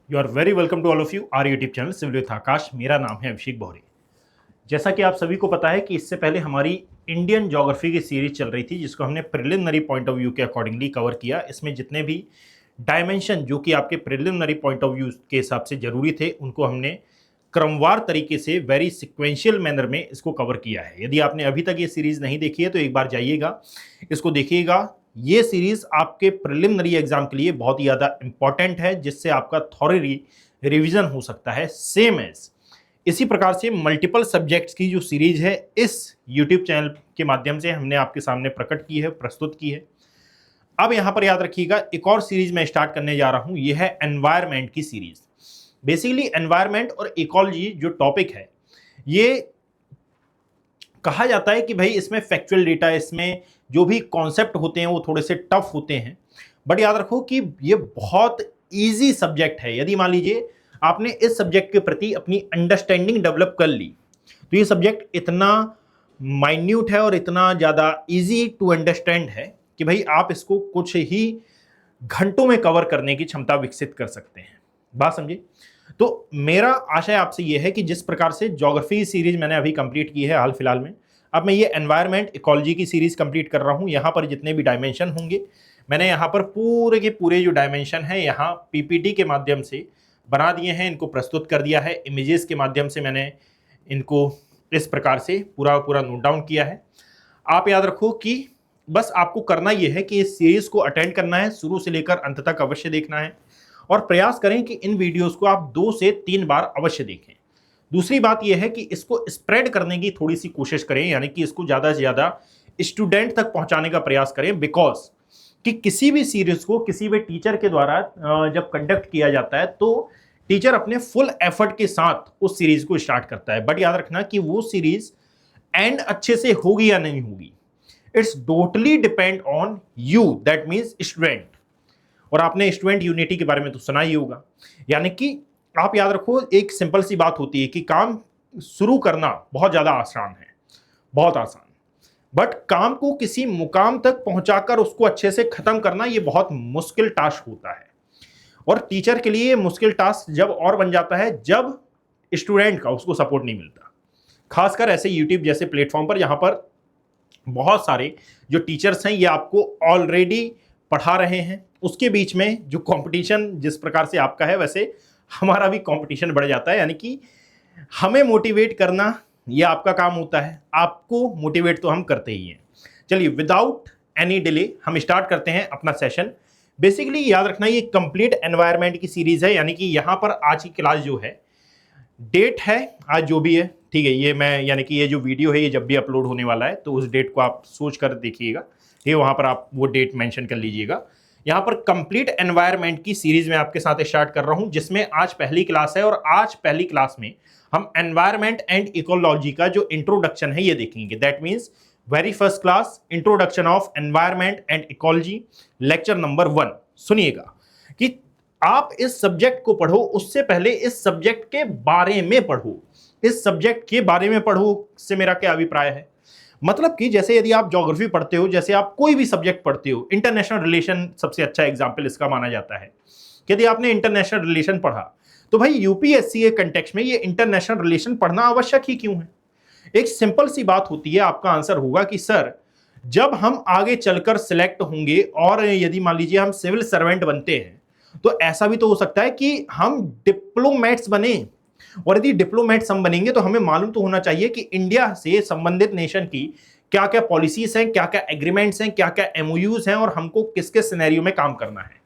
You are very welcome to all of you our YouTube channel civil with Akash. मेरा नाम है अभिषेक बौरे। जैसा कि आप सभी को पता है कि इससे पहले हमारी इंडियन ज्योग्राफी की सीरीज चल रही थी, जिसको हमने प्रिलिमिनरी पॉइंट ऑफ व्यू के अकॉर्डिंगली कवर किया। इसमें जितने भी डायमेंशन जो कि आपके प्रिलिमिनरी पॉइंट ऑफ व्यू के हिसाब से जरूरी थे, उनको हमने क्रमवार तरीके से वेरी सिक्वेंशियल मैनर में इसको कवर किया है। यदि आपने अभी तक ये सीरीज नहीं देखी है तो एक बार जाइएगा, इसको देखिएगा। ये सीरीज आपके प्रिलिमिनरी एग्जाम के लिए बहुत ही ज़्यादा इंपॉर्टेंट है, जिससे आपका थॉरली रिवीजन हो सकता है। सेम एज इसी प्रकार से मल्टीपल सब्जेक्ट्स की जो सीरीज है, इस यूट्यूब चैनल के माध्यम से हमने आपके सामने प्रकट की है, प्रस्तुत की है। अब यहाँ पर याद रखिएगा, एक और सीरीज मैं स्टार्ट करने जा रहा हूँ। ये है एनवायरमेंट की सीरीज। बेसिकली एनवायरमेंट और इकोलॉजी जो टॉपिक है, ये कहा जाता है कि भाई इसमें फैक्चुअल डेटा, इसमें जो भी कॉन्सेप्ट होते हैं वो थोड़े से टफ होते हैं। बट याद रखो कि ये बहुत इजी सब्जेक्ट है। यदि मान लीजिए आपने इस सब्जेक्ट के प्रति अपनी अंडरस्टैंडिंग डेवलप कर ली, तो ये सब्जेक्ट इतना माइन्यूट है और इतना ज़्यादा इजी टू अंडरस्टैंड है कि भाई आप इसको कुछ ही घंटों में कवर करने की क्षमता विकसित कर सकते हैं। बात समझे? तो मेरा आशय आपसे यह है कि जिस प्रकार से ज्योग्राफी सीरीज मैंने अभी कंप्लीट की है हाल फिलहाल में, अब मैं ये एनवायरमेंट इकोलॉजी की सीरीज कंप्लीट कर रहा हूँ। यहाँ पर जितने भी डायमेंशन होंगे, मैंने यहाँ पर पूरे के पूरे जो डायमेंशन है यहाँ पीपीटी के माध्यम से बना दिए हैं, इनको प्रस्तुत कर दिया है। इमेजेस के माध्यम से मैंने इनको इस प्रकार से पूरा पूरा नोट डाउन किया है। आप याद रखो कि बस आपको करना यह है कि इस सीरीज को अटेंड करना है, शुरू से लेकर अंत तक अवश्य देखना है, और प्रयास करें कि इन वीडियोस को आप 2 से 3 बार अवश्य देखें। दूसरी बात यह है कि इसको स्प्रेड करने की थोड़ी सी कोशिश करें, यानी कि इसको ज़्यादा से ज़्यादा स्टूडेंट तक पहुंचाने का प्रयास करें। बिकॉज कि किसी भी सीरीज को किसी भी टीचर के द्वारा जब कंडक्ट किया जाता है तो टीचर अपने फुल एफर्ट के साथ उस सीरीज को स्टार्ट करता है। बट याद रखना कि वो सीरीज एंड अच्छे से होगी या नहीं होगी, it's totally depend on you, that means student. और आपने स्टूडेंट यूनिटी के बारे में तो सुना ही होगा। यानी कि आप याद रखो, एक सिंपल सी बात होती है कि काम शुरू करना बहुत ज़्यादा आसान है, बहुत आसान। बट काम को किसी मुकाम तक पहुंचाकर उसको अच्छे से खत्म करना, ये बहुत मुश्किल टास्क होता है। और टीचर के लिए मुश्किल टास्क जब और बन जाता है जब स्टूडेंट का उसको सपोर्ट नहीं मिलता। खासकर ऐसे यूट्यूब जैसे प्लेटफॉर्म पर, यहाँ पर बहुत सारे जो टीचर्स हैं ये आपको ऑलरेडी पढ़ा रहे हैं, उसके बीच में जो कंपटीशन जिस प्रकार से आपका है, वैसे हमारा भी कंपटीशन बढ़ जाता है। यानी कि हमें मोटिवेट करना ये आपका काम होता है, आपको मोटिवेट तो हम करते ही हैं। चलिए विदाउट एनी डिले हम स्टार्ट करते हैं अपना सेशन। बेसिकली याद रखना ये कंप्लीट एनवायरनमेंट की सीरीज है। यानी कि यहाँ पर आज की क्लास जो है, डेट है आज जो भी है, ठीक है, ये मैं यानी कि ये जो वीडियो है ये जब भी अपलोड होने वाला है तो उस डेट को आप सोच कर देखिएगा, ये वहाँ पर आप वो डेट मेंशन कर लीजिएगा। यहाँ पर कंप्लीट एनवायरनमेंट की सीरीज में आपके साथ स्टार्ट कर रहा हूँ, जिसमें आज पहली क्लास है। और आज पहली क्लास में हम एनवायरनमेंट एंड इकोलॉजी का जो इंट्रोडक्शन है ये देखेंगे। That means very first class, introduction of environment and ecology, lecture number 1। सुनिएगा कि आप इस सब्जेक्ट को पढ़ो, उससे पहले इस सब्जेक्ट के बारे में पढ़ो। इस सब्जेक्ट के बारे में पढ़ो से मेरा क्या अभिप्राय है, मतलब कि जैसे यदि आप ज्योग्राफी पढ़ते हो, जैसे आप कोई भी सब्जेक्ट पढ़ते हो, इंटरनेशनल रिलेशन सबसे अच्छा एग्जाम्पल इसका माना जाता है। यदि आपने इंटरनेशनल रिलेशन पढ़ा तो भाई यूपीएससी के कंटेक्स्ट में ये इंटरनेशनल रिलेशन पढ़ना आवश्यक ही क्यों है? एक सिंपल सी बात होती है, आपका आंसर होगा कि सर जब हम आगे चलकर सिलेक्ट होंगे और यदि मान लीजिए हम सिविल सर्वेंट बनते हैं, तो ऐसा भी तो हो सकता है कि हम डिप्लोमेट्स बने। और यदि डिप्लोमेट्स हम बनेंगे तो हमें मालूम तो होना चाहिए कि इंडिया से संबंधित नेशन की क्या क्या पॉलिसीज हैं, क्या क्या एग्रीमेंट्स हैं, क्या क्या एमओयूज हैं, और हमको किस किस सिनेरियो में काम करना है।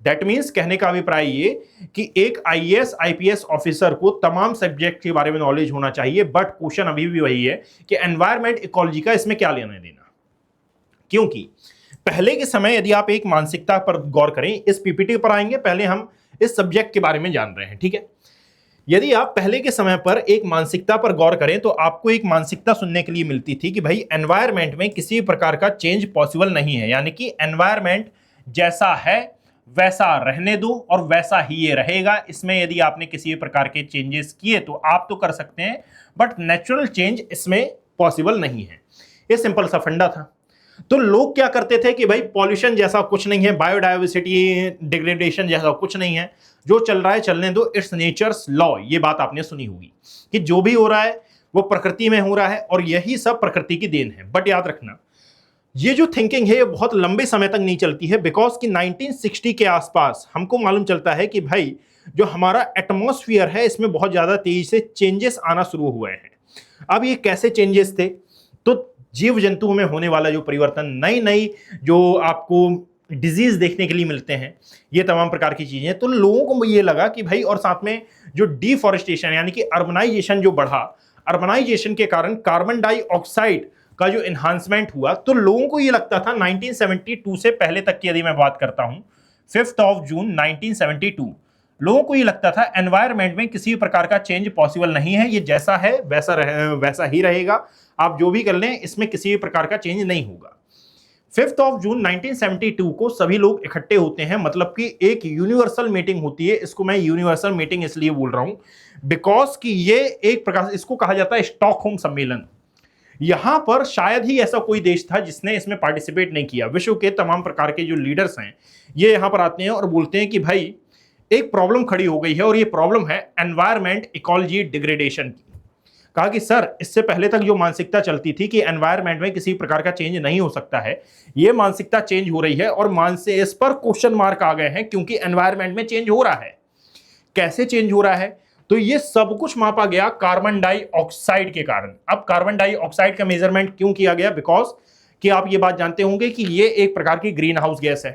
दैट मीन्स कहने का अभिप्राय ये कि एक आईएएस आईपीएस ऑफिसर को तमाम सब्जेक्ट के बारे में नॉलेज होना चाहिए। बट क्वेश्चन अभी भी वही है कि एनवायरमेंट इकोलॉजी का इसमें क्या लेना देना। क्योंकि पहले के समय यदि आप एक मानसिकता पर गौर करें, इस पीपीटी पर आएंगे, पहले हम इस सब्जेक्ट के बारे में जान रहे हैं, ठीक है। यदि आप पहले के समय पर एक मानसिकता पर गौर करें तो आपको एक मानसिकता सुनने के लिए मिलती थी कि भाई एनवायरमेंट में किसी प्रकार का चेंज पॉसिबल नहीं है। यानी कि एनवायरमेंट जैसा है वैसा रहने दो और वैसा ही ये रहेगा। इसमें यदि आपने किसी प्रकार के चेंजेस किए तो आप तो कर सकते हैं, बट नेचुरल चेंज इसमें पॉसिबल नहीं है। ये सिंपल सा फंडा था। तो लोग क्या करते थे कि भाई पॉल्यूशन जैसा कुछ नहीं है, बायोडायवर्सिटी डिग्रेडेशन जैसा कुछ नहीं है, जो चल रहा है चलने दो, इट्स नेचर्स लॉ। ये बात आपने सुनी होगी कि जो भी हो रहा है वो प्रकृति में हो रहा है और यही सब प्रकृति की देन है। बट याद रखना, ये जो थिंकिंग है ये बहुत लंबे समय तक नहीं चलती है, बिकॉज कि 1960 के आसपास हमको मालूम चलता है कि भाई जो हमारा एटमॉस्फेयर है इसमें बहुत ज्यादा तेजी से चेंजेस आना शुरू हुए हैं। अब ये कैसे चेंजेस थे? तो जीव जंतुओं में होने वाला जो परिवर्तन, नई नई जो आपको डिजीज देखने के लिए मिलते हैं, ये तमाम प्रकार की चीजें, तो लोगों को ये लगा कि भाई, और साथ में जो डिफॉरेस्टेशन यानी कि अर्बनाइजेशन जो बढ़ा, अर्बनाइजेशन के कारण कार्बन डाइऑक्साइड का जो एनहांसमेंट हुआ, तो लोगों को ये लगता था 1972 से पहले तक की यदि मैं बात करता हूं, 5 जून 1972, लोगों को ये लगता था एनवायरनमेंट में किसी प्रकार का चेंज पॉसिबल नहीं है, ये जैसा है वैसा ही रहेगा, आप जो भी कर लें इसमें किसी भी प्रकार का चेंज नहीं होगा। 5 जून 1972 को सभी लोग इकट्ठे होते हैं, मतलब कि एक यूनिवर्सल मीटिंग होती है। इसको मैं यूनिवर्सल मीटिंग इसलिए बोल रहा हूं बिकॉज कि ये एक प्रकार, इसको कहा जाता है स्टॉकहोम सम्मेलन। यहां पर शायद ही ऐसा कोई देश था जिसने इसमें पार्टिसिपेट नहीं किया। विश्व के तमाम प्रकार के जो लीडर्स हैं ये यहां पर आते हैं और बोलते हैं कि भाई एक प्रॉब्लम खड़ी हो गई है और ये प्रॉब्लम है एनवायरमेंट इकोलॉजी डिग्रेडेशन की। कहा कि सर, इससे पहले तक जो मानसिकता चलती थी कि एनवायरनमेंट में किसी प्रकार का चेंज नहीं हो सकता है, ये मानसिकता चेंज हो रही है और इस पर क्वेश्चन मार्क आ गए हैं, क्योंकि एनवायरनमेंट में चेंज हो रहा है। कैसे चेंज हो रहा है? तो ये सब कुछ मापा गया कार्बन डाइऑक्साइड के कारण। अब कार्बन डाइऑक्साइड का मेजरमेंट क्यों किया गया? बिकॉज कि आप ये बात जानते होंगे कि ये एक प्रकार की ग्रीन हाउस गैस है।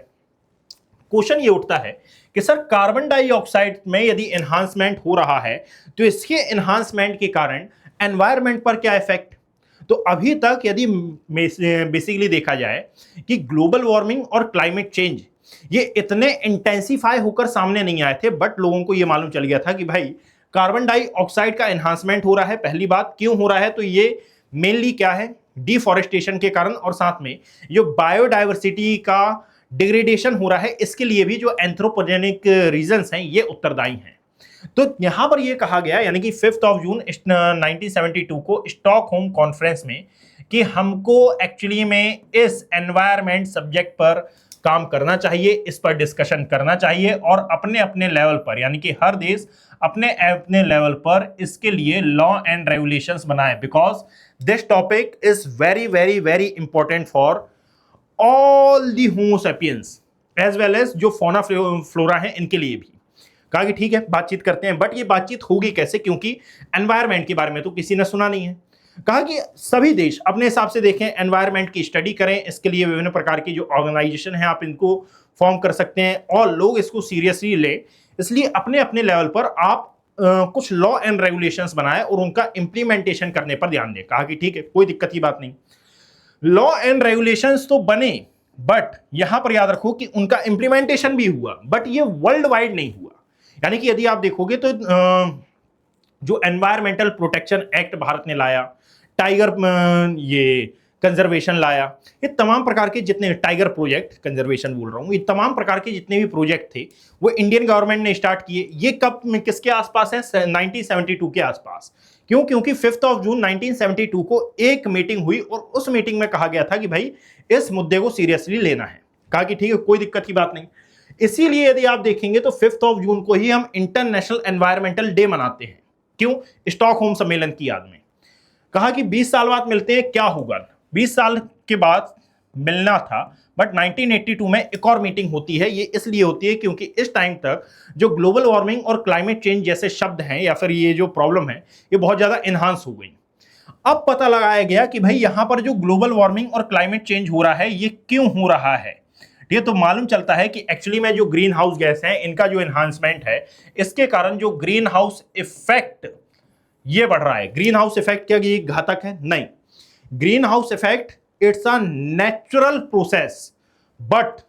क्वेश्चन ये उठता है कि सर, कार्बन डाइऑक्साइड में यदि एनहांसमेंट हो रहा है तो इसके एनहांसमेंट के कारण एनवायरनमेंट पर क्या इफेक्ट? तो अभी तक यदि बेसिकली देखा जाए कि ग्लोबल वार्मिंग और क्लाइमेट चेंज ये इतने इंटेंसिफाई होकर सामने नहीं आए थे, बट लोगों को ये मालूम चल गया था कि भाई कार्बन डाइऑक्साइड का एनहांसमेंट हो रहा है। पहली बात, क्यों हो रहा है? तो ये मेनली क्या है? डिफॉरेस्टेशन के कारण, और साथ में जो बायोडाइवर्सिटी का डिग्रेडेशन हो रहा है, इसके लिए भी जो एंथ्रोपोजेनिक रीजंस हैं ये उत्तरदायी हैं। तो यहां पर ये कहा गया, यानी कि 5 जून 1972 को स्टॉकहोम कॉन्फ्रेंस में, कि हमको एक्चुअली में इस एनवायरनमेंट सब्जेक्ट पर काम करना चाहिए, इस पर डिस्कशन करना चाहिए और अपने अपने लेवल पर, यानी कि हर देश अपने अपने लेवल पर इसके लिए लॉ एंड रेगुलेशंस बनाए, because this topic is very very very important for all the homo sapiens as well as जो फौना फ्लोरा है, इनके लिए भी। कहा कि ठीक है, बातचीत करते हैं, बट ये बातचीत होगी कैसे? क्योंकि एनवायरनमेंट के बारे में तो किसी ने सुना नहीं है। कहा कि सभी देश अपने हिसाब से देखें, एनवायरनमेंट की स्टडी करें, इसके लिए विभिन्न प्रकार की जो ऑर्गेनाइजेशन है आप इनको फॉर्म कर सकते हैं और लोग इसको सीरियसली लें। इसलिए अपने अपने लेवल पर आप कुछ लॉ एंड रेगुलेशंस बनाएं और उनका इंप्लीमेंटेशन करने पर ध्यान दें। कहा कि ठीक है, कोई दिक्कत की बात नहीं, लॉ एंड रेगुलेशंस तो बने, बट यहां पर याद रखो कि उनका इंप्लीमेंटेशन भी हुआ, बट ये वर्ल्ड वाइड नहीं हुआ। यानी कि यदि आप देखोगे तो जो एनवायरमेंटल प्रोटेक्शन एक्ट भारत ने लाया, टाइगर ये कंजर्वेशन लाया, ये तमाम प्रकार के जितने टाइगर प्रोजेक्ट, कंजर्वेशन बोल रहा हूं, ये तमाम प्रकार के जितने भी प्रोजेक्ट थे वो इंडियन गवर्नमेंट ने स्टार्ट किए। ये कब, किसके आसपास है? 1972 के आसपास। क्यों? क्योंकि 5 जून 1972 को एक मीटिंग हुई और उस मीटिंग में कहा गया था कि भाई इस मुद्दे को सीरियसली लेना है। कहा कि ठीक है, कोई दिक्कत की बात नहीं। इसीलिए यदि आप देखेंगे तो 5 जून को ही हम इंटरनेशनल एनवायरमेंटल डे मनाते हैं। क्यों? स्टॉकहोम सम्मेलन की याद में। कहा कि 20 साल बाद मिलते हैं, क्या होगा? 20 साल के बाद मिलना था, बट 1982 में एक और मीटिंग होती है। ये इसलिए होती है क्योंकि इस टाइम तक जो ग्लोबल वार्मिंग और क्लाइमेट चेंज जैसे शब्द हैं या फिर ये जो प्रॉब्लम है ये बहुत ज्यादा एनहांस हो गई। अब पता लगाया गया कि भाई यहां पर जो ग्लोबल वार्मिंग और क्लाइमेट चेंज हो रहा है ये क्यों हो रहा है। ये तो मालूम चलता है कि एक्चुअली में जो ग्रीन हाउस गैस है इनका जो एनहांसमेंट है, इसके कारण जो ग्रीन हाउस इफेक्ट ये बढ़ रहा है। ग्रीन हाउस इफेक्ट क्या ये घातक है? नहीं। Green house effect it's a natural process, but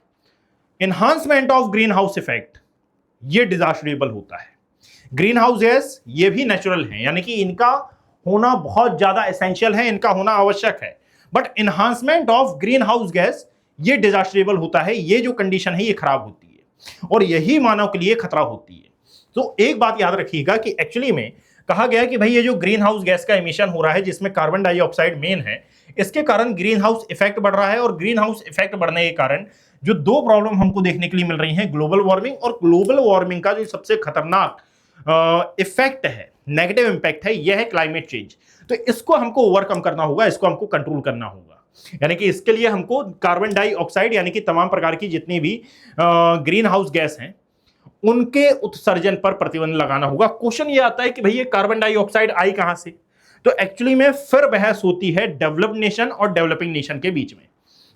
enhancement of green house effect ये डिजास्टरेबल होता है। ग्रीन हाउस गैस ये भी नेचुरल है, यानी कि इनका होना बहुत ज्यादा एसेंशियल है, इनका होना आवश्यक है, but enhancement of green house gas ये डिजास्टरेबल होता है। ये जो कंडीशन है ये खराब होती है और यही मानव के लिए खतरा होती है। तो एक बात याद रखिएगा कि एक्चुअली में कहा गया कि भाई ये जो ग्रीन हाउस गैस का एमिशन हो रहा है जिसमें कार्बन डाइऑक्साइड मेन है, इसके कारण ग्रीन हाउस इफेक्ट बढ़ रहा है और ग्रीन हाउस इफेक्ट बढ़ने के कारण जो दो प्रॉब्लम हमको देखने के लिए मिल रही हैं, ग्लोबल वार्मिंग, और ग्लोबल वार्मिंग का जो सबसे खतरनाक इफेक्ट है, नेगेटिव इंपैक्ट है, यह है क्लाइमेट चेंज। तो इसको हमको ओवरकम करना होगा, इसको हमको कंट्रोल करना होगा। यानी कि इसके लिए हमको कार्बन डाइऑक्साइड यानी कि तमाम प्रकार की जितनी भी ग्रीन हाउस गैस हैं उनके उत्सर्जन पर प्रतिबंध लगाना होगा। क्वेश्चन ये आता है कि भैया कार्बन डाइऑक्साइड आई कहां से? तो एक्चुअली में फिर बहस होती है डेवलप्ड नेशन और डेवलपिंग नेशन के बीच में।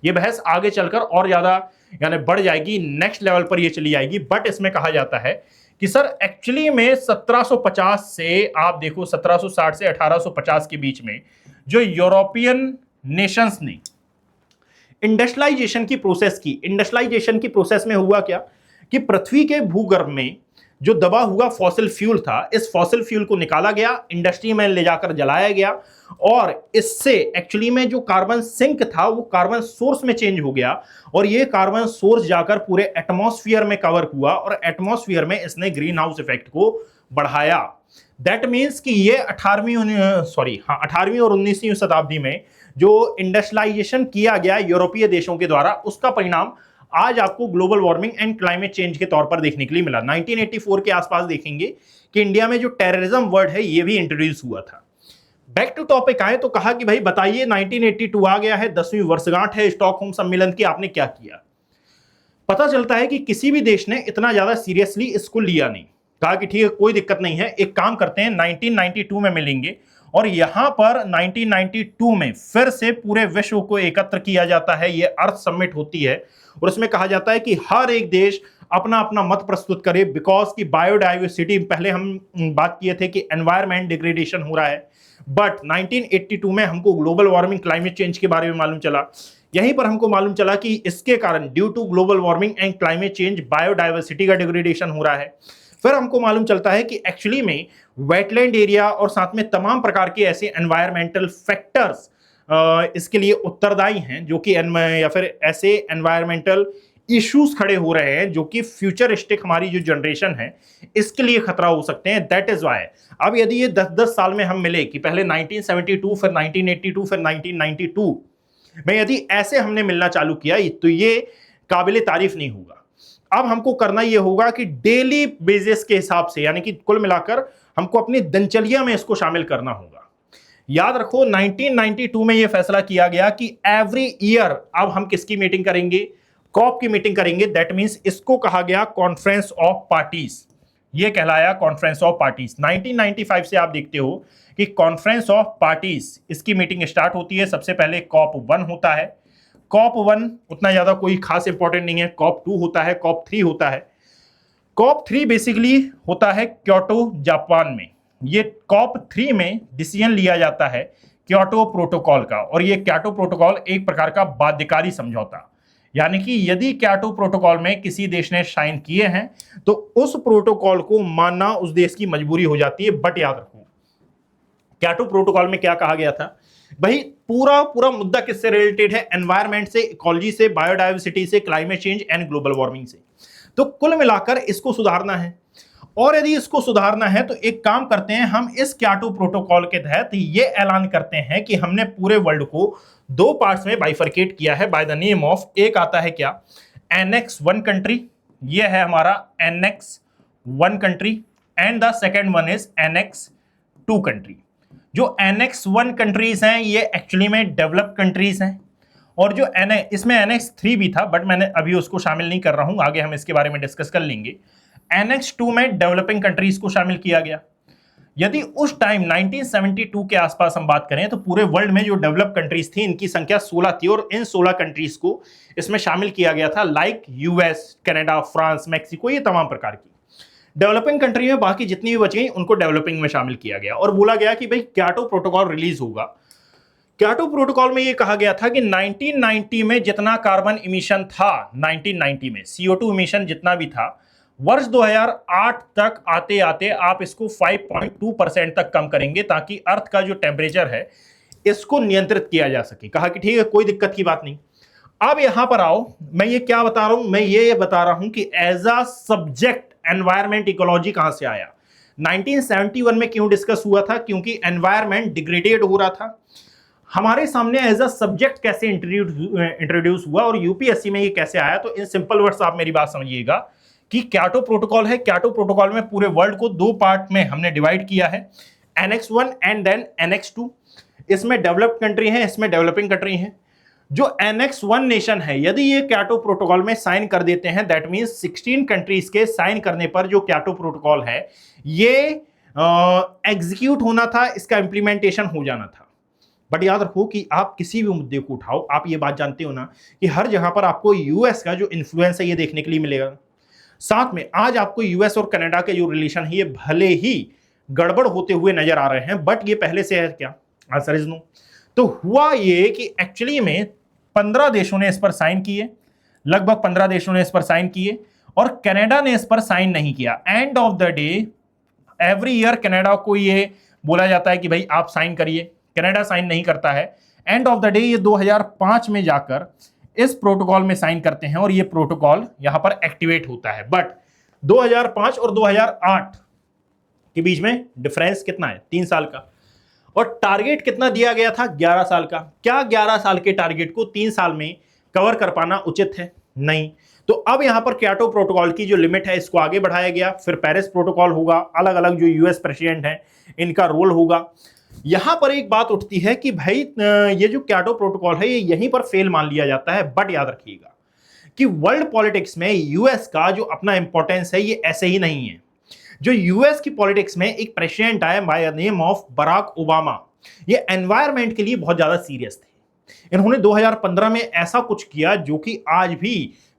ये बहस आगे चलकर और ज्यादा यानी बढ़ जाएगी, नेक्स्ट लेवल पर ये चली जाएगी। बट इसमें कहा जाता है कि सर एक्चुअली में 1750 से आप देखो 1760 से 1850 के बीच में जो यूरोपियन नेशंस ने इंडस्ट्रियलाइजेशन की प्रोसेस की, इंडस्ट्रियलाइजेशन की प्रोसेस में हुआ क्या कि पृथ्वी के भूगर्भ में जो दबा हुआ फॉसिल फ्यूल था, इस फॉसिल फ्यूल को निकाला गया, इंडस्ट्री में ले जाकर जलाया गया, और इससे एक्चुअली में जो कार्बन सिंक था वो कार्बन सोर्स में चेंज हो गया, और ये कार्बन सोर्स जाकर पूरे एटमॉस्फेयर में कवर हुआ, और एटमॉस्फेयर में इसने ग्रीन हाउस इफेक्ट को बढ़ाया। दैट मीन्स कि ये 18वीं और 19वीं शताब्दी में जो इंडस्ट्रियलाइजेशन किया गया यूरोपीय देशों के द्वारा, उसका परिणाम आज आपको global warming and climate change के तौर पर देखने के लिए मिला। 1984 के आसपास देखेंगे कि इंडिया में जो टेररिज्म वर्ड है ये भी इंट्रोड्यूस हुआ था। बैक टू टॉपिक आए तो कहा कि भाई बताइए 1982 आ गया है, 10वीं वर्षगांठ है स्टॉकहोम सम्मेलन की, आपने क्या किया? पता चलता है कि किसी भी देश ने इतना ज्यादा सीरियसली इसको लिया नहीं। कहा कि ठीक है कोई दिक्कत नहीं है, एक काम करते हैं 1992 में मिलेंगे, और यहां पर 1992 में फिर से पूरे विश्व को एकत्र किया जाता है, ये अर्थ समिट होती है, और उसमें कहा जाता है कि हर एक देश अपना अपना मत प्रस्तुत करे, बिकॉज की बायोडाइवर्सिटी, पहले हम बात किए थे कि एनवायरमेंट डिग्रेडेशन हो रहा है, बट 1982 में हमको ग्लोबल वार्मिंग क्लाइमेट चेंज के बारे में मालूम चला। यहीं पर हमको मालूम चला कि इसके कारण due to global warming and climate change biodiversity का डिग्रेडेशन हो रहा है। फिर हमको मालूम चलता है कि एक्चुअली में वेटलैंड एरिया और साथ में तमाम प्रकार के ऐसे एनवायरमेंटल फैक्टर्स इसके लिए उत्तरदायी हैं, जो कि या फिर ऐसे एनवायरमेंटल इश्यूज खड़े हो रहे हैं जो कि फ्यूचरिस्टिक हमारी जो जनरेशन है इसके लिए खतरा हो सकते हैं। दैट इज वाई अब यदि ये 10-10 साल में हम मिले कि पहले 1972 फिर 1982 फिर 1992 में यदि ऐसे हमने मिलना चालू किया तो ये काबिले तारीफ नहीं होगा। अब हमको करना ये होगा कि डेली बेसिस के हिसाब से, यानी कि कुल मिलाकर हमको अपनी दिनचर्या में इसको शामिल करना होगा। याद रखो 1992 में यह फैसला किया गया कि एवरी ईयर अब हम किसकी मीटिंग करेंगे? कॉप की मीटिंग करेंगे। दैट मींस इसको कहा गया कॉन्फ्रेंस ऑफ पार्टीज, ये कहलाया कॉन्फ्रेंस ऑफ पार्टीज। 1995 से आप देखते हो कि कॉन्फ्रेंस ऑफ पार्टीज इसकी मीटिंग स्टार्ट होती है। सबसे पहले कॉप 1 होता है। कॉप 1 उतना ज्यादा कोई खास इंपॉर्टेंट नहीं है। कॉप 2 होता है, कॉप 3 होता है। कॉप 3 बेसिकली होता है क्योटो जापान में। ये कॉप 3 में डिसीजन लिया जाता है क्योटो प्रोटोकॉल का, और ये क्योटो प्रोटोकॉल एक प्रकार का बाध्यकारी समझौता, यानी कि यदि क्योटो प्रोटोकॉल में किसी देश ने साइन किए हैं तो उस प्रोटोकॉल को मानना उस देश की मजबूरी हो जाती है। बट याद रखो क्योटो प्रोटोकॉल में क्या कहा गया था भाई, पूरा पूरा मुद्दा किससे रिलेटेड है? एनवायरमेंट से, इकोलॉजी से, बायोडाइवर्सिटी से, climate change and global warming से। तो कुल मिलाकर इसको सुधारना है, और यदि इसको सुधारना है तो एक काम करते हैं, हम इस क्योटो प्रोटोकॉल के तहत ये ऐलान करते हैं कि हमने पूरे वर्ल्ड को 2 पार्ट्स में बाइफरकेट किया है बाय द नेम ऑफ, एक आता है क्या? एनेक्स 1 कंट्री, ये है हमारा annex 1 country, and the second one is annex 2 country. जो एनेक्स 1 कंट्रीज हैं ये एक्चुअली में डेवलप्ड कंट्रीज हैं, और जो इसमें एनेक्स 3 भी था बट मैंने अभी उसको शामिल नहीं कर रहा हूं, आगे हम इसके बारे में डिस्कस कर लेंगे। एनेक्स 2 में डेवलपिंग कंट्रीज को शामिल किया गया। यदि उस टाइम 1972 के आसपास हम बात करें तो पूरे वर्ल्ड में जो डेवलप कंट्रीज थी इनकी संख्या 16 थी, और इन 16 कंट्रीज को इसमें शामिल किया गया था, like US, Canada, France, Mexico, ये तमाम प्रकार की। डेवलपिंग कंट्री में बाकी जितनी भी बच गई उनको डेवलपिंग में शामिल किया गया, और बोला गया कि भाई क्योटो प्रोटोकॉल रिलीज होगा। क्योटो प्रोटोकॉल में यह कहा गया था कि 1990 में जितना कार्बन इमिशन था, 1990 में CO2 इमिशन जितना भी था, वर्ष 2008 तक आते आते आप इसको 5.2% तक कम करेंगे, ताकि अर्थ का जो टेम्परेचर है इसको नियंत्रित किया जा सके। कहा कि ठीक है कोई दिक्कत की बात नहीं। अब यहां पर आओ, मैं ये क्या बता रहा हूं? मैं ये बता रहा हूं कि as a subject environment ecology कहां से आया। 1971 में क्यों डिस्कस हुआ था? क्योंकि एनवायरमेंट डिग्रेडेड हो रहा था, हमारे सामने एज अ सब्जेक्ट कैसे इंट्रोड्यूस हुआ और यूपीएससी में ये कैसे आया, तो इन सिंपल वर्ड्स आप मेरी बात समझिएगा कि क्योटो प्रोटोकॉल है। क्योटो प्रोटोकॉल में पूरे वर्ल्ड को दो पार्ट में हमने डिवाइड किया है, एनेक्स 1 एंड देन एनेक्स 2। इसमें डेवलप्ड कंट्री है, इसमें डेवलपिंग कंट्री है। जो एनेक्स 1 नेशन है, यदि ये क्योटो प्रोटोकॉल में साइन कर देते हैं, दैट मींस 16 कंट्रीज के साइन करने पर जो क्योटो प्रोटोकॉल है ये एग्जीक्यूट होना था, इसका इंप्लीमेंटेशन हो जाना था। बट याद रखो कि आप किसी भी मुद्दे को उठाओ, आप ये बात जानते हो ना कि हर जगह पर आपको यूएस का जो इन्फ्लुएंस है ये देखने के लिए मिलेगा। साथ में आज आपको यूएस और कनाडा के जो रिलेशन है ये भले ही गड़बड़ होते हुए नजर आ रहे हैं, बट ये पहले से है क्या? Answer is no. तो हुआ ये कि एक्चुअली में 15 देशों ने इस पर साइन किए, लगभग 15 देशों ने इस पर साइन किए और कनाडा ने इस पर साइन नहीं किया। And of the day every year Canada को ये बोला जाता है कि भाई आप साइन करिए, कनाडा साइन नहीं करता है। एंड ऑफ द डे ये 2005 में जाकर इस प्रोटोकॉल में साइन करते हैं और ये प्रोटोकॉल यहां पर एक्टिवेट होता है। बट 2005 और 2008 के बीच में डिफरेंस कितना है? 3 साल का। और टारगेट कितना दिया गया था? 11 साल का। क्या 11 साल के टारगेट को 3 साल में कवर कर पाना उचित है? नहीं। तो अब यहां पर क्योटो प्रोटोकॉल की जो लिमिट है इसको आगे बढ़ाया गया। फिर पेरिस प्रोटोकॉल होगा, अलग अलग जो यूएस प्रेसिडेंट हैं इनका रोल होगा। यहां पर एक बात उठती है कि भाई ये जो क्योटो प्रोटोकॉल है ये यहीं पर फेल मान लिया जाता है। बट याद रखिएगा कि वर्ल्ड पॉलिटिक्स में यूएस का जो अपना इंपॉर्टेंस है ये ऐसे ही नहीं है। जो यूएस की पॉलिटिक्स में एक प्रेसिडेंट आया by the name of Barack Obama, ये एनवायरमेंट के लिए बहुत ज्यादा सीरियस थे। इन्होंने 2015 में ऐसा कुछ किया जो कि आज भी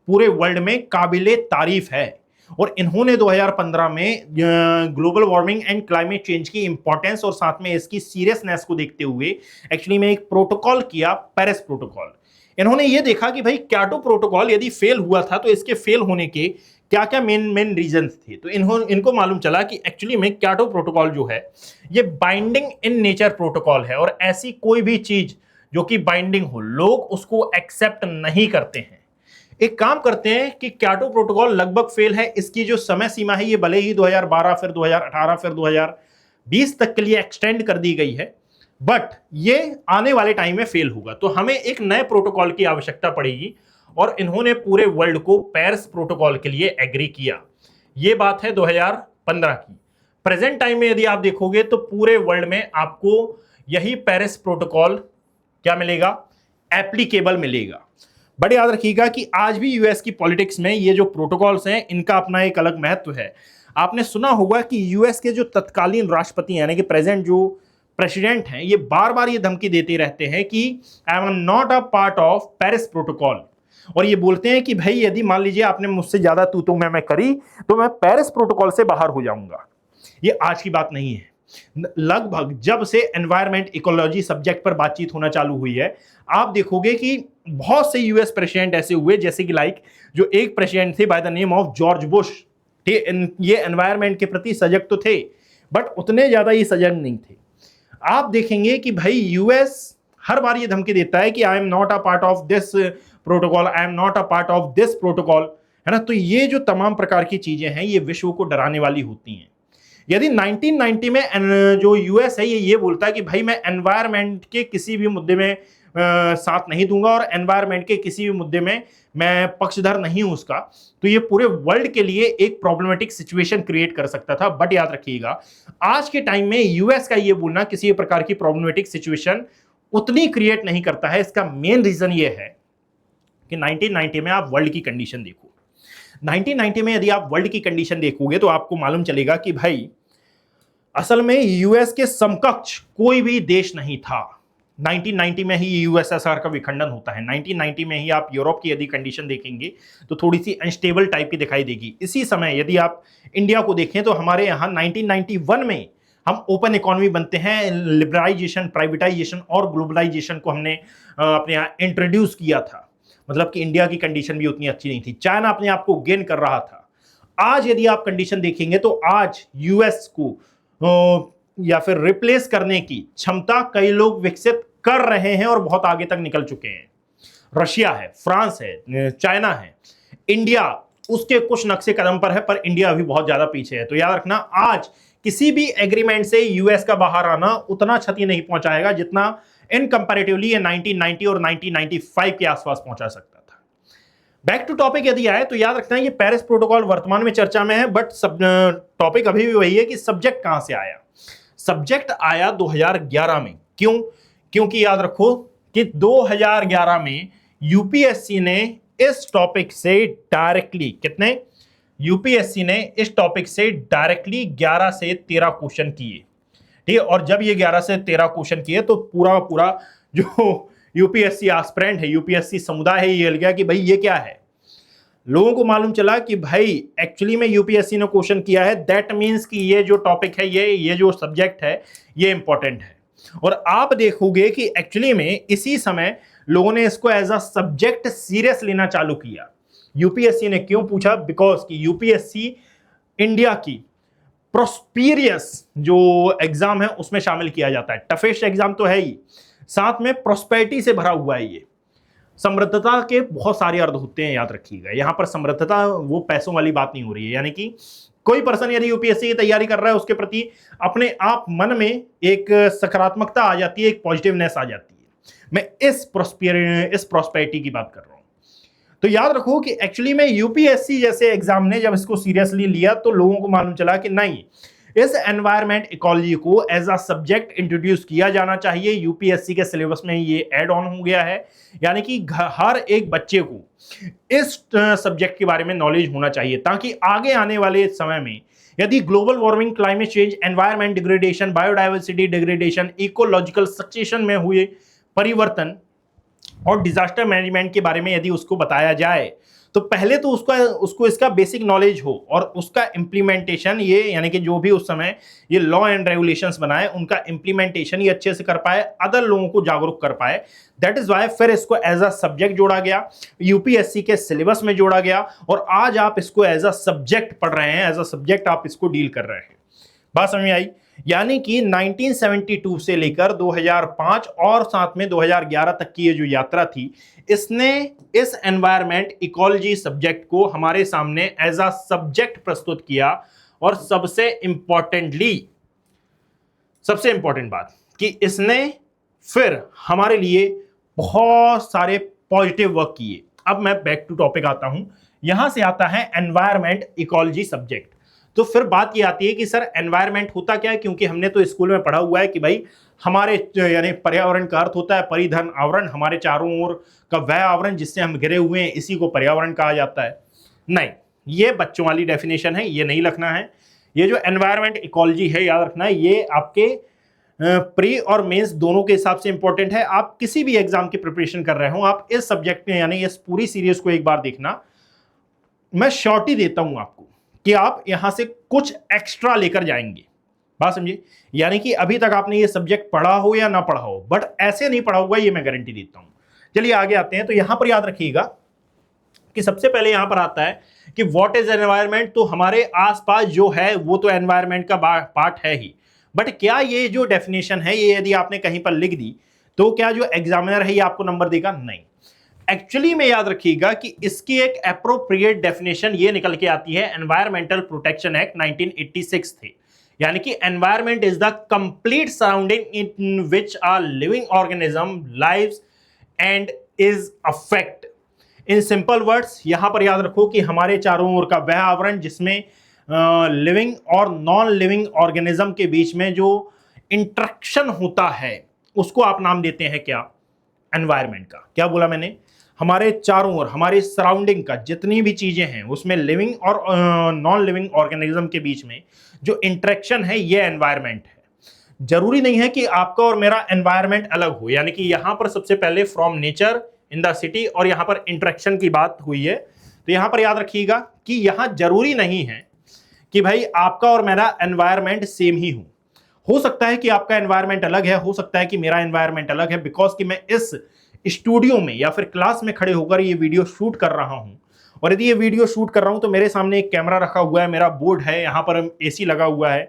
पूरे वर्ल्ड में काबिले तारीफ है। और इन्होंने 2015 में global warming and climate change की इंपॉर्टेंस और साथ में इसकी सीरियसनेस को देखते हुए एक्चुअली में एक प्रोटोकॉल किया, पेरिस प्रोटोकॉल। इन्होंने ये देखा कि भाई क्योटो प्रोटोकॉल यदि फेल हुआ था तो इसके फेल होने के क्या क्या मेन रीजंस थे। तो इनको मालूम चला कि एक्चुअली में क्योटो प्रोटोकॉल जो है ये बाइंडिंग इन नेचर प्रोटोकॉल है और ऐसी कोई भी चीज जो कि बाइंडिंग हो लोग उसको एक्सेप्ट नहीं करते हैं। एक काम करते हैं कि क्योटो प्रोटोकॉल लगभग फेल है, इसकी जो समय सीमा है ये भले ही 2012 फिर 2018 फिर 2020 तक के लिए एक्सटेंड कर दी गई है, बट ये आने वाले टाइम में फेल होगा। तो हमें एक नए प्रोटोकॉल की आवश्यकता पड़ेगी और इन्होंने पूरे वर्ल्ड को पेरिस प्रोटोकॉल के लिए एग्री किया। ये बात है 2015 की। प्रेजेंट टाइम में यदि आप देखोगे तो पूरे वर्ल्ड में आपको यही पेरिस प्रोटोकॉल क्या मिलेगा? एप्लीकेबल मिलेगा। बट याद रखिएगा कि आज भी यूएस की पॉलिटिक्स में ये जो प्रोटोकॉल्स हैं इनका अपना एक अलग महत्व है। आपने सुना होगा कि यूएस के जो तत्कालीन राष्ट्रपति हैं, यानी कि प्रेजेंट जो प्रेसिडेंट हैं, ये बार बार ये धमकी देते रहते हैं कि I am not a part of Paris protocol. और ये बोलते हैं कि भाई यदि मान लीजिए आपने मुझसे ज्यादा तू मैं करी तो मैं पेरिस प्रोटोकॉल से बाहर हो जाऊंगा। ये आज की बात नहीं है। लगभग जब से एनवायरमेंट इकोलॉजी सब्जेक्ट पर बातचीत होना चालू हुई है, आप देखोगे कि बहुत से यूएस प्रेसिडेंट ऐसे हुए जैसे कि लाइक जो एक प्रेसिडेंट थे bye the name of George Bush, ये एनवायरमेंट के प्रति सजग तो थे बट उतने ज्यादा ये सजग नहीं थे। आप देखेंगे कि भाई यूएस हर बार ये धमकी देता है कि I am not a part of this protocol, I am not a part of this protocol, है ना। तो ये जो तमाम प्रकार की चीजें हैं ये विश्व को डराने वाली होती हैं। यदि 1990 में जो यूएस है ये बोलता है कि भाई मैं एनवायरमेंट के किसी भी मुद्दे में साथ नहीं दूंगा और एनवायरमेंट के किसी भी मुद्दे में मैं पक्षधर नहीं हूं उसका, तो ये पूरे वर्ल्ड के लिए एक प्रॉब्लमेटिक सिचुएशन क्रिएट कर सकता था। बट याद रखिएगा आज के टाइम में यूएस का ये बोलना किसी प्रकार की प्रॉब्लमेटिक सिचुएशन उतनी क्रिएट नहीं करता है। इसका मेन रीजन ये है कि 1990 में आप वर्ल्ड की कंडीशन देखो। 1990 में यदि आप वर्ल्ड की कंडीशन देखोगे तो आपको मालूम चलेगा कि भाई असल में यूएस के समकक्ष कोई भी देश नहीं था। 1990 में ही यूएसएसआर का विखंडन होता है। 1990 में ही आप यूरोप की यदि कंडीशन देखेंगे तो थोड़ी सी अनस्टेबल टाइप की दिखाई देगी। इसी समय यदि आप इंडिया को देखें तो हमारे यहाँ 1991 में हम ओपन इकोनॉमी बनते हैं, लिबरलाइजेशन, प्राइवेटाइजेशन और ग्लोबलाइजेशन को हमने अपने यहाँ इंट्रोड्यूस किया था। मतलब कि इंडिया की कंडीशन भी उतनी अच्छी नहीं थी, चाइना अपने आप को गेन कर रहा था। आज यदि आप कंडीशन देखेंगे तो आज यूएस को या फिर रिप्लेस करने की क्षमता कई लोग विकसित कर रहे हैं और बहुत आगे तक निकल चुके हैं। रशिया है, फ्रांस है, चाइना है, इंडिया उसके कुछ नक्शे कदम पर है, पर इंडिया अभी बहुत ज्यादा पीछे है। तो याद रखना आज किसी भी एग्रीमेंट से यूएस का बाहर आना उतना क्षति नहीं पहुंचाएगा जितना इन कंपैरेटिवली ये 1990 और 1995 के आसपास पहुंचा सकता था। बैक टू टॉपिक यदि आए तो याद रखना है ये पेरिस प्रोटोकॉल वर्तमान में चर्चा में है, बट सब टॉपिक अभी भी वही है कि सब्जेक्ट कहां से आया। सब्जेक्ट आया 2011 में। क्यों? क्योंकि याद रखो कि 2011 में यूपीएससी ने इस टॉपिक से डायरेक्टली यूपीएससी ने इस टॉपिक से डायरेक्टली 11 से 13 क्वेश्चन किए। ठीक है, और जब ये 11 से 13 क्वेश्चन किए तो पूरा जो यूपीएससी एस्पिरेंट है, यूपीएससी समुदाय है, ये हिल गया कि भाई ये क्या है। लोगों को मालूम चला कि भाई एक्चुअली में यूपीएससी ने क्वेश्चन किया है, दैट मींस कि ये जो टॉपिक है, ये जो सब्जेक्ट है, ये इंपॉर्टेंट है। और आप देखोगे कि एक्चुअली में इसी समय लोगों ने इसको एज अ सब्जेक्ट सीरियस लेना चालू किया। यूपीएससी ने क्यों पूछा? बिकॉज कि यूपीएससी इंडिया की प्रोस्पेरियस जो एग्जाम है उसमें शामिल किया जाता है। टफेस्ट एग्जाम तो है ही, साथ में प्रोस्पेरिटी से भरा हुआ है। ये समृद्धता के बहुत सारे अर्थ होते हैं, याद रखिएगा। यहां पर समृद्धता वो पैसों वाली बात नहीं हो रही है, यानी कि कोई पर्सन यदि यूपीएससी की तैयारी कर रहा है उसके प्रति अपने आप मन में एक सकारात्मकता आ जाती है, एक पॉजिटिवनेस आ जाती है। मैं इस प्रोस्पेरिटी की बात कर रहा हूं। तो याद रखो कि एक्चुअली में यूपीएससी जैसे एग्जाम ने जब इसको सीरियसली लिया तो लोगों को मालूम चला कि नहीं, इस एनवायरमेंट इकोलॉजी को एज अ सब्जेक्ट इंट्रोड्यूस किया जाना चाहिए। यूपीएससी के सिलेबस में ये ऐड ऑन हो गया है, यानी कि हर एक बच्चे को इस सब्जेक्ट के बारे में नॉलेज होना चाहिए, ताकि आगे आने वाले समय में यदि global warming, climate change, environment degradation, biodiversity degradation, ecological succession में हुए परिवर्तन और डिजास्टर मैनेजमेंट के बारे में यदि उसको बताया जाए तो पहले तो उसको इसका बेसिक नॉलेज हो, और उसका इंप्लीमेंटेशन ये, यानी कि जो भी उस समय ये लॉ एंड रेगुलेशंस बनाए उनका इंप्लीमेंटेशन ये अच्छे से कर पाए, अदर लोगों को जागरूक कर पाए। दैट इज वाई फिर इसको एज अ सब्जेक्ट जोड़ा गया, यूपीएससी के सिलेबस में जोड़ा गया, और आज आप इसको एज अ सब्जेक्ट पढ़ रहे हैं, एज अ सब्जेक्ट आप इसको डील कर रहे हैं। बात समझ में आई? यानी कि 1972 से लेकर 2005 और साथ में 2011 तक की ये जो यात्रा थी, इसने इस एनवायरमेंट इकोलॉजी सब्जेक्ट को हमारे सामने एज अ सब्जेक्ट प्रस्तुत किया। और सबसे इंपॉर्टेंट बात कि इसने फिर हमारे लिए बहुत सारे पॉजिटिव वर्क किए। अब मैं बैक टू टॉपिक आता हूं। यहां से आता है एनवायरमेंट इकोलॉजी सब्जेक्ट। तो फिर बात ये आती है कि सर एनवायरमेंट होता क्या है, क्योंकि हमने तो स्कूल में पढ़ा हुआ है कि भाई हमारे यानी पर्यावरण का अर्थ होता है परिधन आवरण, हमारे चारों ओर का वह आवरण जिससे हम घिरे हुए हैं, इसी को पर्यावरण कहा जाता है। नहीं, ये बच्चों वाली डेफिनेशन है, ये नहीं लिखना है। ये जो एनवायरमेंट इकोलॉजी है, याद रखना है, ये आपके प्री और मेंस दोनों के हिसाब से इंपॉर्टेंट है। आप किसी भी एग्जाम की प्रिपरेशन कर रहे हो, आप इस सब्जेक्ट में यानी इस पूरी सीरीज को एक बार देखना। मैं श्योरिटी देता हूं आपको कि आप यहां से कुछ एक्स्ट्रा लेकर जाएंगे। बात समझिए? यानी कि अभी तक आपने ये सब्जेक्ट पढ़ा हो या ना पढ़ा हो, बट ऐसे नहीं पढ़ा हुआ, ये मैं गारंटी देता हूं। चलिए आगे आते हैं। तो यहां पर याद रखिएगा कि सबसे पहले यहां पर आता है कि व्हाट इज एनवायरनमेंट। तो हमारे आसपास जो है वो तो एनवायरनमेंट का पार्ट है ही, बट क्या ये जो डेफिनेशन है ये यदि आपने कहीं पर लिख दी तो क्या जो एग्जामिनर है ये आपको नंबर देगा? नहीं। एक्चुअली में याद रखिएगा कि इसकी एक एप्रोप्रिएट डेफिनेशन ये निकल के आती है एनवायरमेंटल प्रोटेक्शन एक्ट 1986 थे। यानी कि environment is the complete surrounding in which a living organism lives and is affect. In simple words यहां पर याद रखो कि हमारे चारों ओर का वह आवरण जिसमें लिविंग और नॉन लिविंग ऑर्गेनिज्म के बीच में जो इंटरेक्शन होता है उसको आप नाम देते हैं क्या? एनवायरमेंट का। क्या बोला मैंने? हमारे चारों ओर, हमारे सराउंडिंग का जितनी भी चीजें हैं उसमें लिविंग और नॉन लिविंग ऑर्गेनिज्म के बीच में जो इंटरेक्शन है ये एनवायरमेंट है। जरूरी नहीं है कि आपका और मेरा एनवायरमेंट अलग हो, यानी कि यहां पर सबसे पहले from nature in the city और यहां पर इंटरेक्शन की बात हुई है। तो यहां पर याद रखिएगा कि यहां जरूरी नहीं है कि भाई आपका और मेरा एनवायरमेंट सेम ही हो सकता है कि आपका एनवायरमेंट अलग है, हो सकता है कि मेरा एनवायरमेंट अलग है, बिकॉज कि मैं इस स्टूडियो में या फिर क्लास में खड़े होकर ये वीडियो शूट कर रहा हूं। और यदि ये वीडियो शूट कर रहा हूं तो मेरे सामने एक कैमरा रखा हुआ है, मेरा बोर्ड है, यहां पर एसी लगा हुआ है,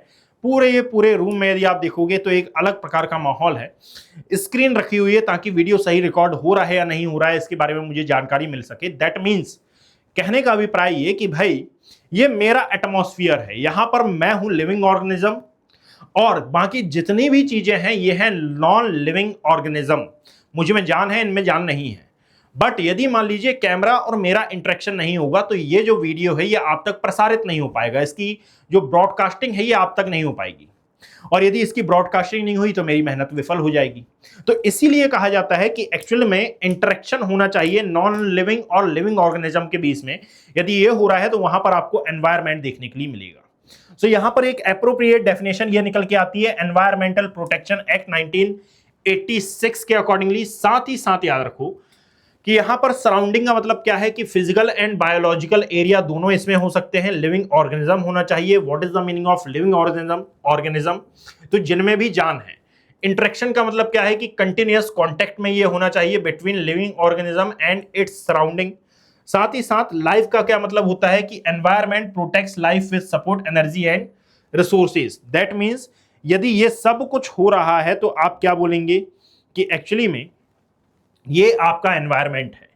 पूरे रूम में यदि आप देखोगे तो एक अलग प्रकार का माहौल है। स्क्रीन रखी हुई है ताकि वीडियो सही रिकॉर्ड हो रहा है या नहीं हो रहा है इसके बारे में मुझे जानकारी मिल सके। दैट मीन्स कहने का अभिप्राय ये कि भाई ये मेरा एटमॉस्फेयर है, यहां पर मैं हूं लिविंग ऑर्गेनिज्म और बाकी जितनी भी चीजें हैं ये हैं नॉन लिविंग ऑर्गेनिज्म। मुझ में जान है, इनमें जान नहीं है। बट यदि मान लीजिए कैमरा और मेरा इंटरेक्शन नहीं होगा तो ये जो वीडियो है ये आप तक प्रसारित नहीं हो पाएगा, इसकी जो ब्रॉडकास्टिंग है ये आप तक नहीं हो पाएगी, और यदि इसकी ब्रॉडकास्टिंग नहीं हुई तो मेरी मेहनत विफल हो जाएगी। तो इसीलिए कहा जाता है कि एक्चुअल में इंटरेक्शन होना चाहिए नॉन लिविंग और लिविंग ऑर्गेनिज्म के बीच में। यदि ये हो रहा है तो वहां पर आपको एनवायरमेंट देखने के लिए मिलेगा। सो यहां पर एक एप्रोप्रिएट डेफिनेशन ये निकल के आती है एनवायरमेंटल प्रोटेक्शन एक्ट 1986 के अकॉर्डिंगली। साथ ही साथ याद रखो कि यहां पर सराउंडिंग का मतलब क्या है कि फिजिकल एंड बायोलॉजिकल एरिया दोनों इसमें हो सकते हैं। लिविंग ऑर्गेनिज्म होना चाहिए। What is the meaning of living organism? तो जिनमें भी जान है। इंटरेक्शन का मतलब क्या है कि कंटिन्यूअस कांटेक्ट में ये होना चाहिए between living organism and its surrounding. साथ ही साथ लाइफ का क्या मतलब होता है कि environment protects life with support energy and resources. That means यदि ये सब कुछ हो रहा है तो आप क्या बोलेंगे कि एक्चुअली में ये आपका एनवायरमेंट है।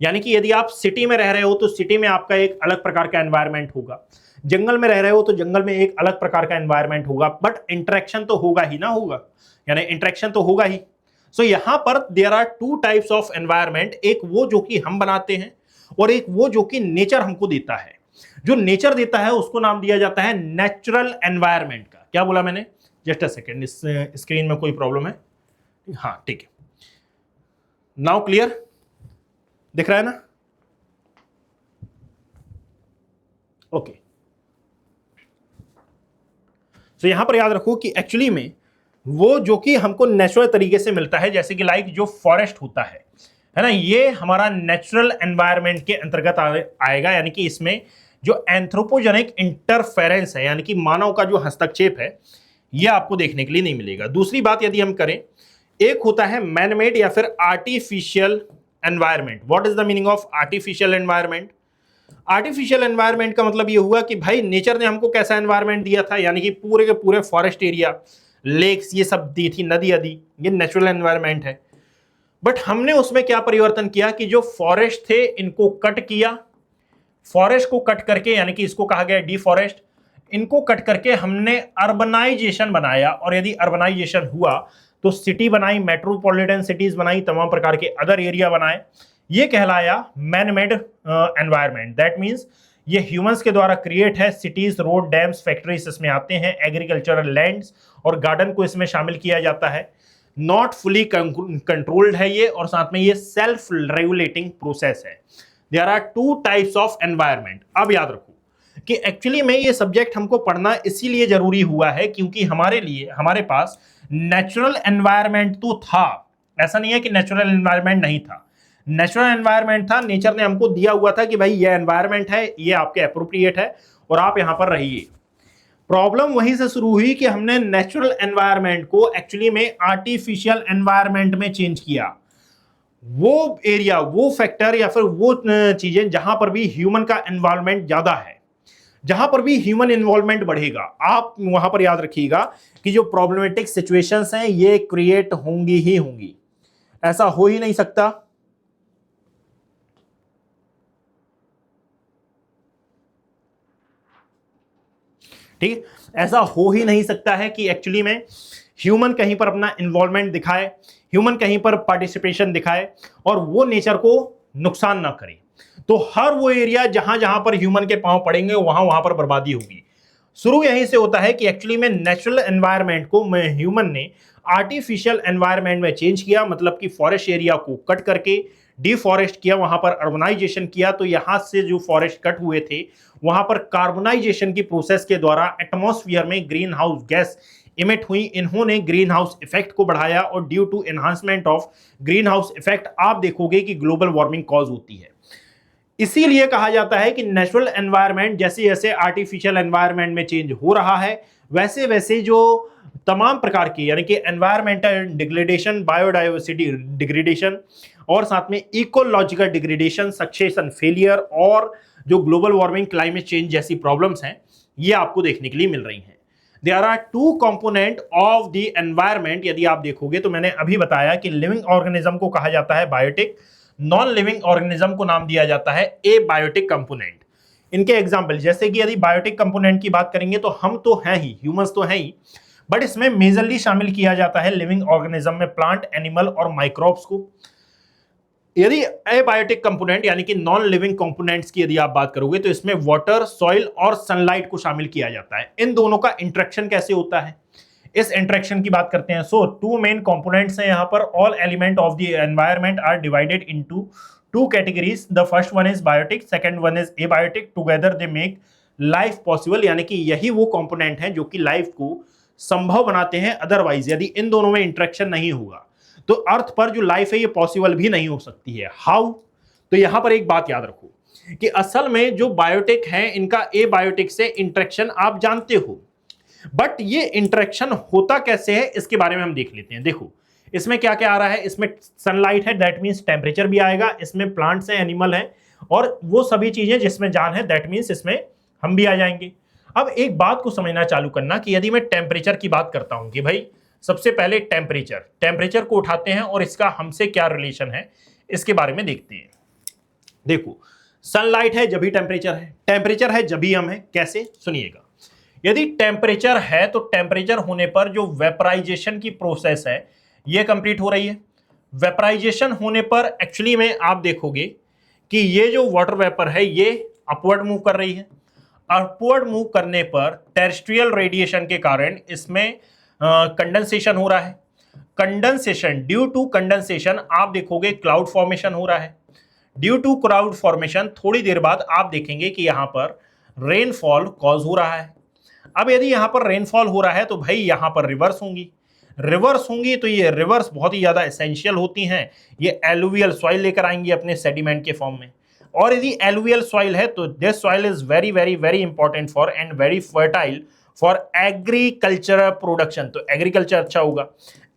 यानी कि यदि आप सिटी में रह रहे हो तो सिटी में आपका एक अलग प्रकार का एनवायरमेंट होगा, जंगल में रह रहे हो तो जंगल में एक अलग प्रकार का एनवायरमेंट होगा, बट इंटरेक्शन तो होगा ही ना, होगा यानी इंटरेक्शन तो होगा ही। सो यहां पर there are two types of environment, एक वो जो कि हम बनाते हैं और एक वो जो कि नेचर हमको देता है। जो नेचर देता है उसको नाम दिया जाता है नेचुरल एनवायरमेंट का। क्या बोला मैंने? जस्ट अ सेकेंड, इस स्क्रीन में कोई प्रॉब्लम है? हाँ ठीक है, नाउ क्लियर दिख रहा है ना? ओके। तो यहां पर याद रखो कि एक्चुअली में वो जो कि हमको नेचुरल तरीके से मिलता है, जैसे कि लाइक जो फॉरेस्ट होता है ना, ये हमारा नेचुरल एनवायरनमेंट के अंतर्गत आएगा। यानी कि इसमें जो एंथ्रोपोजेनिक इंटरफेरेंस है, यानी कि मानव का जो हस्तक्षेप है, ये आपको देखने के लिए नहीं मिलेगा। दूसरी बात यदि हम करें, एक होता है मैनमेड या फिर artificial environment. What is the meaning of artificial environment? Artificial environment का मतलब ये हुआ कि भाई नेचर ने हमको कैसा एनवायरनमेंट दिया था, यानी कि पूरे के पूरे फॉरेस्ट एरिया, लेक्स, ये सब दी थी, नदी आदि, ये नेचुरल एनवायरनमेंट है। बट हमने उसमें क्या परिवर्तन किया कि जो फॉरेस्ट थे इनको कट किया। फॉरेस्ट को कट करके, यानी कि इसको कहा गया डिफॉरेस्ट, इनको कट करके हमने अर्बनाइजेशन बनाया। और यदि अर्बनाइजेशन हुआ तो सिटी बनाई, मेट्रोपॉलिटन सिटीज बनाई, तमाम प्रकार के अदर एरिया बनाए। ये कहलाया man made environment. That means ये ह्यूमंस के द्वारा क्रिएट है। सिटीज, रोड, डैम्स, फैक्ट्रीज इसमें आते हैं। एग्रीकल्चरल लैंड्स और गार्डन को इसमें शामिल किया जाता है। नॉट फुली कंट्रोल्ड है ये, और साथ में ये सेल्फ रेगुलेटिंग प्रोसेस है। There are two types of environment. अब याद रखो कि एक्चुअली में ये सब्जेक्ट हमको पढ़ना इसीलिए जरूरी हुआ है क्योंकि हमारे लिए, हमारे पास नेचुरल एनवायरनमेंट तो था, ऐसा नहीं है कि नेचुरल एनवायरनमेंट नहीं था। नेचुरल एनवायरनमेंट था, नेचर ने हमको दिया हुआ था कि भाई ये एनवायरनमेंट है, ये आपके एप्रोप्रिएट है और आप यहां पर रहिए। प्रॉब्लम वहीं से शुरू हुई कि हमने नेचुरल एनवायरनमेंट को एक्चुअली में आर्टिफिशियल एनवायरनमेंट में चेंज किया। वो एरिया, वो फैक्टर या फिर वो चीजें जहां पर भी ह्यूमन का इन्वॉल्वमेंट ज्यादा है, जहां पर भी ह्यूमन इन्वॉल्वमेंट बढ़ेगा, आप वहां पर याद रखिएगा कि जो प्रॉब्लमेटिक सिचुएशंस हैं ये क्रिएट होंगी ही होंगी। ऐसा हो ही नहीं सकता ठीक, ऐसा हो ही नहीं सकता है कि एक्चुअली में ह्यूमन कहीं पर अपना इन्वॉल्वमेंट दिखाए, ह्यूमन कहीं पर पार्टिसिपेशन दिखाए और वो नेचर को नुकसान ना करे। तो हर वो एरिया जहां जहां पर ह्यूमन के पांव पड़ेंगे वहां वहां पर बर्बादी होगी। शुरू यहीं से होता है कि एक्चुअली में नेचुरल एनवायरनमेंट को ह्यूमन ने आर्टिफिशियल एनवायरनमेंट में चेंज किया। मतलब कि फॉरेस्ट एरिया को कट करके डिफॉरेस्ट किया, वहां पर अर्बनाइजेशन किया। तो यहां से जो फॉरेस्ट कट हुए थे वहां पर कार्बनाइजेशन की प्रोसेस के द्वारा एटमॉस्फेयर में ग्रीन हाउस गैस इमिट हुई। इन्होंने ग्रीन हाउस इफेक्ट को बढ़ाया और due to enhancement of green house effect आप देखोगे कि ग्लोबल वार्मिंग कॉज होती है। इसीलिए कहा जाता है कि नेचुरल एनवायरनमेंट जैसे जैसे आर्टिफिशियल एनवायरनमेंट में चेंज हो रहा है वैसे वैसे जो तमाम प्रकार की, यानी कि एनवायरमेंटल डिग्रेडेशन, बायोडाइवर्सिटी डिग्रेडेशन और साथ में इकोलॉजिकल डिग्रेडेशन, सक्सेशन फेलियर और जो ग्लोबल वार्मिंग, क्लाइमेट चेंज जैसी प्रॉब्लम्स हैं ये आपको देखने के लिए मिल रही हैं। There are two component of the environment. यदि आप देखोगे तो मैंने अभी बताया कि लिविंग ऑर्गेनिज्म को कहा जाता है बायोटिक, नॉन लिविंग ऑर्गेनिज्म को नाम दिया जाता है एबायोटिक कंपोनेंट। इनके एग्जांपल जैसे कि यदि बायोटिक कंपोनेंट की बात करेंगे तो हम तो हैं ही, ह्यूमंस तो हैं ही, बट इसमें मेजरली शामिल किया जाता है लिविंग ऑर्गेनिज्म में प्लांट, एनिमल और माइक्रोब्स को। यदि एबायोटिक कंपोनेंट यानी कि नॉन लिविंग कंपोनेंट्स की यदि आप बात करोगे तो इसमें वाटर, सॉइल और सनलाइट को शामिल किया जाता है। इन दोनों का इंटरेक्शन कैसे होता है, इस इंटरेक्शन की बात करते हैं। सो टू मेन कंपोनेंट्स हैं यहां पर। All element of the environment are divided into two categories. The first one is biotic, second one is abiotic. Together they make life possible, यानी कि यही वो कंपोनेंट हैं जो कि लाइफ को संभव बनाते हैं। अदरवाइज यदि इन दोनों में इंटरेक्शन नहीं होगा तो अर्थ पर जो लाइफ है ये पॉसिबल भी नहीं हो सकती है। हाउ? तो यहां पर एक बात याद रखो कि असल में जो बायोटिक है इनका एबायोटिक से इंटरेक्शन आप जानते हो, बट ये इंटरेक्शन होता कैसे है इसके बारे में हम देख लेते हैं। देखो इसमें क्या क्या आ रहा है, इसमें सनलाइट है, दैट मीन्स टेम्परेचर भी आएगा, इसमें प्लांट्स हैं, एनिमल है और वो सभी चीजें जिसमें जान है, दैट मीन्स इसमें हम भी आ जाएंगे। अब एक बात को समझना चालू करना कि यदि मैं टेम्परेचर की बात करता हूं कि भाई सबसे पहले टेम्परेचर को उठाते हैं और इसका हमसे क्या रिलेशन है इसके बारे में देखते हैं। देखो सनलाइट है जब भी टेम्परेचर है जब भी हम है। कैसे? सुनिएगा। यदि टेम्परेचर है तो टेम्परेचर होने पर जो वेपराइजेशन की प्रोसेस है ये कंप्लीट हो रही है। वेपराइजेशन होने पर एक्चुअली में आप देखोगे कि ये जो वाटर वेपर है ये अपवर्ड मूव कर रही है। अपवर्ड मूव करने पर टेरेस्ट्रियल रेडिएशन के कारण इसमें कंडेंसेशन हो रहा है। कंडेंसेशन, ड्यू टू कंडेंसेशन आप देखोगे क्लाउड फॉर्मेशन हो रहा है। ड्यू टू क्लाउड फॉर्मेशन थोड़ी देर बाद आप देखेंगे कि यहां पर रेनफॉल कॉज हो रहा है। अब यदि यहां पर रेनफॉल हो रहा है तो भाई यहां पर रिवर्स होंगी तो ये रिवर्स बहुत ही ज्यादा एसेंशियल होती हैं। ये एलुवियल सॉइल लेकर आएंगी अपने सेडिमेंट के फॉर्म में। और यदि एलुवियल सॉइल है तो this soil is very very very important for and very fertile for agriculture production. तो एग्रीकल्चर अच्छा होगा।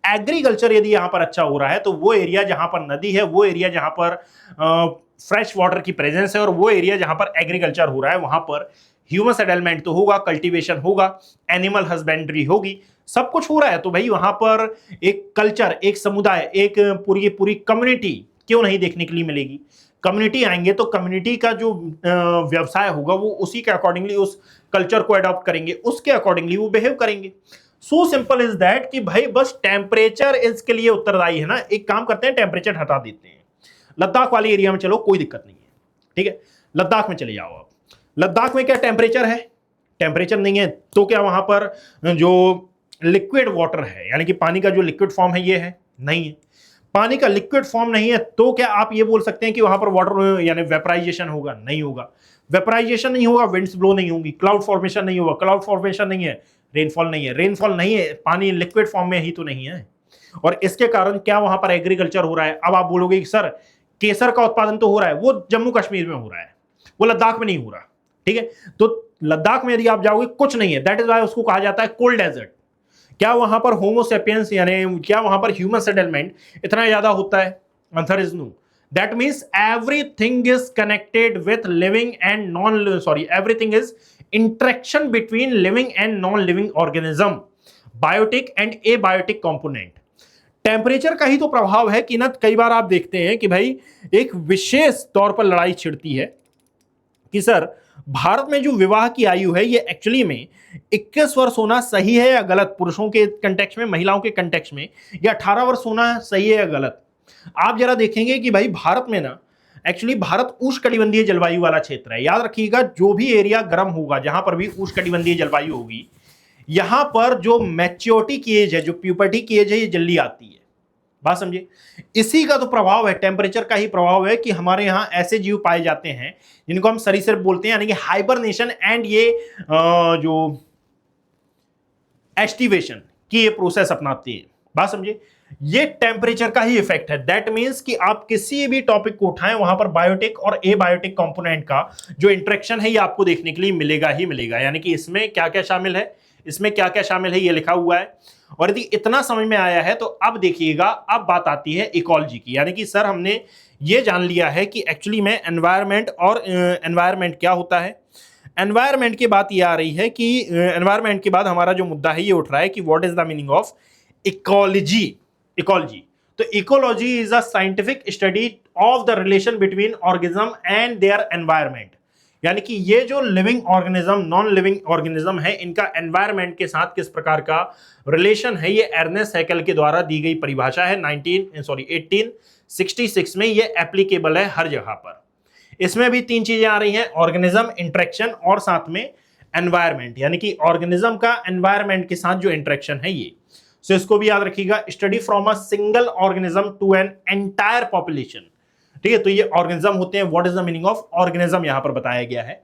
एग्रीकल्चर यदि यहां पर अच्छा हो रहा है तो वो एरिया जहां पर नदी है, वो एरिया जहां पर फ्रेश वाटर की प्रेजेंस है और वो एरिया जहां पर एग्रीकल्चर हो रहा है वहां पर ह्यूमन सेटलमेंट तो होगा, कल्टीवेशन होगा, एनिमल हस्बेंड्री होगी, सब कुछ हो रहा है। तो भाई वहां पर एक कल्चर, एक समुदाय, एक पूरी कम्युनिटी क्यों नहीं देखने के लिए मिलेगी। कम्युनिटी आएंगे तो कम्युनिटी का जो व्यवसाय होगा वो उसी के अकॉर्डिंगली उस कल्चर को अडॉप्ट करेंगे, उसके अकॉर्डिंगली वो बिहेव करेंगे। सो सिंपल इज दैट कि भाई बस टेम्परेचर इसके लिए उत्तरदायी है ना। एक काम करते हैं, टेम्परेचर हटा देते हैं, लद्दाख वाले एरिया में चलो, कोई दिक्कत नहीं है, ठीक है। लद्दाख में चले जाओ आप। लद्दाख में क्या टेम्परेचर है? टेम्परेचर नहीं है तो क्या वहां पर जो लिक्विड वाटर है यानी कि पानी का जो लिक्विड फॉर्म है ये है? नहीं है। पानी का लिक्विड फॉर्म नहीं है तो क्या आप ये बोल सकते हैं कि वहां पर वाटर यानी वेपराइजेशन होगा? नहीं होगा। वेपराइजेशन नहीं होगा, विंड्स ब्लो नहीं होंगी, क्लाउड फॉर्मेशन नहीं होगा, क्लाउड फॉर्मेशन नहीं है, रेनफॉल नहीं है, रेनफॉल नहीं है, पानी लिक्विड फॉर्म में ही तो नहीं है। और इसके कारण क्या वहां पर एग्रीकल्चर हो रहा है? अब आप बोलोगे कि सर केसर का उत्पादन तो हो रहा है, वो जम्मू कश्मीर में हो रहा है, वो लद्दाख में नहीं हो रहा, ठीक है। तो लद्दाख में यदि आप जाओगे कुछ नहीं है, दैट इज वाई उसको कहा जाता है कोल्ड डेजर्ट। क्या वहां पर होमोसेपियंस यानी क्या वहां पर ह्यूमन सेटलमेंट इतना ज्यादा होता है? Answer is no. That means everything is connected with living and non everything is interaction between living and non living organism, biotic and abiotic component. Temperature का ही तो प्रभाव है कि ना कई बार आप देखते हैं कि भाई एक विशेष तौर पर लड़ाई छिड़ती है कि सर भारत में जो विवाह की आयु है ये एक्चुअली में 21 वर्ष होना सही है या गलत, पुरुषों के कंटेक्स्ट में, महिलाओं के कंटेक्स्ट में, या 18 वर्ष होना सही है या गलत। आप जरा देखेंगे कि भाई भारत में ना एक्चुअली भारत उष्णकटिबंधीय जलवायु वाला क्षेत्र है। याद रखिएगा जो भी एरिया गर्म होगा, जहां पर भी उष्णकटिबंधीय जलवायु होगी, यहां पर जो मैच्योरिटी की एज है, जो प्यूबर्टी की एज है, ये जल्दी आती है। बात समझे? इसी का तो प्रभाव है, टेम्परेचर का ही प्रभाव है कि हमारे यहां ऐसे जीव पाए जाते हैं जिनको हम सरीसृप बोलते हैं, यानी कि हाइबरनेशन एंड ये जो एस्टिवेशन की ये प्रोसेस अपनाते हैं। बात समझे? ये टेम्परेचर का ही इफेक्ट है। दैट मींस कि आप किसी भी टॉपिक को उठाएं वहां पर बायोटिक और एबायोटिक कंपोनेंट का जो इंटरेक्शन है ये आपको देखने के लिए मिलेगा ही मिलेगा। यानी कि इसमें क्या क्या शामिल है, इसमें क्या क्या शामिल है ये लिखा हुआ है। और यदि इतना समझ में आया है तो अब देखिएगा, अब बात आती है इकोलॉजी की। यानी कि सर हमने ये जान लिया है कि एक्चुअली में एनवायरनमेंट और एनवायरनमेंट क्या होता है। एनवायरनमेंट की बात ये आ रही है कि एनवायरनमेंट के बाद हमारा जो मुद्दा है ये उठ रहा है कि what is the meaning of ecology. Ecology तो ecology is a scientific study of the relation between organism and their environment. यानी कि ये जो living organism, non living organism है, इनका एनवायरनमेंट के साथ किस प्रकार का रिलेशन है, ये एर्नेस्ट हैकेल के द्वारा दी गई परिभाषा है 1866 में। ये एप्लीकेबल है हर जगह पर। इसमें भी तीन चीजें आ रही हैं, ऑर्गेनिज्म, इंटरेक्शन और साथ में एनवायरनमेंट, यानी कि ऑर्गेनिज्म का एनवायरनमेंट के साथ जो इंटरेक्शन है ये। सो इसको भी याद रखिएगा, study from a single organism to an entire population. ठीक है, तो ये ऑर्गेनिज्म होते हैं। What is the meaning of organism यहां पर बताया गया है।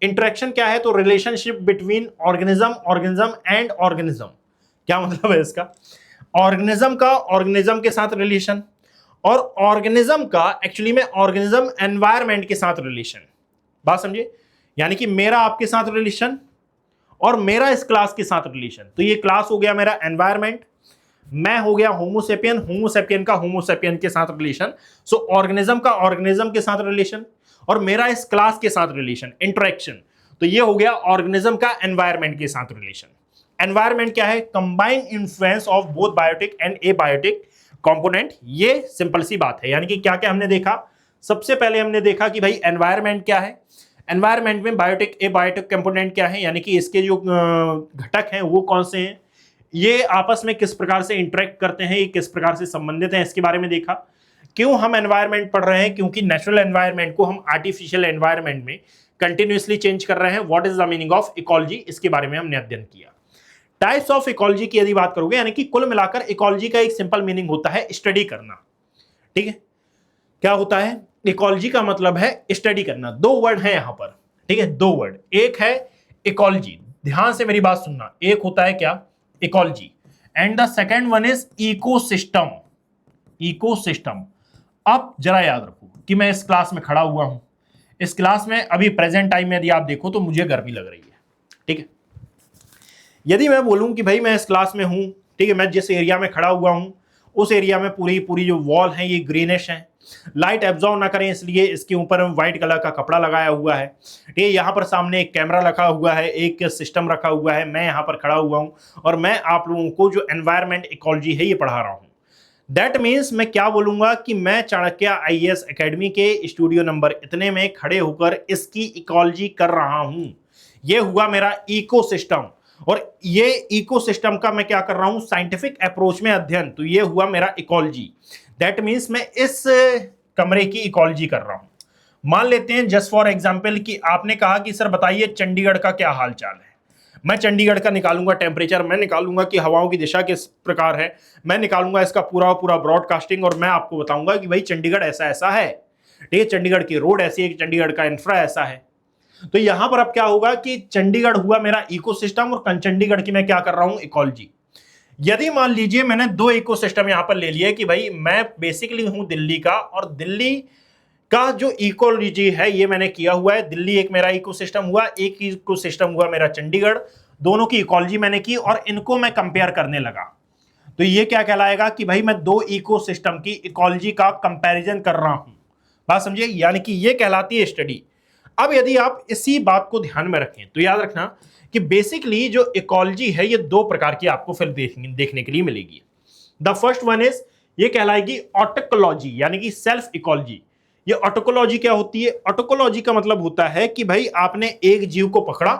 इंटरेक्शन क्या है, तो relationship between organism and organism. क्या मतलब है इसका, ऑर्गेनिज्म का ऑर्गेनिज्म के साथ रिलेशन, और ऑर्गेनिज्म का एक्चुअली में ऑर्गेनिज्म एनवायरनमेंट के साथ रिलेशन। बात समझिए, यानी कि मेरा आपके साथ रिलेशन और मेरा इस क्लास के साथ रिलेशन। तो ये क्लास हो गया मेरा एनवायरनमेंट, मैं हो गया होमोसेपियन, होमोसेपियन का होमोसेपियन के साथ रिलेशन। सो ऑर्गेनिज्म का ऑर्गेनिज्म के साथ रिलेशन और मेरा इस क्लास के साथ रिलेशन, इंटरेक्शन। तो ये हो गया ऑर्गेनिज्म का एनवायरनमेंट के साथ रिलेशन। एनवायरनमेंट क्या है, combined influence of both biotic and abiotic component. ये सिंपल सी बात है। यानी कि क्या क्या हमने देखा, सबसे पहले हमने देखा कि भाई एनवायरनमेंट क्या है, एनवायरनमेंट में बायोटिक एबायोटिक कंपोनेंट क्या है, यानी कि इसके जो घटक हैं वो कौन से हैं, ये आपस में किस प्रकार से इंटरेक्ट करते हैं, ये किस प्रकार से संबंधित हैं, इसके बारे में देखा। क्यों हम एनवायरनमेंट पढ़ रहे हैं, क्योंकि नेचुरल एनवायरनमेंट को हम आर्टिफिशियल एनवायरनमेंट में कंटिन्यूअसली चेंज कर रहे हैं। What is the meaning of ecology, इसके बारे में हमने अध्ययन किया। टाइप्स ऑफ इकोलॉजी की यदि बात करोगे, यानी कि कुल मिलाकर इकोलॉजी का एक सिंपल मीनिंग होता है स्टडी करना। ठीक है, क्या होता है, इकोलॉजी का मतलब है स्टडी करना। दो वर्ड है यहां पर, ठीक है, दो वर्ड। एक है इकोलॉजी, ध्यान से मेरी बात सुनना, एक होता है क्या, ecology, and the second one is ecosystem. Ecosystem. अब जरा याद रखो कि मैं इस क्लास में खड़ा हुआ हूं, इस क्लास में अभी प्रेजेंट टाइम में यदि आप देखो तो मुझे गर्मी लग रही है। ठीक है, यदि मैं बोलूं कि भाई मैं इस क्लास में हूं, ठीक है, मैं जिस एरिया में खड़ा हुआ हूं उस एरिया में पूरी जो वॉल है ये ग्रीनिश है, लाइट एब्जॉर्ब ना करें इसलिए इसके ऊपर व्हाइट कलर का कपड़ा लगाया हुआ है। ठीक है, यहाँ पर सामने एक कैमरा रखा हुआ है, एक सिस्टम रखा हुआ है, मैं यहाँ पर खड़ा हुआ हूँ और मैं आप लोगों को जो एनवायरनमेंट इकोलॉजी है ये पढ़ा रहा हूँ। दैट मीन्स मैं क्या बोलूंगा कि मैं चाणक्य IAS एकेडमी के स्टूडियो नंबर इतने में खड़े होकर इसकी इकोलॉजी कर रहा हूं। ये हुआ मेरा इकोसिस्टम, और ये इकोसिस्टम का मैं क्या कर रहा हूं, साइंटिफिक अप्रोच में अध्ययन। तो ये हुआ मेरा इकोलॉजी। दैट मीन्स मैं इस कमरे की इकोलॉजी कर रहा हूं। मान लेते हैं जस्ट फॉर एग्जांपल कि आपने कहा कि सर बताइए चंडीगढ़ का क्या हाल चाल है। मैं चंडीगढ़ का निकालूंगा टेम्परेचर, मैं निकालूंगा कि हवाओं की दिशा किस प्रकार है, मैं निकालूंगा इसका पूरा ब्रॉडकास्टिंग, और मैं आपको बताऊंगा कि भाई चंडीगढ़ ऐसा ऐसा है। ठीक है, चंडीगढ़ की रोड ऐसी है, कि चंडीगढ़ का इंफ्रा ऐसा है। तो यहां पर अब क्या होगा कि चंडीगढ़ हुआ मेरा इकोसिस्टम और चंडीगढ़ की मैं क्या कर रहा हूं, इकोलॉजी। यदि मान लीजिए मैंने दो इकोसिस्टम यहां पर ले लिया कि भाई मैं बेसिकली हूं दिल्ली का, और दिल्ली का जो इकोलॉजी है ये मैंने किया हुआ है, दिल्ली एक मेरा इकोसिस्टम हुआ, एक इकोसिस्टम हुआ मेरा चंडीगढ़, दोनों की इकोलॉजी मैंने की और इनको मैं कंपेयर करने लगा। तो ये क्या कहलाएगा कि भाई मैं दो इकोसिस्टम की इकोलॉजी का कंपैरिजन कर रहा हूं। बात समझिए, यानी कि ये कहलाती है स्टडी। अब यदि आप इसी बात को ध्यान में रखें तो याद रखना कि बेसिकली जो इकोलॉजी है ये दो प्रकार की आपको फिर देखने के लिए मिलेगी। द फर्स्ट वन इज, ये कहलाएगी ऑटोकोलॉजी, यानी कि सेल्फ इकोलॉजी। ये ऑटोकोलॉजी क्या होती है, ऑटोकोलॉजी का मतलब होता है कि भाई आपने एक जीव को पकड़ा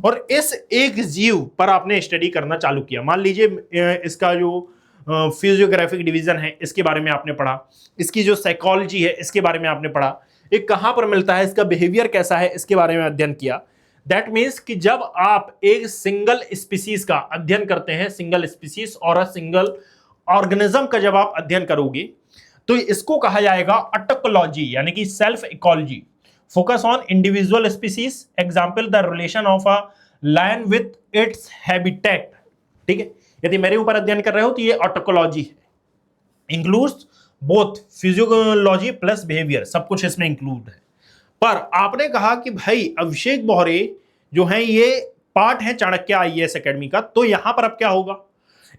और इस एक जीव पर आपने स्टडी करना चालू किया। मान लीजिए इसका जो फिजियोग्राफिक डिवीजन है इसके बारे में आपने पढ़ा, इसकी जो साइकोलॉजी है इसके बारे में आपने पढ़ा, ये कहां पर मिलता है, इसका बिहेवियर कैसा है, इसके बारे में अध्ययन किया। दैट मीन्स कि जब आप एक सिंगल स्पीसीज का अध्ययन करते हैं, सिंगल स्पीसीज और सिंगल ऑर्गेनिज्म का जब आप अध्ययन करोगे तो इसको कहा जाएगा ऑटोकोलॉजी, यानी कि self ecology. Focus on individual species, example the relation of a lion with its habitat. ठीक है, यदि मेरे ऊपर अध्ययन कर रहे हो तो ये ऑटोकोलॉजी है। Includes both physiology plus behaviour, सब कुछ इसमें इंक्लूड है। पर आपने कहा कि भाई अभिषेक बोहरे जो है ये पार्ट है चाणक्य IAS एकेडमी का, तो यहां पर अब क्या होगा,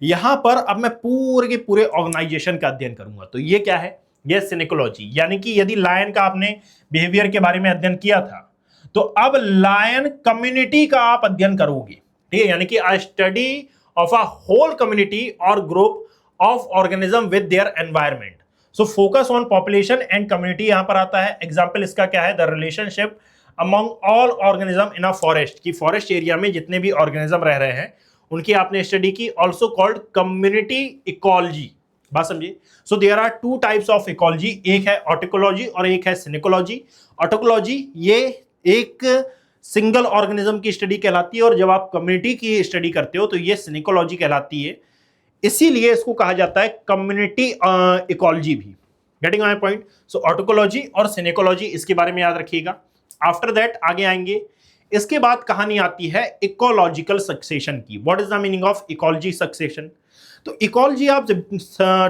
यहां पर अब मैं पूरे के पूरे ऑर्गेनाइजेशन का अध्ययन करूंगा। तो ये क्या है, ये सिनिकोलॉजी, यानी कि यदि लायन का आपने बिहेवियर के बारे में अध्ययन किया था तो अब लायन कम्युनिटी का आप अध्ययन करोगे। ठीक है, यानी कि a study of a whole community और group of organism with their environment. So focus on population and community यहां पर आता है। एग्जाम्पल इसका क्या है, the relationship among all organism in a forest, की फॉरेस्ट एरिया में जितने भी ऑर्गेनिज्म रह रहे हैं उनकी आपने स्टडी की, ऑल्सो कॉल्ड कम्युनिटी इकोलॉजी। बात समझिए। So there are two types of ecology, एक है ऑटिकोलॉजी और एक है सिनिकोलॉजी। ऑटिकोलॉजी ये एक सिंगल ऑर्गेनिज्म की स्टडी कहलाती है, और जब आप कम्युनिटी की स्टडी करते हो तो ये सिनिकोलॉजी कहलाती है। इसीलिए इसको कहा जाता है कम्युनिटी इकोलॉजी भी। Getting my point? So autecology और सिनिकोलॉजी, इसके बारे में याद रखिएगा। आफ्टर दैट आगे आएंगे। इसके बाद कहानी आती है इकोलॉजिकल सक्सेशन की। What is the meaning of ecology succession? तो इकोलॉजी आप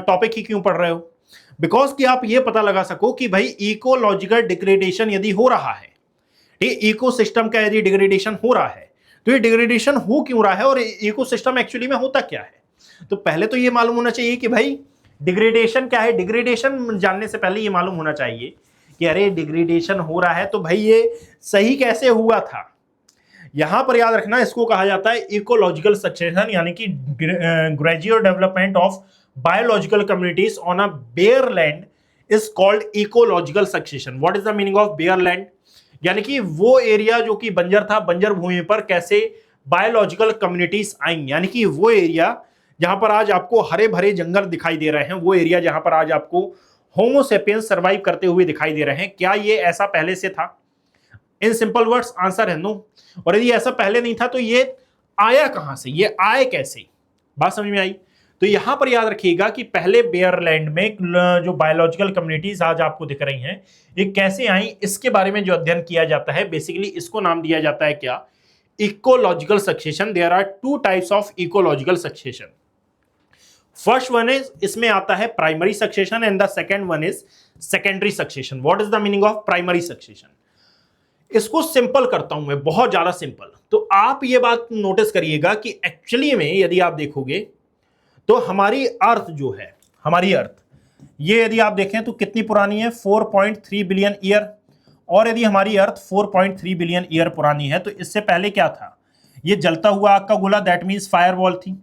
टॉपिक ही क्यों पढ़ रहे हो? बिकॉज कि आप ये पता लगा सको कि भाई इकोलॉजिकल डिग्रेडेशन यदि हो रहा है, ये इकोसिस्टम का यदि डिग्रेडेशन हो रहा है, तो ये डिग्रेडेशन हो क्यों रहा है और इकोसिस्टम एक्चुअली में होता क्या है। तो पहले तो ये मालूम होना चाहिए कि भाई डिग्रेडेशन क्या है। डिग्रेडेशन जानने से पहले ये मालूम होना चाहिए कि अरे डिग्रेडेशन हो रहा है तो भाई ये सही कैसे हुआ था। यहां पर याद रखना, इसको कहा जाता है इकोलॉजिकल सक्सेशन, यानी कि gradual development of biological communities on a bare land is called ecological succession. What is the meaning of bare land? यानी कि वो एरिया जो कि बंजर था, बंजर भूमि पर कैसे बायोलॉजिकल कम्युनिटीज आई, यानी कि वो एरिया जहां पर आज आपको हरे भरे जंगल दिखाई दे रहे हैं, वो एरिया जहां पर आज आपको होमो सेपियंस सर्वाइव करते हुए दिखाई दे रहे हैं, क्या ये ऐसा पहले से था? इन सिंपल वर्ड्स आंसर है नो। और यदि ऐसा पहले नहीं था तो ये आया कहां से, ये आए कैसे? बात समझ में आई? तो यहां पर याद रखिएगा कि पहले बेयर लैंड में जो बायोलॉजिकल कम्युनिटीज आज आपको दिख रही हैं, ये कैसे आई, इसके बारे में जो अध्ययन किया जाता है, बेसिकली इसको नाम दिया जाता है क्या? Ecological succession. There are two types of ecological succession. First one is, इसमें आता है primary succession, and the second one is secondary succession. What is the meaning of primary succession? इसको सिंपल करता हूं मैं, बहुत ज्यादा सिंपल। तो आप ये बात नोटिस करिएगा कि एक्चुअली में यदि आप देखोगे तो हमारी अर्थ जो है, हमारी अर्थ, ये यदि आप देखें तो कितनी पुरानी है? 4.3 बिलियन ईयर। और यदि हमारी अर्थ 4.3 बिलियन ईयर पुरानी है तो इससे पहले क्या था? ये जलता हुआ आग का गोला, दैट मीन्स फायरवॉल थी।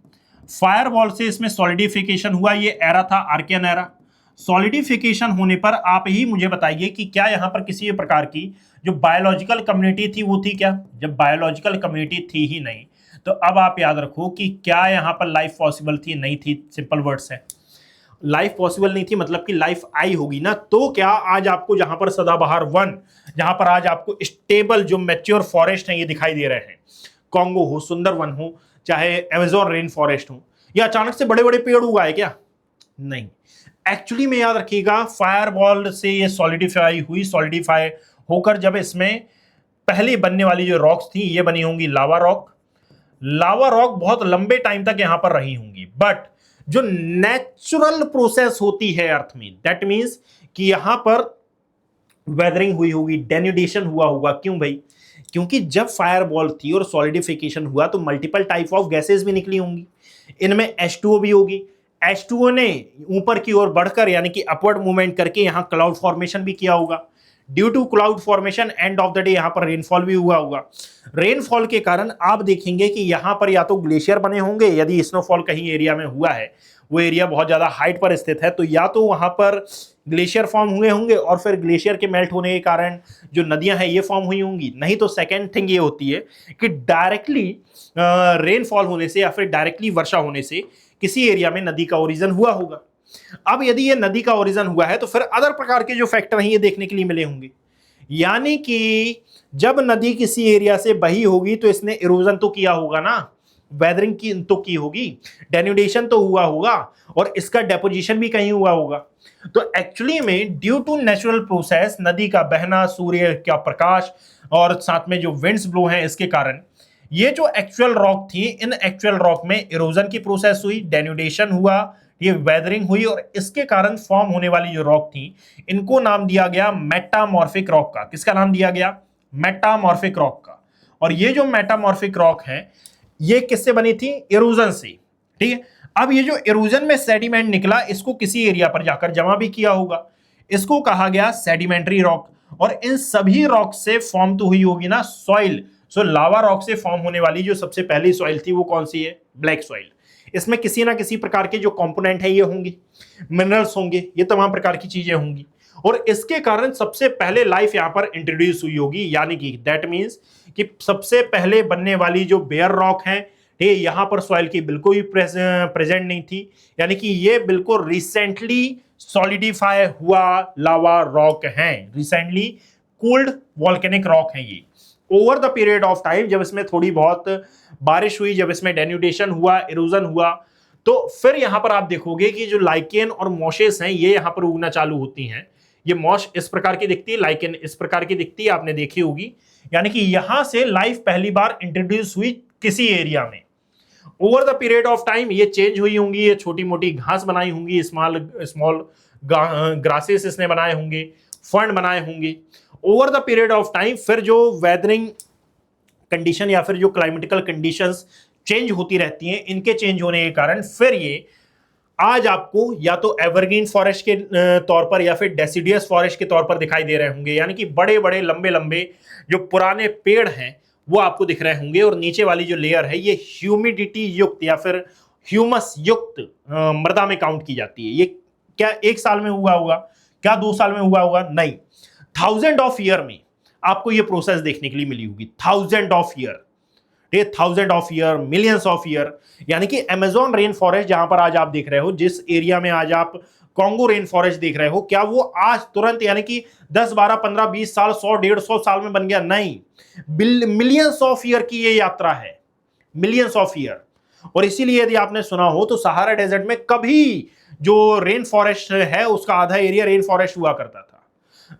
फायरवॉल से इसमें सॉलिडिफिकेशन हुआ, ये एरा था आर्कियन एरा। सॉलिडिफिकेशन होने पर आप ही मुझे बताइए कि क्या यहां पर किसी प्रकार की जो बायोलॉजिकल कम्युनिटी थी वो थी क्या? जब बायोलॉजिकल कम्युनिटी थी ही नहीं तो अब आप याद रखो कि क्या यहां पर लाइफ पॉसिबल थी? नहीं थी। सिंपल वर्ड्स है, लाइफ पॉसिबल नहीं थी, मतलब कि लाइफ आई होगी ना, तो क्या आज आपको जहां पर सदाबहार वन, जहां पर आज आपको स्टेबल जो मैच्योर फॉरेस्ट है ये दिखाई दे रहे हैं, कॉन्गो हो, सुंदरवन हो, चाहे अमेजोन रेन फॉरेस्ट हो, या अचानक से बड़े बड़े पेड़ उगाए क्या? नहीं। एक्चुअली में याद रखिएगा फायरबॉल से ये सॉलिडिफाई हुई, सॉलिडिफाई होकर जब इसमें पहले बनने वाली जो रॉक्स थी ये बनी होंगी लावा रॉक। लावा रॉक बहुत लंबे टाइम तक यहां पर रही होंगी, बट जो नेचुरल प्रोसेस होती है अर्थ में, दैट मींस कि यहां पर वेदरिंग हुई होगी, डेन्यूडेशन हुआ होगा। क्यों भाई? क्योंकि जब फायरबॉल थी और सॉलिडिफिकेशन हुआ तो मल्टीपल टाइप ऑफ गैसेस भी निकली होंगी, इनमें H2O भी होगी। H2O ने ऊपर की ओर बढ़कर यानी कि अपवर्ड मूवमेंट करके यहां क्लाउड फॉर्मेशन भी किया होगा। Due to cloud formation end of the day यहां पर रेनफॉल भी हुआ होगा। रेनफॉल के कारण आप देखेंगे कि यहां पर या तो ग्लेशियर बने होंगे, यदि स्नोफॉल कहीं एरिया में हुआ है, वो एरिया बहुत ज्यादा हाइट पर स्थित है, तो या तो वहां पर ग्लेशियर फॉर्म हुए होंगे और फिर ग्लेशियर के मेल्ट होने के कारण जो नदियां हैं ये फॉर्म हुई होंगी। नहीं तो सेकेंड थिंग ये होती है कि डायरेक्टली रेनफॉल होने से या फिर डायरेक्टली वर्षा होने से किसी एरिया में नदी का ओरिजिन हुआ होगा। अब यदि ये नदी का ओरिजिन हुआ है तो फिर अदर प्रकार के जो फैक्टर हैं ये देखने के लिए मिले होंगे, यानी कि जब नदी किसी एरिया से बही होगी तो इसने इरोजन तो किया होगा ना, वेदरिंग की तो की होगी, डेन्यूडेशन तो हुआ होगा और इसका डेपोजिशन भी कहीं हुआ होगा। तो एक्चुअली में ड्यू टू नेचुरल प्रोसेस, नदी का बहना, सूर्य का प्रकाश और साथ में जो विंड्स ब्लो हैं, इसके कारण ये जो एक्चुअल रॉक थी, इन एक्चुअल रॉक में इरोजन की प्रोसेस हुई, डेन्यूडेशन हुआ, ये वेदरिंग हुई और इसके कारण फॉर्म होने वाली जो रॉक थी इनको नाम दिया गया मेटामॉर्फिक रॉक का। किसका नाम दिया गया? मेटामॉर्फिक रॉक का। और ये जो मेटामॉर्फिक रॉक है ये किससे बनी थी? इरोजन से। ठीक है। अब ये जो इरोजन में सेडिमेंट निकला, इसको किसी एरिया पर जाकर जमा भी किया होगा, इसको कहा गया सेडिमेंट्री रॉक। और इन सभी रॉक से फॉर्म तो हुई होगी ना सॉइल। सो लावा रॉक से फॉर्म होने वाली जो सबसे पहली सॉइल थी वो कौन सी है? Black soil. इसमें किसी ना किसी प्रकार के जो कंपोनेंट है ये होंगे, मिनरल्स होंगे, ये तमाम प्रकार की चीजें होंगी। और इसके कारण सबसे पहले लाइफ यहां पर इंट्रोड्यूस हुई होगी, यानी कि दैट मींस कि सबसे पहले बनने वाली जो बेयर रॉक है, ये यहां पर सॉइल की बिल्कुल भी प्रेजेंट नहीं थी, यानी कि ये बिल्कुल रिसेंटली सॉलिडिफाई हुआ लावा रॉक है, रिसेंटली कूल्ड वॉल्केनिक रॉक है ये। Over the period of time जब इसमें थोड़ी बहुत बारिश हुई, जब इसमें डेन्यूडेशन हुआ, इरोजन हुआ, तो फिर यहां पर आप देखोगे कि जो लाइकेन और मॉशेस हैं ये यहां पर उगना चालू होती हैं। ये मॉश इस प्रकार की दिखती है, लाइकेन इस प्रकार की दिखती है, आपने देखी होगी। यानी कि यहां से लाइफ पहली बार इंट्रोड्यूस हुई किसी एरिया में। Over the period of time ये चेंज हुई होंगी, ये छोटी मोटी घास बनाई होंगी, स्मॉल स्मॉल ग्रासेस इसने बनाए होंगे, फर्न बनाए होंगे। Over the period of time फिर जो वेदरिंग कंडीशन या फिर जो क्लाइमेटिकल कंडीशंस चेंज होती रहती हैं, इनके चेंज होने के कारण फिर ये आज आपको या तो एवरग्रीन फॉरेस्ट के तौर पर या फिर डेसिडियस फॉरेस्ट के तौर पर दिखाई दे रहे होंगे, यानी कि बड़े बड़े लंबे लंबे जो पुराने पेड़ हैं वो आपको दिख रहे होंगे। और नीचे वाली जो लेयर है ये ह्यूमिडिटी युक्त या फिर ह्यूमस युक्त मृदा में काउंट की जाती है। ये क्या 1 साल में हुआ होगा, क्या 2 साल में हुआ होगा? नहीं, 1000 ऑफ ईयर में आपको ये प्रोसेस देखने के लिए मिली होगी। 1000 of year, 1000 of year, millions of year. यानी कि अमेजोन रेन फॉरेस्ट जहां पर आज आप देख रहे हो, जिस एरिया में आज आप कॉन्गो रेन फॉरेस्ट देख रहे हो, क्या वो आज तुरंत यानी कि 10, 12, 15, 20 साल, 100, 150 साल में बन गया? नहीं, मिलियंस ऑफ ईयर की ये यात्रा है, मिलियंस ऑफ ईयर। और इसीलिए यदि आपने सुना हो तो सहारा डेजर्ट में कभी जो रेन फॉरेस्ट है उसका आधा एरिया रेन फॉरेस्ट हुआ करता था।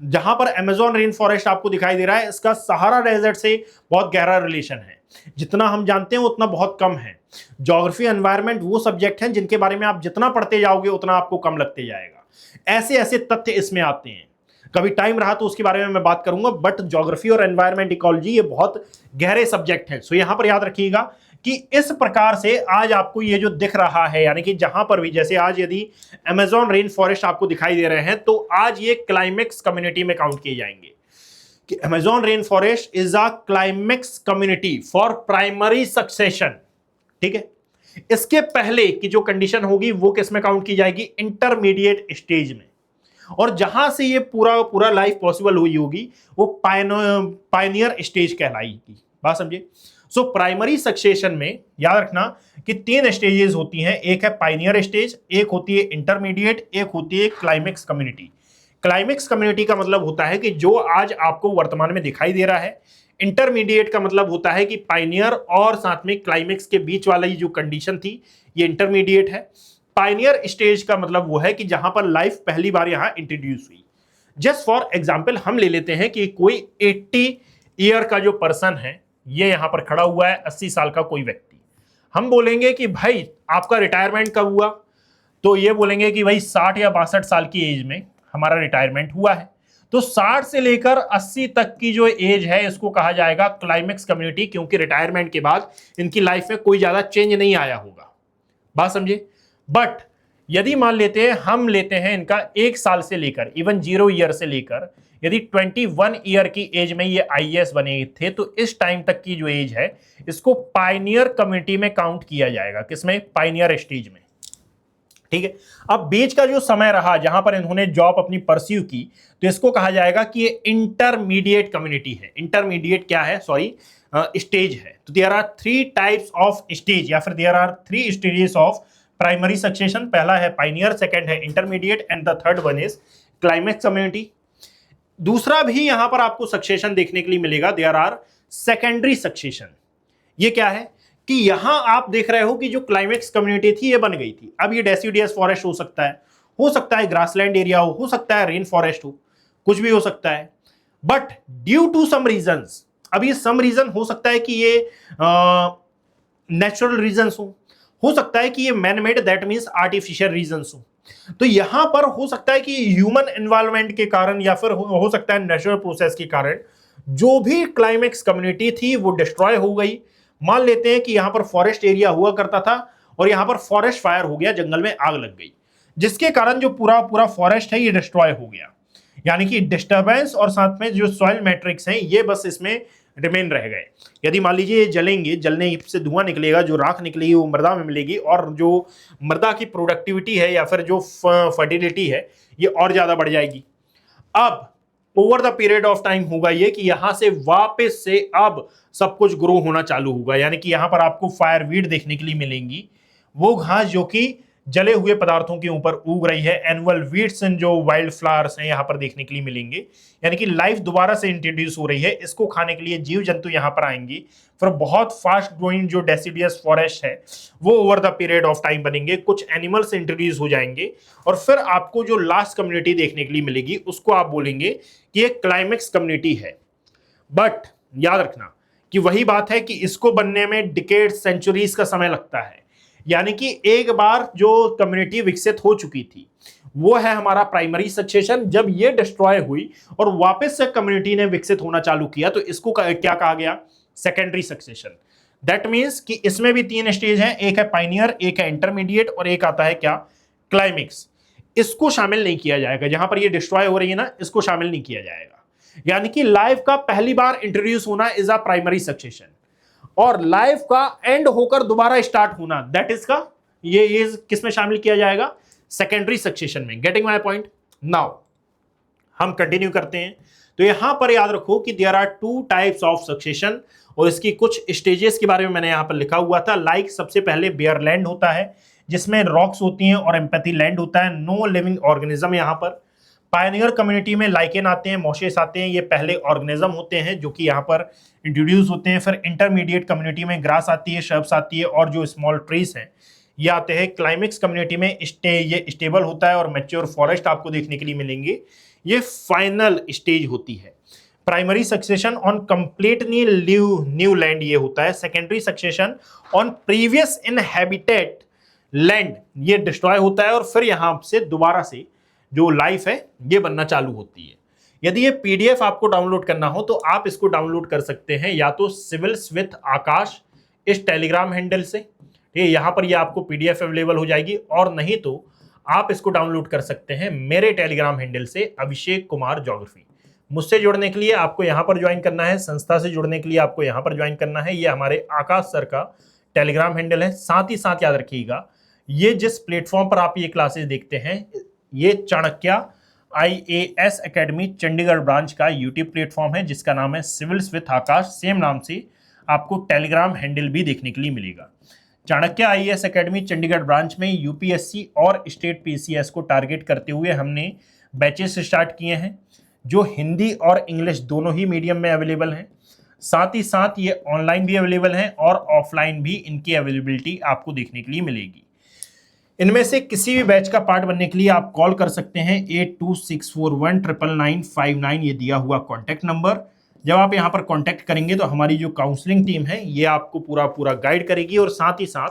जहां पर अमेजोन रेन फॉरेस्ट आपको दिखाई दे रहा है, इसका सहारा डेजर्ट से बहुत गहरा रिलेशन है। जितना हम जानते हैं उतना बहुत कम है। ज्योग्राफी एनवायरनमेंट वो सब्जेक्ट हैं जिनके बारे में आप जितना पढ़ते जाओगे उतना आपको कम लगते जाएगा। ऐसे ऐसे तथ्य इसमें आते हैं, कभी टाइम रहा तो उसके बारे में मैं बात करूंगा। बट ज्योग्राफी और एनवायरनमेंट इकोलॉजी ये बहुत गहरे सब्जेक्ट हैं। सो यहां पर याद रखिएगा कि इस प्रकार से आज आपको ये जो दिख रहा है, यानी कि जहां पर भी, जैसे आज यदि अमेजोन रेन फॉरेस्ट आपको दिखाई दे रहे हैं, तो आज ये क्लाइमेक्स कम्युनिटी में काउंट किए जाएंगे कि Amazon rain forest is a climax community for primary succession. ठीक है, इसके पहले की जो कंडीशन होगी वो किस में काउंट की जाएगी? इंटरमीडिएट स्टेज में। और जहां से ये पूरा पूरा लाइफ पॉसिबल हुई होगी वो पायनियर स्टेज कहलाएगी। बात समझे? सो प्राइमरी सक्सेशन में याद रखना कि 3 स्टेजेस होती हैं। एक है पायनियर स्टेज, एक होती है इंटरमीडिएट, एक होती है क्लाइमेक्स कम्युनिटी। क्लाइमेक्स कम्युनिटी का मतलब होता है कि जो आज आपको वर्तमान में दिखाई दे रहा है। इंटरमीडिएट का मतलब होता है कि पायनियर और साथ में क्लाइमेक्स के बीच वाली जो कंडीशन थी ये इंटरमीडिएट है। पायनियर स्टेज का मतलब वो है कि जहां पर लाइफ पहली बार यहां इंट्रोड्यूस हुई। जस्ट फॉर एग्जांपल हम ले लेते हैं कि कोई 80 ईयर का जो पर्सन है, ये यहां पर खड़ा हुआ है, 80 साल का कोई व्यक्ति। हम बोलेंगे कि भाई आपका रिटायरमेंट कब हुआ? तो ये बोलेंगे कि भाई 60 या 62 साल की एज में हमारा रिटायरमेंट हुआ है। तो 60 से लेकर 80 तक की जो एज है इसको कहा जाएगा क्लाइमेक्स कम्युनिटी, क्योंकि रिटायरमेंट के बाद इनकी लाइफ में कोई ज्यादा चेंज नहीं आया होगा। बात समझे? बट यदि मान लेते हैं, हम लेते हैं इनका 1 साल से लेकर इवन 0 ईयर से लेकर यदि 21 ईयर की एज में ये आईएएस बने थे, तो इस टाइम तक की जो एज है इसको पायनियर कम्युनिटी में काउंट किया जाएगा। किसमें? पायनियर स्टेज में। ठीक है, अब बीच का जो समय रहा जहां पर इन्होंने जॉब अपनी परस्यू की, तो इसको कहा जाएगा कि ये इंटरमीडिएट कम्युनिटी है। इंटरमीडिएट क्या है? सॉरी, स्टेज है। तो there are 3 types of stage या फिर there are 3 stages of primary succession. पहला है पायनियर, सेकंड है intermediate and the third one is climax community. दूसरा भी यहां पर आपको सक्सेशन देखने के लिए मिलेगा, देयर आर सेकेंडरी सक्सेशन। ये क्या है कि यहां आप देख रहे हो कि जो क्लाइमेक्स कम्युनिटी थी ये बन गई थी। अब ये डेसिडियस फॉरेस्ट हो सकता है ग्रासलैंड एरिया हो सकता है रेन फॉरेस्ट हो, कुछ भी हो सकता है। But due to some reasons, अब ये सम रीजन हो सकता है कि ये नेचुरल रीजंस हो सकता है कि ये man made, that means artificial reasons हो। तो यहां पर हो सकता है कि ह्यूमन एनवायरनमेंट के कारण या फिर हो सकता है नेचुरल प्रोसेस के कारण जो भी क्लाइमेक्स कम्युनिटी थी वो डिस्ट्रॉय हो गई। मान लेते हैं कि यहां पर फॉरेस्ट एरिया हुआ करता था और यहां पर फॉरेस्ट फायर हो गया, जंगल में आग लग गई, जिसके कारण जो पूरा पूरा फॉरेस्ट है ये डिस्ट्रॉय हो गया। यानी कि डिस्टर्बेंस और साथ में जो सॉइल मैट्रिक्स हैं ये बस इसमें रिमेन रह गए। यदि मान लीजिए ये जलेंगे, जलने से धुआं निकलेगा, जो राख निकलेगी वो मृदा में मिलेगी और जो मृदा की प्रोडक्टिविटी है या फिर जो फर्टिलिटी है ये और ज़्यादा बढ़ जाएगी। अब over the period of time होगा ये कि यहां से वापस से अब सब कुछ ग्रो होना चालू होगा, यानी कि यहां पर आपको फायरवीड देखने के लिए मिलेंगी, वो घास जो कि जले हुए पदार्थों के ऊपर उग रही है। एनुअल वीड्स जो वाइल्ड फ्लावर्स हैं यहां पर देखने के लिए मिलेंगे, यानी कि लाइफ दोबारा से इंट्रोड्यूस हो रही है। इसको खाने के लिए जीव जंतु यहां पर आएंगे। फिर बहुत फास्ट ग्रोइंग जो डेसिडियस फॉरेस्ट है वो over the period of time बनेंगे, कुछ एनिमल्स इंट्रोड्यूस हो जाएंगे, और फिर आपको जो लास्ट कम्युनिटी देखने के लिए मिलेगी उसको आप बोलेंगे कि एक क्लाइमेक्स कम्युनिटी है। बट याद रखना कि वही बात है कि इसको बनने में डिकेड सेंचुरीज का समय लगता है, यानी कि एक बार जो कम्युनिटी विकसित हो चुकी थी वो है हमारा प्राइमरी सक्सेशन। जब ये डिस्ट्रॉय हुई और वापस से कम्युनिटी ने विकसित होना चालू किया तो इसको क्या कहा गया, सेकेंडरी सक्सेशन। दैट मींस कि इसमें भी 3 स्टेज हैं, एक है पाइनियर, एक है इंटरमीडिएट और एक आता है क्या, क्लाइमेक्स। इसको शामिल नहीं किया जाएगा, जहां पर ये डिस्ट्रॉय हो रही है ना, इसको शामिल नहीं किया जाएगा। यानी कि लाइफ का पहली बार इंट्रोड्यूस होना इज अ प्राइमरी सक्सेशन, और लाइफ का एंड होकर दोबारा स्टार्ट होना दैट इज का ये किस में शामिल किया जाएगा, सेकेंडरी सक्सेशन में। Getting my point. नाउ हम कंटिन्यू करते हैं। तो यहां पर याद रखो कि there are 2 types of succession, और इसकी कुछ स्टेजेस के बारे में मैंने यहां पर लिखा हुआ था। लाइक सबसे पहले बेयर लैंड होता है जिसमें रॉक्स होती हैं, और एम्पैथी लैंड होता है, नो लिविंग ऑर्गेनिज्म यहां पर। पायनियर कम्युनिटी में लाइकेन आते हैं, मॉशेस आते हैं, ये पहले ऑर्गेनिज्म होते हैं जो कि यहाँ पर इंट्रोड्यूस होते हैं। फिर इंटरमीडिएट कम्युनिटी में ग्रास आती है, शर्ब्स आती है, और जो स्मॉल ट्रीज हैं ये आते हैं। क्लाइमेक्स कम्युनिटी में ये स्टेबल होता है और मैच्योर फॉरेस्ट आपको देखने के लिए मिलेंगे। ये फाइनल स्टेज होती है। Primary succession on completely new land ये होता है। Secondary succession on previous inhabited land ये डिस्ट्रॉय होता है, और फिर यहां से दोबारा से जो लाइफ है ये बनना चालू होती है। यदि ये पीडीएफ आपको डाउनलोड करना हो तो आप इसको डाउनलोड कर सकते हैं या तो सिविल्स विथ आकाश इस टेलीग्राम हैंडल से, ठीक है, यहां पर ये आपको पीडीएफ अवेलेबल हो जाएगी, और नहीं तो आप इसको डाउनलोड कर सकते हैं मेरे टेलीग्राम हैंडल से, अभिषेक कुमार ज्योग्राफी। मुझसे जुड़ने के लिए आपको यहां पर ज्वाइन करना है, संस्था से जुड़ने के लिए आपको यहां पर ज्वाइन करना है। ये हमारे आकाश सर का टेलीग्राम हैंडल है। साथ ही साथ याद रखिएगा ये जिस प्लेटफॉर्म पर आप ये क्लासेस देखते हैं ये Chanakya IAS academy Chandigarh branch का यूट्यूब प्लेटफॉर्म है जिसका नाम है सिविल्स विथ आकाश। सेम नाम से आपको टेलीग्राम हैंडल भी देखने के लिए मिलेगा। Chanakya IAS academy Chandigarh branch में यूपीएससी और स्टेट PCS को टारगेट करते हुए हमने बैचेस स्टार्ट किए हैं जो हिंदी और इंग्लिश दोनों ही मीडियम में अवेलेबल हैं। साथ ही साथ ये ऑनलाइन भी अवेलेबल हैं और ऑफलाइन भी इनकी अवेलेबिलिटी आपको देखने के लिए मिलेगी। इनमें से किसी भी बैच का पार्ट बनने के लिए आप कॉल कर सकते हैं 8264199959, ये दिया हुआ कॉन्टैक्ट नंबर। जब आप यहाँ पर कॉन्टैक्ट करेंगे तो हमारी जो काउंसलिंग टीम है ये आपको पूरा गाइड करेगी, और साथ ही साथ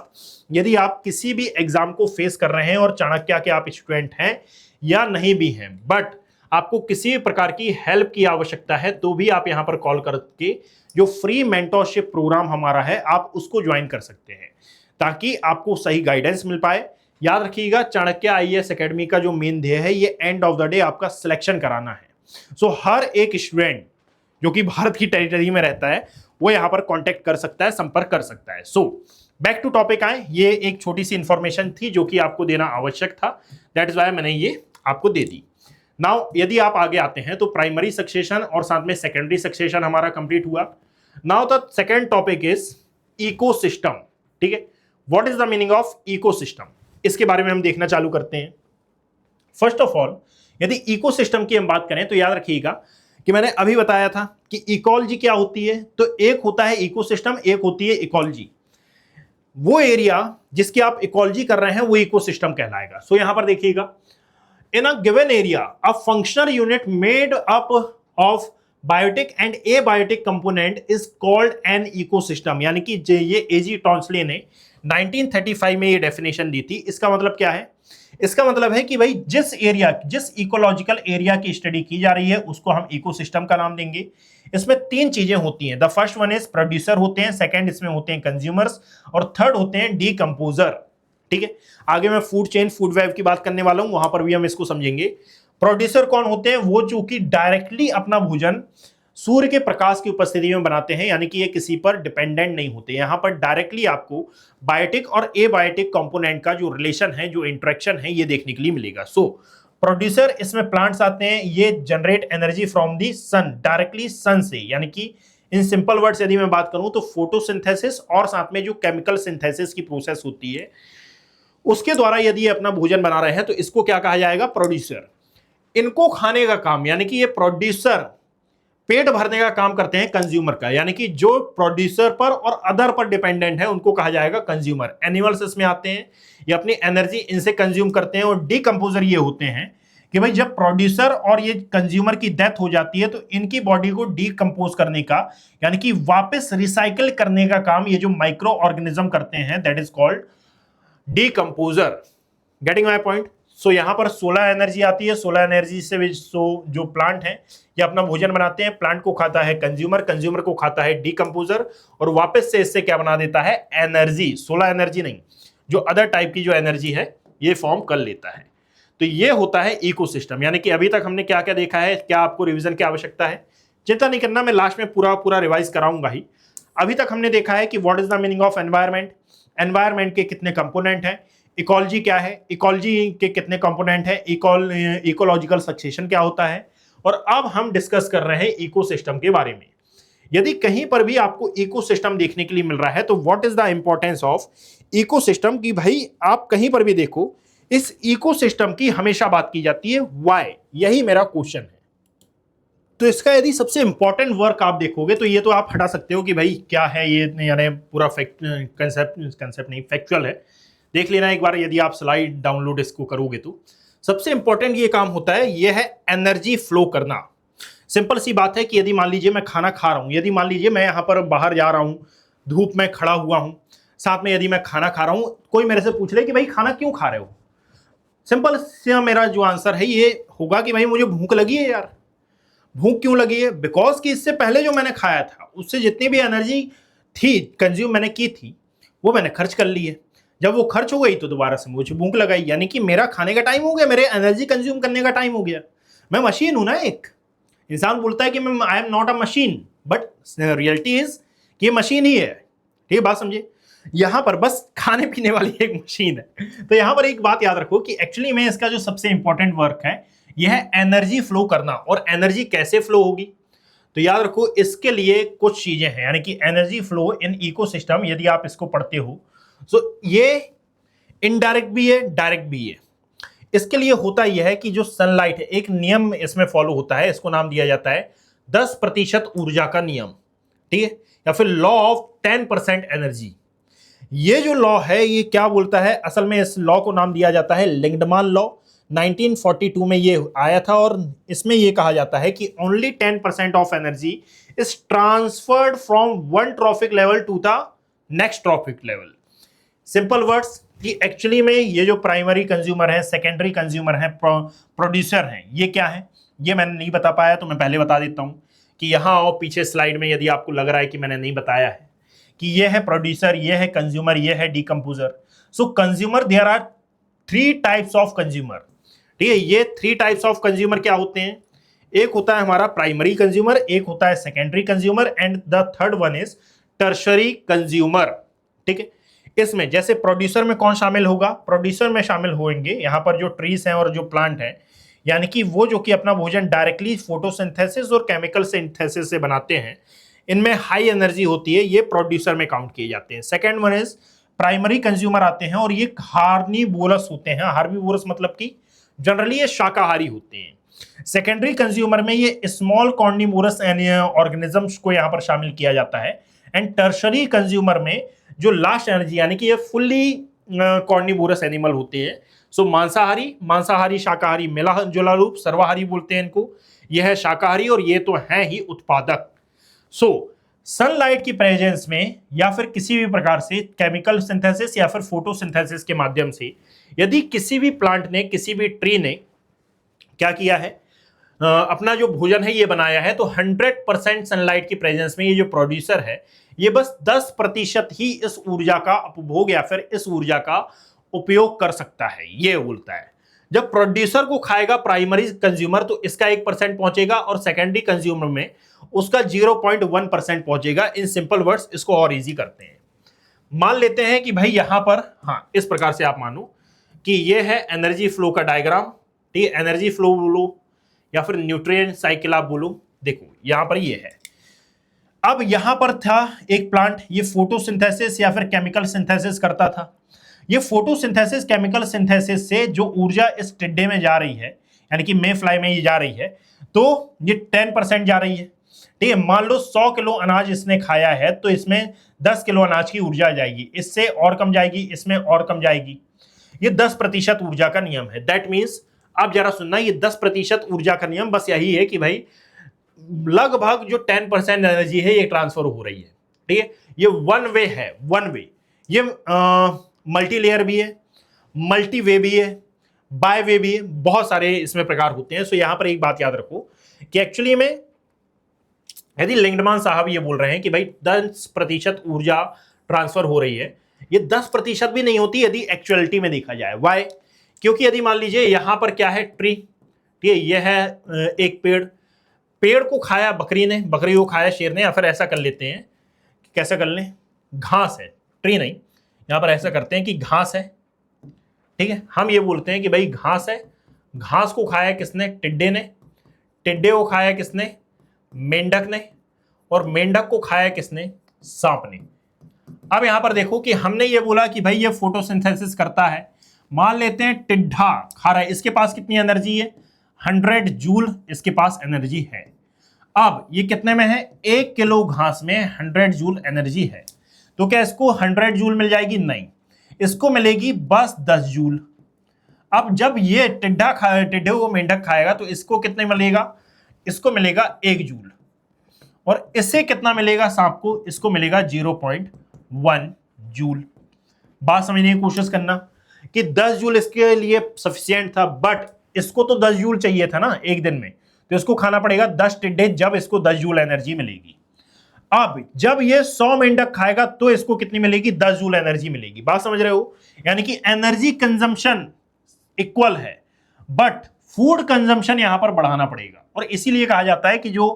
यदि आप किसी भी एग्जाम को फेस कर रहे हैं और चाणक्य के आप स्टूडेंट हैं या नहीं भी हैं, बट आपको किसी भी प्रकार की हेल्प की आवश्यकता है तो भी आप यहाँ पर कॉल करके जो फ्री मेंटोरशिप प्रोग्राम हमारा है आप उसको ज्वाइन कर सकते हैं ताकि आपको सही गाइडेंस मिल पाए। याद रखिएगा चाणक्य IAS एकेडमी का जो मेन ध्येय है ये एंड ऑफ द डे आपका सिलेक्शन कराना है। सो हर एक स्टूडेंट जो कि भारत की टेरिटरी में रहता है वो यहाँ पर कांटेक्ट कर सकता है, संपर्क कर सकता है। सो बैक टू टॉपिक आए, ये एक छोटी सी इंफॉर्मेशन थी जो कि आपको देना आवश्यक था, दैट इज वाई मैंने ये आपको दे दी। नाउ यदि आप आगे आते हैं तो प्राइमरी सक्सेशन और साथ में सेकेंडरी सक्सेशन हमारा कंप्लीट हुआ। Now the second topic is ecosystem. ठीक है, what is the meaning of ecosystem, इसके बारे में हम देखना चालू करते हैं। फर्स्ट ऑफ ऑल यदि इकोसिस्टम की हम बात करें तो याद रखिएगा कि मैंने अभी बताया था कि इकोलॉजी क्या होती है। तो एक होता है इकोसिस्टम, एक होती है इकोलॉजी। वो एरिया जिसकी आप इकोलॉजी कर रहे हैं वो इकोसिस्टम कहलाएगा। सो यहां पर देखिएगा, in a given area a functional unit made up of biotic and abiotic component is called an ecosystem. यानी कि ये एजी टॉन्सले ने 1935 में ये डेफिनेशन दी थी। इसका मतलब क्या है? इसका मतलब है कि भाई जिस इकोलॉजिकल एरिया की स्टडी की जा रही है उसको हम इकोसिस्टम का नाम देंगे। इसमें 3 चीजें होती हैं। The first one is producer होते हैं, सेकंड इसमें होते हैं कंज्यूमर्स, और थर्ड होते हैं डीकंपोजर। ठीक है, आगे मैं फूड चेन, फूड वेब की बात करने वाला हूं, वहां पर भी हम इसको समझेंगे। प्रोड्यूसर कौन होते हैं? वो जो कि डायरेक्टली अपना भोजन सूर्य के प्रकाश की उपस्थिति में बनाते हैं, यानी कि ये किसी पर डिपेंडेंट नहीं होते। यहां पर डायरेक्टली आपको बायोटिक और एबायोटिक कंपोनेंट का जो रिलेशन है, जो इंटरेक्शन है, ये देखने के लिए मिलेगा। सो प्रोड्यूसर, इसमें प्लांट्स आते हैं, ये generate energy from the sun, directly sun से, यानी कि इन सिंपल वर्ड्स यदि मैं बात करूं तो फोटोसिंथेसिस और साथ में जो केमिकल सिंथेसिस की प्रोसेस होती है उसके द्वारा यदि ये अपना भोजन बना रहे हैं तो इसको क्या कहा जाएगा, प्रोड्यूसर। इनको खाने का काम, यानी कि ये प्रोड्यूसर पेट भरने का काम करते हैं कंज्यूमर का, यानी कि जो प्रोड्यूसर पर और अदर पर डिपेंडेंट है उनको कहा जाएगा कंज्यूमर। एनिमल्स इसमें आते हैं, ये अपनी एनर्जी इनसे कंज्यूम करते हैं, और डीकंपोजर ये होते हैं कि भाई जब प्रोड्यूसर और ये कंज्यूमर की डेथ हो जाती है तो इनकी बॉडी को डीकंपोज करने का, यानी कि वापस रिसाइकल करने का काम ये जो माइक्रो ऑर्गेनिज्म करते हैं, that is called decomposer. Getting my point? So यहां पर सोलर एनर्जी आती है, सोलर एनर्जी से जो प्लांट है ये अपना भोजन बनाते हैं, प्लांट को खाता है कंज्यूमर, कंज्यूमर को खाता है डीकंपोजर, और वापस से इससे क्या बना देता है, एनर्जी। सोलर एनर्जी नहीं, जो अदर टाइप की जो एनर्जी है ये फॉर्म कर लेता है। तो ये होता है इकोसिस्टम। यानी कि अभी तक हमने क्या क्या देखा है, क्या आपको रिवीजन की आवश्यकता है? चिंता नहीं करना, मैं लास्ट में पूरा रिवाइज कराऊंगा ही। अभी तक हमने देखा है कि what is the meaning of environment, environment के कितने कंपोनेंट हैं, इकोलॉजी क्या है, इकोलॉजी के कितने कंपोनेंट हैं, इकोलॉजिकल सक्सेशन क्या होता है, और अब हम डिस्कस कर रहे हैं इकोसिस्टम के बारे में। यदि कहीं पर भी आपको इकोसिस्टम देखने के लिए मिल रहा है तो what is the importance of ecosystem, कि भाई आप कहीं पर भी देखो इस इकोसिस्टम की हमेशा बात की जाती है, व्हाई, यही मेरा क्वेश्चन है। तो इसका यदि सबसे इंपॉर्टेंट वर्क आप देखोगे तो ये तो आप हटा सकते हो कि भाई क्या है ये, यानी पूरा कंसेप्ट नहीं, फैक्चुअल है, देख लेना एक बार यदि आप स्लाइड डाउनलोड इसको करोगे तो। सबसे इंपॉर्टेंट ये काम होता है, ये है एनर्जी फ्लो करना। सिंपल सी बात है कि यदि मान लीजिए मैं खाना खा रहा हूं, यदि मान लीजिए मैं यहां पर बाहर जा रहा हूं, धूप में खड़ा हुआ हूं, साथ में यदि मैं खाना खा रहा हूं, कोई मेरे से पूछ ले कि भाई खाना क्यों खा रहे हो, सिंपल सा मेरा जो आंसर है ये होगा कि भाई मुझे भूख लगी है यार। भूख क्यों लगी है? बिकॉज कि इससे पहले जो मैंने खाया था उससे जितनी भी एनर्जी थी कंज्यूम मैंने की थी वो मैंने खर्च कर ली है। जब वो खर्च हो गई तो दोबारा से मुझे भूख लगाई, यानी कि मेरा खाने का टाइम हो गया, मेरे एनर्जी कंज्यूम करने का टाइम हो गया। मैं मशीन हूं ना, एक इंसान बोलता है कि मैं I am not a machine, but reality is कि ये मशीन ही है। ठीक है, बात समझे? यहां पर बस खाने पीने वाली एक मशीन है। तो यहां पर एक बात याद रखो कि एक्चुअली में इसका जो सबसे इंपॉर्टेंट वर्क है यह है एनर्जी फ्लो करना। और एनर्जी कैसे फ्लो होगी तो याद रखो इसके लिए कुछ चीजें हैं, यानी कि एनर्जी फ्लो इन इकोसिस्टम, यदि आप इसको पढ़ते हो तो ये इनडायरेक्ट भी है, डायरेक्ट भी है। इसके लिए होता यह है कि जो सनलाइट है, एक नियम इसमें फॉलो होता है, इसको नाम दिया जाता है 10% ऊर्जा का नियम, ठीक है, या फिर लॉ ऑफ 10% एनर्जी। ये जो लॉ है ये क्या बोलता है, असल में इस लॉ को नाम दिया जाता है लिंकडमान लॉ। 1942 में ये आया था और इसमें ये कहा जाता है कि only 10% of energy is transferred from one trophic level to the next trophic level. Simple words कि एक्चुअली में ये जो प्राइमरी कंज्यूमर है, सेकेंडरी कंज्यूमर है, प्रोड्यूसर हैं, ये क्या है ये मैंने नहीं बता पाया तो मैं पहले बता देता हूं कि यहां आओ पीछे स्लाइड में, यदि आपको लग रहा है कि मैंने नहीं बताया है कि ये है प्रोड्यूसर, ये है कंज्यूमर, ये है decomposer. So consumer, there are 3 types of consumer. ठीक है, ये 3 टाइप्स ऑफ कंज्यूमर क्या होते हैं? एक होता है हमारा प्राइमरी कंज्यूमर, एक होता है secondary consumer, and the third one is tertiary consumer. ठीक है, इसमें जैसे प्रोड्यूसर में कौन शामिल होगा? प्रोड्यूसर में शामिल होंगे यहां पर जो ट्रीज हैं और जो प्लांट हैं, यानी कि वो जो कि अपना भोजन डायरेक्टली फोटोसिंथेसिस और केमिकल सिंथेसिस से बनाते हैं, इनमें हाई एनर्जी होती है, ये प्रोड्यूसर में काउंट किए जाते हैं। Second one is primary consumer आते हैं और ये हार्निवोरस होते हैं। हार्निवोरस मतलब कि जनरली ये शाकाहारी होते हैं। सेकेंडरी कंज्यूमर में ये स्मॉल कॉर्निवोरस ऑर्गेनिजम्स को यहां पर शामिल किया जाता है। एंड टर्शरी कंज्यूमर में जो लास्ट एनर्जी, यानी कि ये फुल्ली कॉर्निवोरस एनिमल होते हैं। सो मांसाहारी शाकाहारी मिला जुला रूप, सर्वाहारी बोलते हैं इनको। यह है शाकाहारी और ये तो है ही उत्पादक। सो सनलाइट की प्रेजेंस में या फिर किसी भी प्रकार से केमिकल सिंथेसिस या फिर फोटोसिंथेसिस के माध्यम से यदि किसी भी प्लांट ने, किसी भी ट्री ने क्या किया है, अपना जो भोजन है ये बनाया है, तो 100% सनलाइट की प्रेजेंस में ये जो प्रोड्यूसर है ये बस 10% ही इस ऊर्जा का उपभोग या फिर इस ऊर्जा का उपयोग कर सकता है, ये बोलता है। जब प्रोड्यूसर को खाएगा प्राइमरी कंज्यूमर तो इसका 1% पहुंचेगा और सेकेंडरी कंज्यूमर में उसका 0.1% पहुंचेगा। इन सिंपल वर्ड्स इसको और इजी करते हैं। मान लेते हैं कि भाई यहां पर, हाँ, इस प्रकार से आप मानो कि ये है एनर्जी फ्लो का डायग्राम। ठीक है, एनर्जी फ्लो बोलो या फिर न्यूट्रिएंट साइकिल आप बोलो, देखो यहां पर ये है। अब यहां पर था एक प्लांट, ये फोटोसिंथेसिस या फिर केमिकल सिंथेसिस करता था। ये फोटोसिंथेसिस केमिकल सिंथेसिस से जो ऊर्जा इस टिड्डे में जा रही है, यानी कि मे फ्लाई में ये जा रही है, तो ये 10% जा रही है। ठीक है, मान लो 100 किलो अनाज इसने खाया है तो इसमें 10 किलो अनाज की ऊर्जा जाएगी, इससे और कम जाएगी, इसमें और कम जाएगी। ये 10% ऊर्जा का नियम है। दैट मीन्स आप जरा सुनना, ये 10% ऊर्जा का नियम बस यही है कि भाई लगभग जो 10% एनर्जी है ये ट्रांसफर हो रही है। ठीक है, ये वन वे है, वन वे। ये मल्टी लेयर भी है, मल्टी वे भी है, बाय वे भी है, बहुत सारे इसमें प्रकार होते हैं। सो यहां पर एक बात याद रखो कि एक्चुअली में यदि लिंगडमान साहब ये बोल रहे हैं कि भाई 10% ऊर्जा ट्रांसफर हो रही है, ये 10% भी नहीं होती यदि एक्चुअलिटी में देखा जाए। वाई? क्योंकि यदि मान लीजिए यहां पर क्या है, ट्री, ठीक है, यह है एक पेड़, पेड़ को खाया बकरी ने, बकरी को खाया शेर ने, या फिर ऐसा कर लेते हैं, कैसे कर लें, घास है, ट्री नहीं, यहां पर ऐसा करते हैं कि घास है। ठीक है, हम ये बोलते हैं कि भाई घास है, घास को खाया किसने, टिड्डे ने, टिड्डे को खाया किसने, मेंढक ने, और मेंढक को खाया किसने, सांप ने। अब यहां पर देखो कि हमने ये बोला कि भाई ये फोटोसिंथेसिस करता है, मान लेते हैं टिड्डा खा रहा है, इसके पास कितनी एनर्जी है, 100 जूल इसके पास एनर्जी है। अब ये कितने में है, 1 किलो घास में 100 जूल एनर्जी है, तो क्या इसको 100 जूल मिल जाएगी, नहीं, इसको मिलेगी बस 10 जूल। अब जब ये टिड्डे को मेंढक खाएगा तो इसको कितने मिलेगा, इसको मिलेगा 1 जूल, और इससे कितना मिलेगा सांप को, इसको मिलेगा 0.1 जूल। बात समझने की कोशिश करना कि 10 जूल इसके लिए सफिशिएंट था, बट इसको तो 10 जूल चाहिए था ना एक दिन में, तो इसको खाना पड़ेगा 10 टिड्डे, जब इसको 10 जूल एनर्जी मिलेगी। अब जब ये 100 मेंढक खाएगा तो इसको कितनी मिलेगी, 10 जूल एनर्जी मिलेगी। बात समझ रहे हो, यानी कि एनर्जी कंजम्पशन इक्वल है, बट फूड कंजम्पशन यहां पर बढ़ाना पड़ेगा। और इसीलिए कहा जाता है कि जो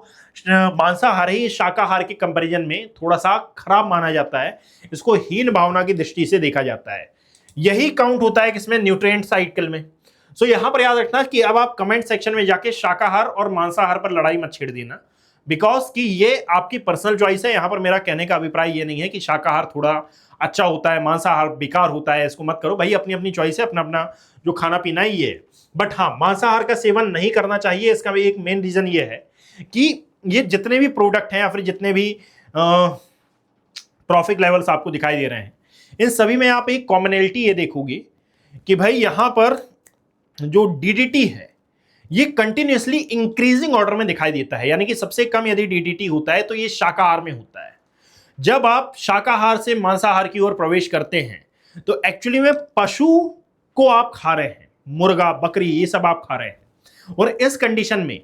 मांसाहार है शाकाहार के कंपैरिजन में थोड़ा सा खराब माना जाता है, इसको हीन भावना की दृष्टि से देखा जाता है। यही काउंट होता है किसमें, न्यूट्रिएंट साइकिल में। सो यहां पर याद रखना कि अब आप कमेंट सेक्शन में जाके शाकाहार और मांसाहार पर लड़ाई मत छेड़ देना, बिकॉज कि ये आपकी पर्सनल चॉइस है। यहां पर मेरा कहने का अभिप्राय ये नहीं है कि शाकाहार थोड़ा अच्छा होता है, मांसाहार बेकार होता है, इसको मत करो भाई, अपनी अपनी चॉइस है, अपना अपना जो खाना पीना ही है। बट हाँ, मांसाहार का सेवन नहीं करना चाहिए। इसका भी एक मेन रीजन ये है कि ये जितने भी प्रोडक्ट हैं या फिर जितने भी ट्रॉफिक लेवल्स आपको दिखाई दे रहे हैं, इन सभी में आप एक कॉमनैलिटी ये देखोगे कि भाई यहां पर जो डीडीटी है ये कंटिन्यूअसली इंक्रीजिंग ऑर्डर में दिखाई देता है, यानी कि सबसे कम यदि डीडीटी होता है तो ये शाकाहार में होता है। जब आप शाकाहार से मांसाहार की ओर प्रवेश करते हैं तो एक्चुअली में पशु को आप खा रहे हैं, मुर्गा बकरी ये सब आप खा रहे हैं, और इस कंडीशन में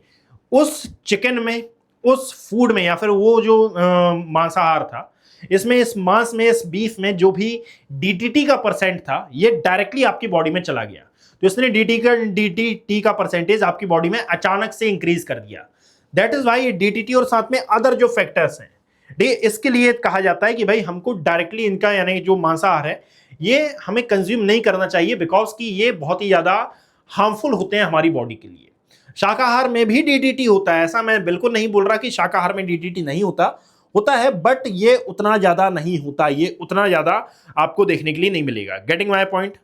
उस चिकन में, उस फूड में, या फिर वो जो मांसाहार था, इसमें इस मांस में, इस बीफ में जो भी डीडीटी का परसेंट था ये डायरेक्टली आपकी बॉडी में चला गया, तो इसने डीडीटी का परसेंटेज आपकी बॉडी में अचानक से इंक्रीज कर दिया। दैट इज वाई डीडीटी और साथ में अदर जो फैक्टर्स हैं, इसके लिए कहा जाता है कि भाई हमको डायरेक्टली इनका यानी जो मांसाहार है ये हमें कंज्यूम नहीं करना चाहिए, बिकॉज कि ये बहुत ही ज्यादा हार्मफुल होते हैं हमारी बॉडी के लिए। शाकाहार में भी डीडीटी होता है, ऐसा मैं बिल्कुल नहीं बोल रहा कि शाकाहार में डीडीटी नहीं होता है, बट ये उतना ज्यादा नहीं होता, ये उतना ज्यादा आपको देखने के लिए नहीं मिलेगा। Getting my point?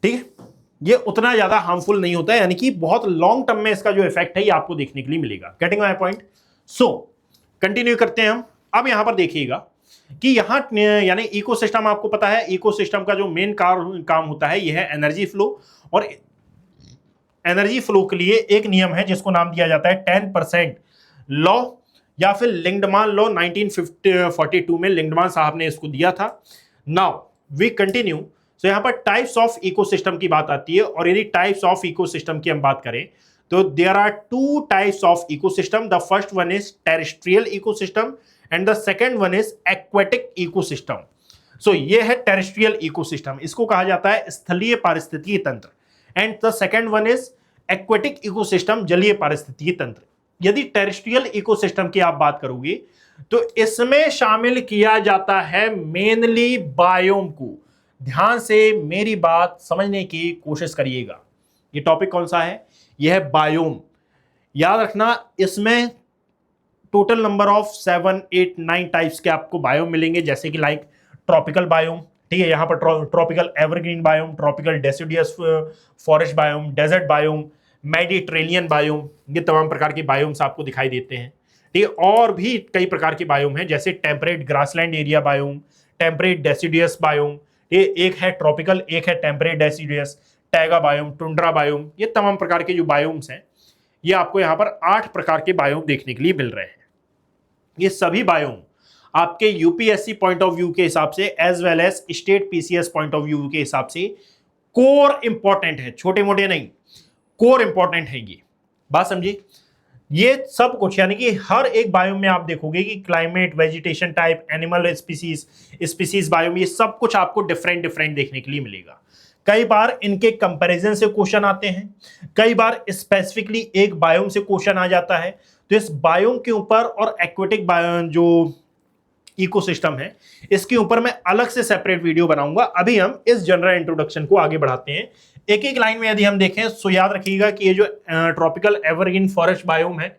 ठीक है, ये उतना ज्यादा हार्मफुल नहीं होता है, यानी कि बहुत लॉन्ग टर्म में इसका जो इफेक्ट है ये आपको देखने के लिए मिलेगा। Getting my point? So continue करते हैं हम। अब यहां पर देखिएगा कि यहां यानी इकोसिस्टम, आपको पता है इकोसिस्टम का जो मेन काम होता है यह है एनर्जी फ्लो, और एनर्जी फ्लो के लिए एक नियम है जिसको नाम दिया जाता है 10% लॉ, या फिर लिंगडमान लॉ। 1942 में लिंगडमान साहब ने इसको दिया था। Now we continue. तो यहां पर टाइप्स ऑफ इकोसिस्टम की बात आती है, और यदि टाइप्स ऑफ इकोसिस्टम की हम बात करें तो there are 2 types of ecosystem. The first one is terrestrial ecosystem and the second one is aquatic ecosystem. So ये है टेरेस्ट्रियल इकोसिस्टम, इसको कहा जाता है स्थलीय पारिस्थितिकी तंत्र, and the second one is aquatic ecosystem, जलीय पारिस्थितिकी तंत्र। यदि टेरेस्ट्रियल इकोसिस्टम की आप बात करोगे तो इसमें शामिल किया जाता है मेनली बायोम को। ध्यान से मेरी बात समझने की कोशिश करिएगा। ये टॉपिक कौन सा है? यह है बायोम। याद रखना, इसमें टोटल नंबर ऑफ 7, 8, 9 टाइप्स के आपको बायोम मिलेंगे, जैसे कि लाइक ट्रॉपिकल बायोम, ठीक है, यहाँ पर tropical evergreen biome, tropical deciduous forest biome, desert biome, Mediterranean biome, ये तमाम प्रकार के बायोम्स आपको दिखाई देते हैं। ठीक है, और भी कई प्रकार के बायोम हैं, जैसे temperate grassland area biome, temperate deciduous biome, ये एक है ट्रॉपिकल, एक है temperate deciduous, taiga biome, tundra biome, ये तमाम प्रकार के जो बायोम्स हैं, ये आपको यहाँ पर 8 प्रकार के बायोम देखने के लिए मिल रहे हैं। ये सभी बायोम आपके यूपीएससी पॉइंट ऑफ व्यू के हिसाब से as well as state PCS point of view के हिसाब से कोर इंपॉर्टेंट है, छोटे मोटे नहीं, कोर इंपॉर्टेंट है। ये बात समझिए, ये सब कुछ यानी कि हर एक बायोम में आप देखोगे कि climate, vegetation type, animal species biome, ये सब कुछ आपको डिफरेंट डिफरेंट देखने के लिए मिलेगा। कई बार इनके कंपैरिजन से क्वेश्चन आते हैं, कई बार स्पेसिफिकली एक बायोम से क्वेश्चन आ जाता है। तो इस बायोम के ऊपर और एक्वेटिक जो इकोसिस्टम है, इसके ऊपर मैं अलग से सेपरेट वीडियो बनाऊंगा। अभी हम इस जनरल इंट्रोडक्शन को आगे बढ़ाते हैं। एक एक लाइन में यदि हम देखें तो याद रखिएगा कि ये जो ट्रॉपिकल एवरग्रीन फॉरेस्ट बायोम है,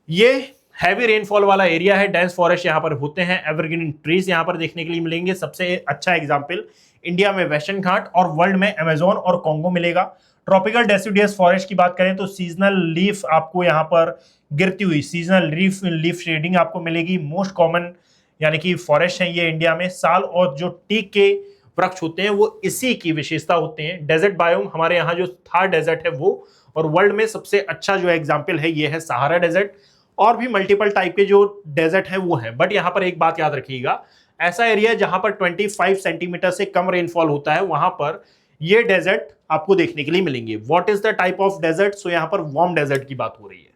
ये हैवी रेनफॉल वाला एरिया है, डेंस फॉरेस्ट यहाँ पर होते हैं, एवरग्रीन ट्रीज यहाँ पर देखने के लिए मिलेंगे। सबसे अच्छा एग्जाम्पल इंडिया में वेस्टर्न घाट और वर्ल्ड में अमेजोन और कॉन्गो मिलेगा। ट्रॉपिकल डेसिडियस फॉरेस्ट की बात करें तो सीजनल लीफ आपको यहाँ पर गिरती हुई सीजनल लीफ शेडिंग आपको मिलेगी। मोस्ट कॉमन यानी कि फॉरेस्ट है ये इंडिया में, साल और जो टीक के वृक्ष होते हैं वो इसी की विशेषता होते हैं। डेजर्ट बायोम हमारे यहाँ जो थार डेजर्ट है वो, और वर्ल्ड में सबसे अच्छा जो एग्जाम्पल है ये है सहारा डेजर्ट। और भी मल्टीपल टाइप के जो डेजर्ट है वो है, बट यहाँ पर एक बात याद रखिएगा, ऐसा एरिया जहां पर 25 सेंटीमीटर से कम रेनफॉल होता है वहां पर ये डेजर्ट आपको देखने के लिए मिलेंगे। What is the type of desert? So यहाँ पर वार्म डेजर्ट की बात हो रही है।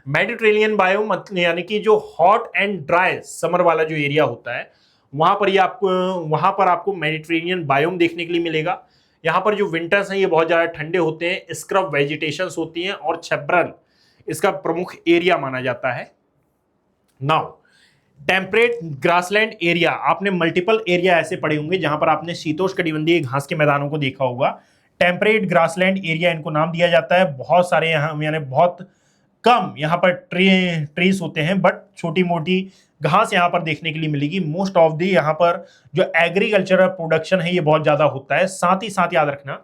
मेडिटेरेनियन बायोम यानी कि जो हॉट एंड ड्राई समर वाला जो एरिया होता है वहां पर आपको मेडिटेरेनियन बायोम देखने के लिए मिलेगा। यहाँ पर जो विंटर्स हैं ये बहुत ज्यादा ठंडे होते हैं, स्क्रब वेजिटेशंस होती हैं और छब्रल इसका प्रमुख एरिया माना जाता है। नाउ टेम्परेट ग्रासलैंड एरिया, आपने मल्टीपल एरिया ऐसे पढ़े होंगे जहां पर आपने शीतोष्णकटिबंधीय घास के मैदानों को देखा होगा। टेम्परेट ग्रासलैंड एरिया इनको नाम दिया जाता है। बहुत सारे यहाँ यानी बहुत कम यहाँ पर ट्रीज होते हैं, बट छोटी मोटी घास यहाँ पर देखने के लिए मिलेगी। मोस्ट ऑफ दी यहाँ पर जो एग्रीकल्चरल प्रोडक्शन है ये बहुत ज्यादा होता है। साथ ही साथ याद रखना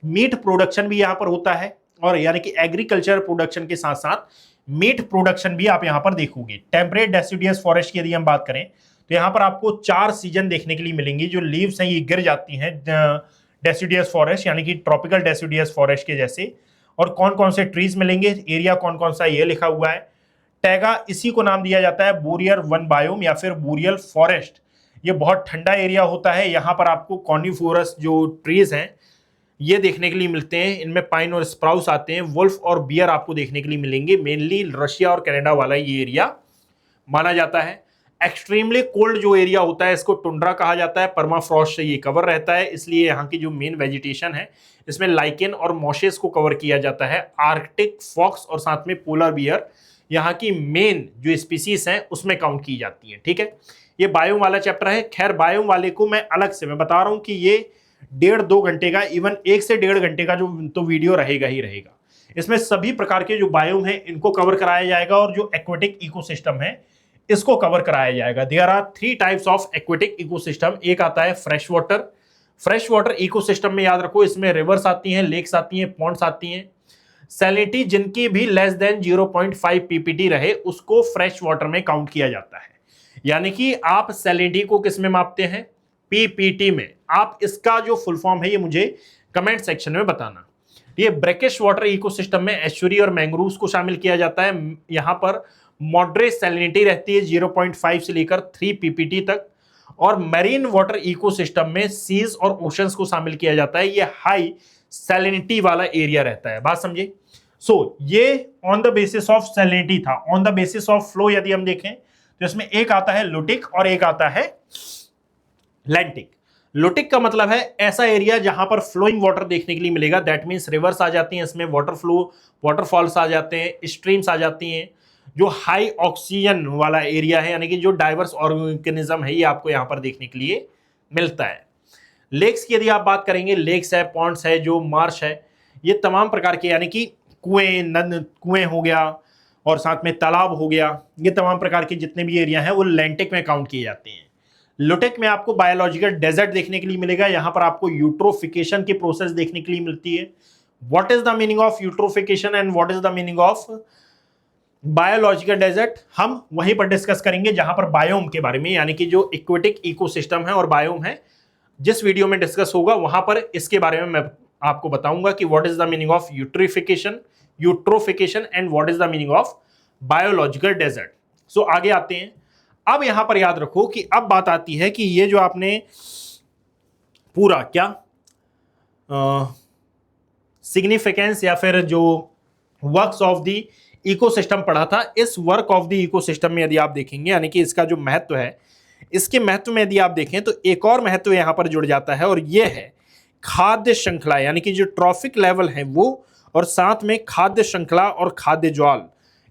मीट प्रोडक्शन भी यहाँ पर होता है, और यानी कि एग्रीकल्चर प्रोडक्शन के साथ साथ मीट प्रोडक्शन भी आप यहां पर देखोगे। टेम्परेट डेसिडियस फॉरेस्ट की यदि हम बात करें तो यहां पर आपको 4 सीजन देखने के लिए मिलेंगी। जो लीव्स हैं ये गिर जाती हैं डेसिडियस फॉरेस्ट यानी कि ट्रॉपिकल डेसिडियस फॉरेस्ट के जैसे। और कौन कौन से ट्रीज मिलेंगे, एरिया कौन कौन सा ये लिखा हुआ है। टैगा इसी को नाम दिया जाता है बोरियर वन बायोम या फिर बोरियल फॉरेस्ट। ये बहुत ठंडा एरिया होता है। यहाँ पर आपको कॉनिफोरस जो ट्रीज हैं ये देखने के लिए मिलते हैं। इनमें पाइन और स्प्राउस आते हैं। वुल्फ और बियर आपको देखने के लिए मिलेंगे। मेनली रशिया और कनाडा वाला ये एरिया माना जाता है। एक्सट्रीमली कोल्ड जो एरिया होता है इसको टुंड्रा कहा जाता है। परमाफ्रॉस्ट से ये कवर रहता है, इसलिए यहाँ की जो मेन वेजिटेशन है इसमें लाइकेन और मॉशेस को कवर किया जाता है। आर्कटिक फॉक्स और साथ में पोलर बियर यहाँ की मेन जो स्पीसीज हैं उसमें काउंट की जाती है। ठीक है, ये बायोम वाला चैप्टर है। खैर बायोम वाले को मैं अलग से मैं बता रहा हूँ कि ये 1.5-2 घंटे का, इवन 1 से 1.5 घंटे का जो तो वीडियो रहेगा ही रहेगा। इसमें सभी प्रकार के जो बायोम है इनको कवर कराया जाएगा और जो एक्वेटिक इकोसिस्टम है इसको कवर कराया जाएगा। There are 3 types of aquatic ecosystem. एक आता है फ्रेश वाटर इकोसिस्टम में याद रखो इसमें रिवर्स आती हैं, लेक्स आती हैं, पॉन्ड्स आती हैं। सैलिनिटी जिनकी भी लेस देन 0.5 पीपीटी रहे उसको फ्रेश वाटर में काउंट किया जाता है। यानी कि आप सैलिनिटी को किस में मापते हैं? पीपीटी में। आप इसका जो फुल फॉर्म है ये मुझे कमेंट सेक्शन में बताना। ये ब्रैकिश वाटर इकोसिस्टम में एस्चुरी और मैंग्रोव्स को शामिल किया जाता है। यहाँ पर मॉडरेट सैलिनिटी रहती है 0.5 से लेकर 3 पीपीटी तक। और मैरीन वाटर इकोसिस्टम में सीज और ओशंस को शामिल किया जाता है। ये हाई सैलिनिटी वाला एरिया रहता है। बात समझे? सो ये on the basis of salinity था। On the basis of flow यदि हम देखें तो इसमें एक आता है लुटिक और एक आता है लैंटिक। लुटिक का मतलब है ऐसा एरिया जहां पर फ्लोइंग वाटर देखने के लिए मिलेगा। दैट मीन्स रिवर्स आ जाती हैं, इसमें वाटरफॉल्स आ जाते हैं, स्ट्रीम्स आ जाती हैं। जो हाई ऑक्सीजन वाला एरिया है यानी कि जो डाइवर्स ऑर्गेनिज्म है ये आपको यहां पर देखने के लिए मिलता है। लेक्स की यदि आप बात करेंगे, लेक्स है, पॉन्ड्स है, जो मार्श है, ये तमाम प्रकार के यानी कि कुएं हो गया और साथ में तालाब हो गया, ये तमाम प्रकार के जितने भी एरिया हैं वो लैंटिक में काउंट किए जाते हैं। लोटेक में आपको बायोलॉजिकल डेजर्ट देखने के लिए मिलेगा, यहां पर आपको यूट्रोफिकेशन की प्रोसेस देखने के लिए मिलती है। What is the meaning of eutrophication and what is the meaning of biological desert, हम वहीं पर डिस्कस करेंगे जहां पर बायोम के बारे में, यानी कि जो इक्वेटिक इकोसिस्टम है और बायोम है, जिस वीडियो में डिस्कस होगा वहां पर इसके बारे में मैं आपको बताऊंगा कि what is the meaning of eutrophication and what is the meaning of biological desert. So आगे आते हैं। अब यहां पर याद रखो कि अब बात आती है कि ये जो आपने पूरा क्या सिग्निफिकेंस या फिर जो वर्क्स ऑफ द इकोसिस्टम पढ़ा था, इस वर्क ऑफ द इकोसिस्टम में यदि आप देखेंगे, यानी कि इसका जो महत्व है, इसके महत्व में यदि आप देखें तो एक और महत्व यहां पर जुड़ जाता है और यह है खाद्य श्रृंखला, यानी कि जो ट्रॉफिक लेवल है वो, और साथ में खाद्य श्रृंखला और खाद्य ज्वाल,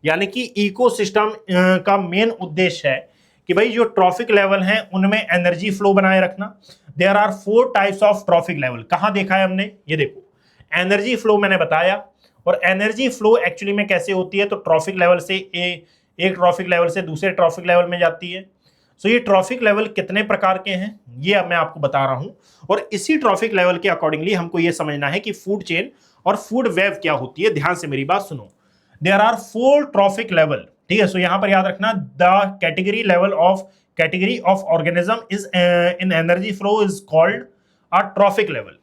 यानी कि इकोसिस्टम का मेन उद्देश्य है कि भाई जो ट्रॉफिक लेवल हैं उनमें एनर्जी फ्लो बनाए रखना। There are 4 types of trophic level. कहां देखा है हमने, ये देखो एनर्जी फ्लो मैंने बताया, और एनर्जी फ्लो एक्चुअली में कैसे होती है, तो ट्रॉफिक लेवल से एक ट्रॉफिक लेवल से दूसरे ट्रॉफिक लेवल में जाती है। सो ये ट्रॉफिक लेवल कितने प्रकार के हैं ये अब मैं आपको बता रहा हूं, और इसी ट्रॉफिक लेवल के अकॉर्डिंगली हमको ये समझना है कि फूड चेन और फूड वेव क्या होती है। ध्यान से मेरी बात सुनो। देयर आर 4 ट्रॉफिक लेवल, ठीक है। सो यहां पर याद रखना, the category of organism is in energy flow is called a trophic level.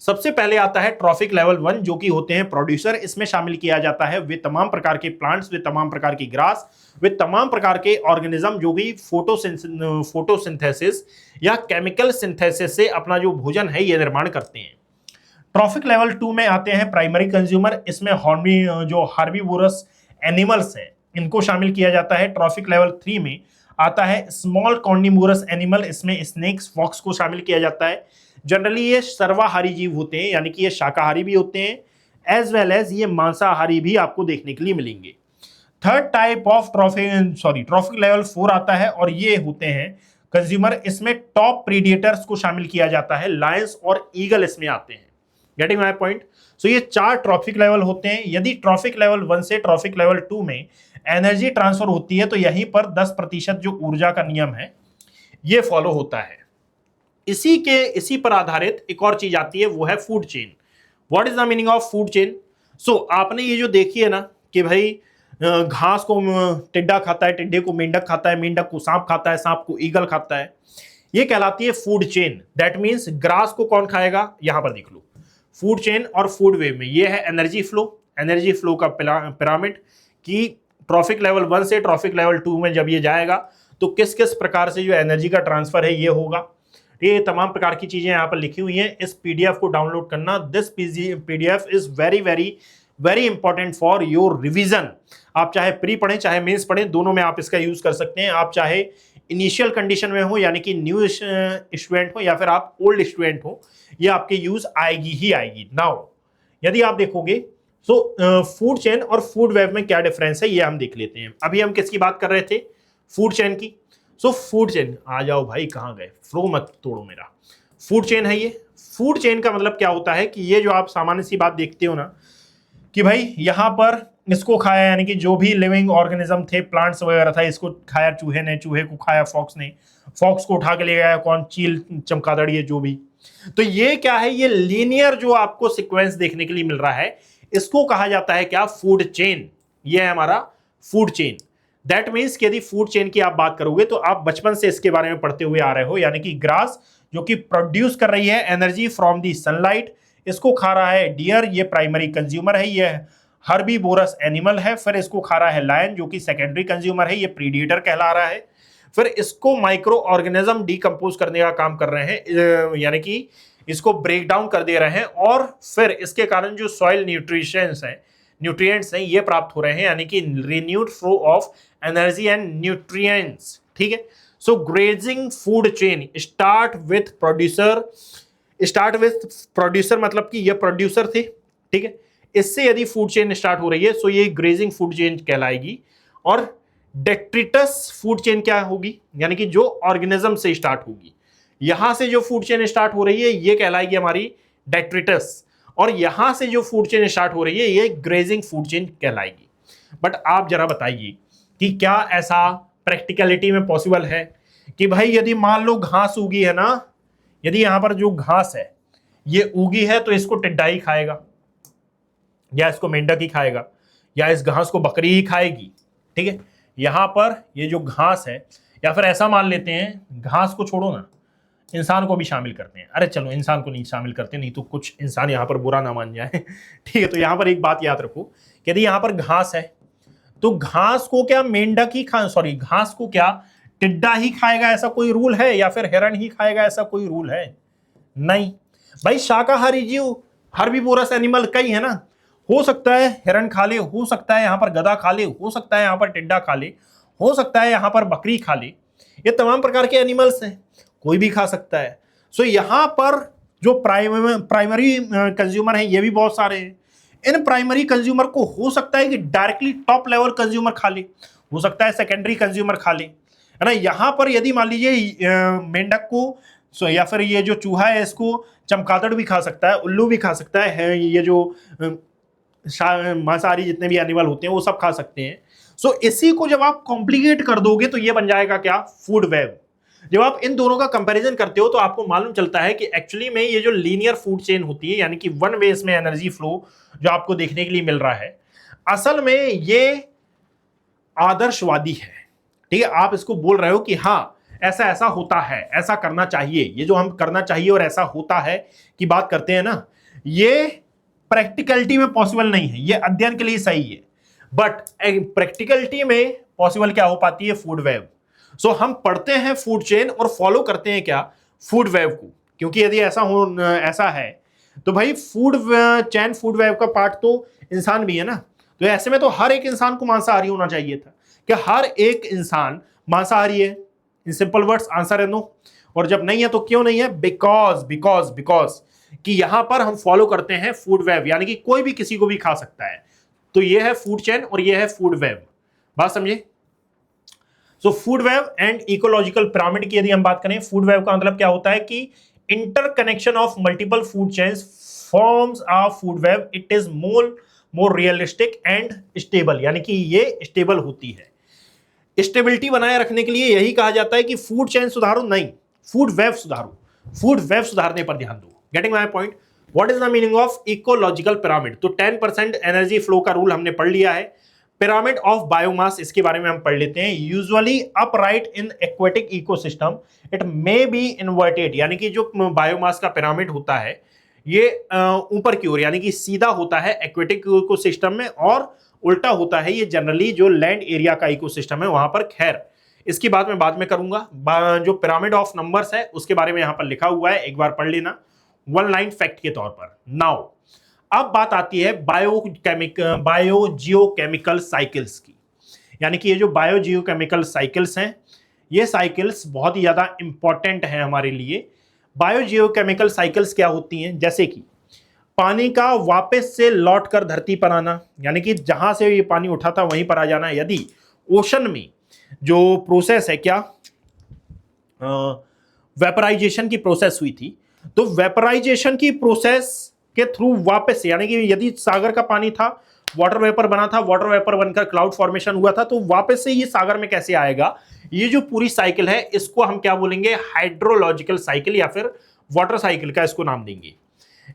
सबसे पहले आता है ट्रॉफिक लेवल 1, जो कि होते हैं प्रोड्यूसर। इसमें शामिल किया जाता है वे तमाम प्रकार के प्लांट्स, वे तमाम प्रकार की ग्रास, वे तमाम प्रकार के ऑर्गेनिज्म जो भी फोटोसिंथेसिस या केमिकल सिंथेसिस से अपना जो भोजन है ये निर्माण करते हैं। ट्रॉफिक लेवल 2 में आते हैं प्राइमरी कंज्यूमर। इसमें जो हार्बीवोरस एनिमल्स हैं इनको शामिल किया जाता है। ट्रॉफिक लेवल 3 में आता है स्मॉल कॉर्निवोरस एनिमल। इसमें स्नेक्स, फॉक्स को शामिल किया जाता है। जनरली ये सर्वाहारी जीव होते हैं, यानी कि ये शाकाहारी भी होते हैं, एज वेल एज ये मांसाहारी भी आपको देखने के लिए मिलेंगे। Third type of trophic level 4 आता है और ये होते हैं कंज्यूमर। इसमें टॉप प्रीडेटर्स को शामिल किया जाता है, लायंस और ईगल इसमें आते हैं। Getting my point. सो ये 4 ट्रॉफिक लेवल होते हैं। यदि ट्रॉफिक लेवल 1 से ट्रॉफिक लेवल 2 में एनर्जी ट्रांसफर होती है तो यहीं पर 10% जो ऊर्जा का नियम है ये फॉलो होता है। इसी पर आधारित एक और चीज आती है, वो है food chain. What is the meaning of food chain? So आपने ये जो देखी है ना कि भाई घास को टिड्डा खाता है, टिड्डे को मेंढक खाता है, मेंढक को सांप खाता है, सांप को ईगल खाता है, ये कहलाती है food chain. That means grass को कौन खाएगा, यहां पर देख लो फूड चेन और फूड वेव में ये है एनर्जी फ्लो का पिरामिड कि ट्रॉफिक लेवल 1 से ट्रॉफिक लेवल 2 में जब ये जाएगा तो किस किस प्रकार से जो एनर्जी का ट्रांसफर है ये होगा। ये तमाम प्रकार की चीजें यहाँ पर लिखी हुई हैं। इस पीडीएफ को डाउनलोड करना। This PDF is very very very important for your revision. आप चाहे प्री पढ़ें चाहे मेंस पढ़ें, दोनों में आप इसका यूज कर सकते हैं। आप चाहे इनिशियल कंडीशन में हो यानी कि न्यू स्टूडेंट हो या फिर आप ओल्ड स्टूडेंट हो, ये आपके यूज आएगी ही आएगी। नाउ यदि आप देखोगे तो फूड चेन और फूड वेब में क्या डिफरेंस है ये हम देख लेते हैं। अभी हम किसकी बात कर रहे थे, फूड चेन की। सो फूड चेन, आ जाओ भाई कहाँ गए, फ्लो मत तोड़ो मेरा। फूड चेन है ये। फूड चेन का मतलब क्या होता है कि ये जो आप सामान्य सी बात देखते हो ना कि भाई यहाँ पर इसको खाया, यानी कि जो भी लिविंग ऑर्गेनिज्म थे, प्लांट्स वगैरह था, इसको खाया चूहे ने, चूहे को खाया फॉक्स ने, फॉक्स को उठा के ले गया कौन, चील, चमगादड़, ये जो भी। तो ये क्या है, ये लीनियर जो आपको सीक्वेंस देखने के लिए मिल रहा है इसको कहा जाता है क्या, फूड चेन। ये है हमारा फूड चेन। दैट मीन्स कि यदि फूड चेन की आप बात करोगे तो आप बचपन से इसके बारे में पढ़ते हुए आ रहे हो, यानी कि ग्रास जो कि प्रोड्यूस कर रही है एनर्जी फ्रॉम दी सनलाइट, इसको खा रहा है डियर, ये प्राइमरी कंज्यूमर है, ये हर्बीवोरस एनिमल है। फिर इसको खा रहा है लायन जो कि सेकेंडरी कंज्यूमर है, ये प्रीडेटर कहला रहा है। फिर इसको माइक्रो ऑर्गेनिज्म डीकंपोज करने का काम कर रहे हैं, यानी कि इसको ब्रेक डाउन कर दे रहे हैं, और फिर इसके कारण जो सॉइल न्यूट्रिएंट्स हैं ये प्राप्त हो रहे हैं, यानी कि renewed flow of energy and nutrients. ठीक है। So grazing food chain start with producer, मतलब कि ये प्रोड्यूसर थे। ठीक है। इससे यदि फूड चेन स्टार्ट हो रही है तो ये ग्रेजिंग फूड चेन कहलाएगी। और डेट्रिटस फूड चेन क्या होगी, यानी कि जो ऑर्गेनिज्म से स्टार्ट होगी। यहां से जो फूड चेन स्टार्ट हो रही है ये कहलाएगी हमारी डेट्रिटस, और यहां से जो फूड चेन स्टार्ट हो रही है ये ग्रेजिंग फूड चेन कहलाएगी। बट आप जरा बताइए कि क्या ऐसा प्रैक्टिकलिटी में पॉसिबल है कि भाई यदि मान लो घास उगी है ना, यदि यहां पर जो घास है ये उगी है तो इसको टिड्डा ही खाएगा, या इसको मेंढक ही खाएगा, या इस घास को बकरी ही खाएगी। ठीक है, यहां पर ये जो घास है, या फिर ऐसा मान लेते हैं घास को छोड़ो ना, इंसान को भी शामिल करते हैं। अरे चलो इंसान को नहीं शामिल करते, नहीं तो कुछ इंसान यहां पर बुरा ना मान जाए। ठीक है, तो यहां पर एक बात याद रखो कि यदि यहां पर घास है तो घास को क्या मेंढक ही घास को क्या टिड्डा ही खाएगा, ऐसा कोई रूल है? या फिर हिरण ही खाएगा, ऐसा कोई रूल है? नहीं भाई, शाकाहारी जीव हर्बीवोरस एनिमल कई है ना, हो सकता है हिरण खा ले, हो सकता है यहां पर गधा खा ले, हो सकता है यहां पर टिड्डा खा ले, हो सकता है यहां पर बकरी खा ले। ये तमाम प्रकार के एनिमल्स हैं, कोई भी खा सकता है। सो यहां पर जो प्राइमरी कंज्यूमर हैं ये भी बहुत सारे हैं। इन प्राइमरी कंज्यूमर को हो सकता है कि डायरेक्टली टॉप लेवल कंज्यूमर खा ले, हो सकता है सेकेंडरी कंज्यूमर खा ले, है ना। यहां पर यदि मान लीजिए मेंढक को या फिर ये जो चूहा है इसको चमगादड़ भी खा सकता है, उल्लू भी खा सकता है, ये जो मांसाहारी जितने भी एनिमल होते हैं वो सब खा सकते हैं। सो इसी को जब आप कॉम्प्लिकेट कर दोगे तो ये बन जाएगा क्या, फूड वेब। जब आप इन दोनों का कंपैरिजन करते हो तो आपको मालूम चलता है कि एक्चुअली में ये जो लीनियर फूड चेन होती है, यानी कि वन बेस में एनर्जी फ्लो जो आपको देखने के लिए मिल रहा है, असल में ये आदर्शवादी है। ठीक है, आप इसको बोल रहे हो कि हाँ ऐसा ऐसा होता है, ऐसा करना चाहिए, ये जो हम करना चाहिए और ऐसा होता है की बात करते हैं ना, ये प्रैक्टिकलिटी में पॉसिबल नहीं है। ये अध्ययन के लिए सही है, बट प्रैक्टिकलिटी में पॉसिबल क्या हो पाती है, फूड वेब। सो हम पढ़ते हैं फूड चेन और फॉलो करते हैं क्या, फूड वेब को, क्योंकि यदि ऐसा है तो भाई फूड चेन फूड वेब का पार्ट तो इंसान भी है ना। तो ऐसे में तो हर एक इंसान को मांसाहारी होना चाहिए था। क्या हर एक इंसान मांसाहारी है? इन सिंपल वर्ड्स आंसर है नो। और जब नहीं है तो क्यों नहीं है, बिकॉज बिकॉज बिकॉज कि यहां पर हम फॉलो करते हैं फूड वेब, यानी कि कोई भी किसी को भी खा सकता है। तो ये है फूड चेन और ये है फूड वेब, बात समझे। So food web and ecological pyramid की यदि हम बात करें, फूड वेब का मतलब क्या होता है कि interconnection of multiple food chains forms a food web. It is more realistic and stable, यानी कि ये स्टेबल होती है। स्टेबिलिटी बनाए रखने के लिए यही कहा जाता है कि फूड चेन सुधारो नहीं, फूड वेब सुधारो, फूड वेब सुधारने पर ध्यान दो। Getting my point. What is the meaning of ecological pyramid? तो 10% एनर्जी फ्लो का रूल हमने पढ़ लिया है। पिरामिड ऑफ बायोमास, इसके बारे में हम पढ़ लेते हैं। Usually upright in aquatic ecosystem, it may be inverted, यानी कि जो बायोमास का पिरामिड होता है ये ऊपर की ओर यानी कि सीधा होता है एक्वेटिक इकोसिस्टम में, और उल्टा होता है ये जनरली जो लैंड एरिया का इकोसिस्टम है वहां पर। खैर इसकी बात मैं बाद में करूंगा। जो पिरामिड ऑफ नंबर्स है उसके बारे में यहां पर लिखा हुआ है, एक बार पढ़ लेना वन लाइन फैक्ट के तौर पर। नाउ अब बात आती है बायोजियोकेमिकल साइकिल्स की, यानी कि ये जो बायोजियोकेमिकल साइकिल्स हैं ये साइकिल्स बहुत ही ज्यादा इंपॉर्टेंट हैं हमारे लिए। बायोजियोकेमिकल साइकिल्स क्या होती हैं, जैसे कि पानी का वापस से लौट कर धरती पर आना, यानी कि जहां से ये पानी उठा था वहीं पर आ जाना। यदि ओशन में जो प्रोसेस है क्या, वेपराइजेशन की प्रोसेस हुई थी, तो वेपराइजेशन की प्रोसेस के थ्रू वापस से, यानी कि यदि सागर का पानी था, वाटर वेपर बना था, वाटर वेपर बनकर क्लाउड फॉर्मेशन हुआ था, तो वापस से ये सागर में कैसे आएगा, ये जो पूरी साइकिल है इसको हम क्या बोलेंगे, हाइड्रोलॉजिकल साइकिल या फिर वाटर साइकिल का इसको नाम देंगे।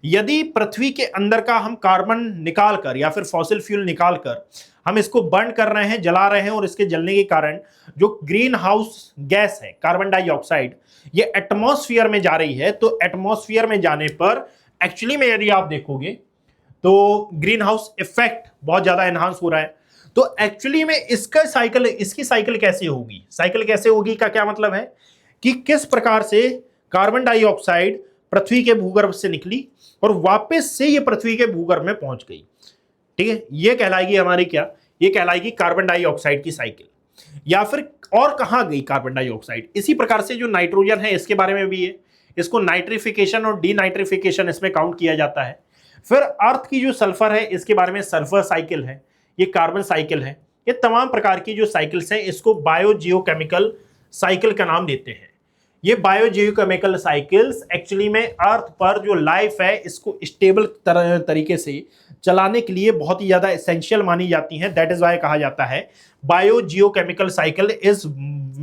यदि पृथ्वी के अंदर का हम कार्बन निकालकर या फिर फॉसिल फ्यूल निकालकर हम इसको बर्न कर रहे हैं, जला रहे हैं, और इसके जलने के कारण जो ग्रीन हाउस गैस है कार्बन डाइऑक्साइड, ये एटमॉस्फेयर में जा रही है, तो एटमॉस्फेयर में जाने पर एक्चुअली में यदि आप देखोगे तो ग्रीन हाउस इफेक्ट बहुत ज्यादा एनहांस हो रहा है। तो एक्चुअली में इसकी साइकिल कैसे होगी, साइकिल कैसे होगी का क्या मतलब है कि किस प्रकार से कार्बन डाइऑक्साइड पृथ्वी के भूगर्भ से निकली और वापस से ये पृथ्वी के भूगर्भ में पहुंच गई। ठीक है, ये कहलाएगी हमारी क्या, ये कहलाएगी कार्बन डाइऑक्साइड की साइकिल। या फिर और कहां गई कार्बन डाइऑक्साइड, इसी प्रकार से जो नाइट्रोजन है इसके बारे में भी है, इसको नाइट्रिफिकेशन और डीनाइट्रिफिकेशन इसमें काउंट किया जाता है। फिर अर्थ की जो सल्फर है इसके बारे में सल्फर साइकिल है, ये कार्बन साइकिल है। ये तमाम प्रकार की जो साइकिल्स हैं इसको बायोजियोकेमिकल साइकिल का नाम देते हैं। ये बायोजियोकेमिकल साइकिल्स एक्चुअली में अर्थ पर जो लाइफ है इसको स्टेबल तरीके से चलाने के लिए बहुत ही ज्यादा एसेंशियल मानी जाती हैं। दैट इज वाई कहा जाता है biogeochemical cycle is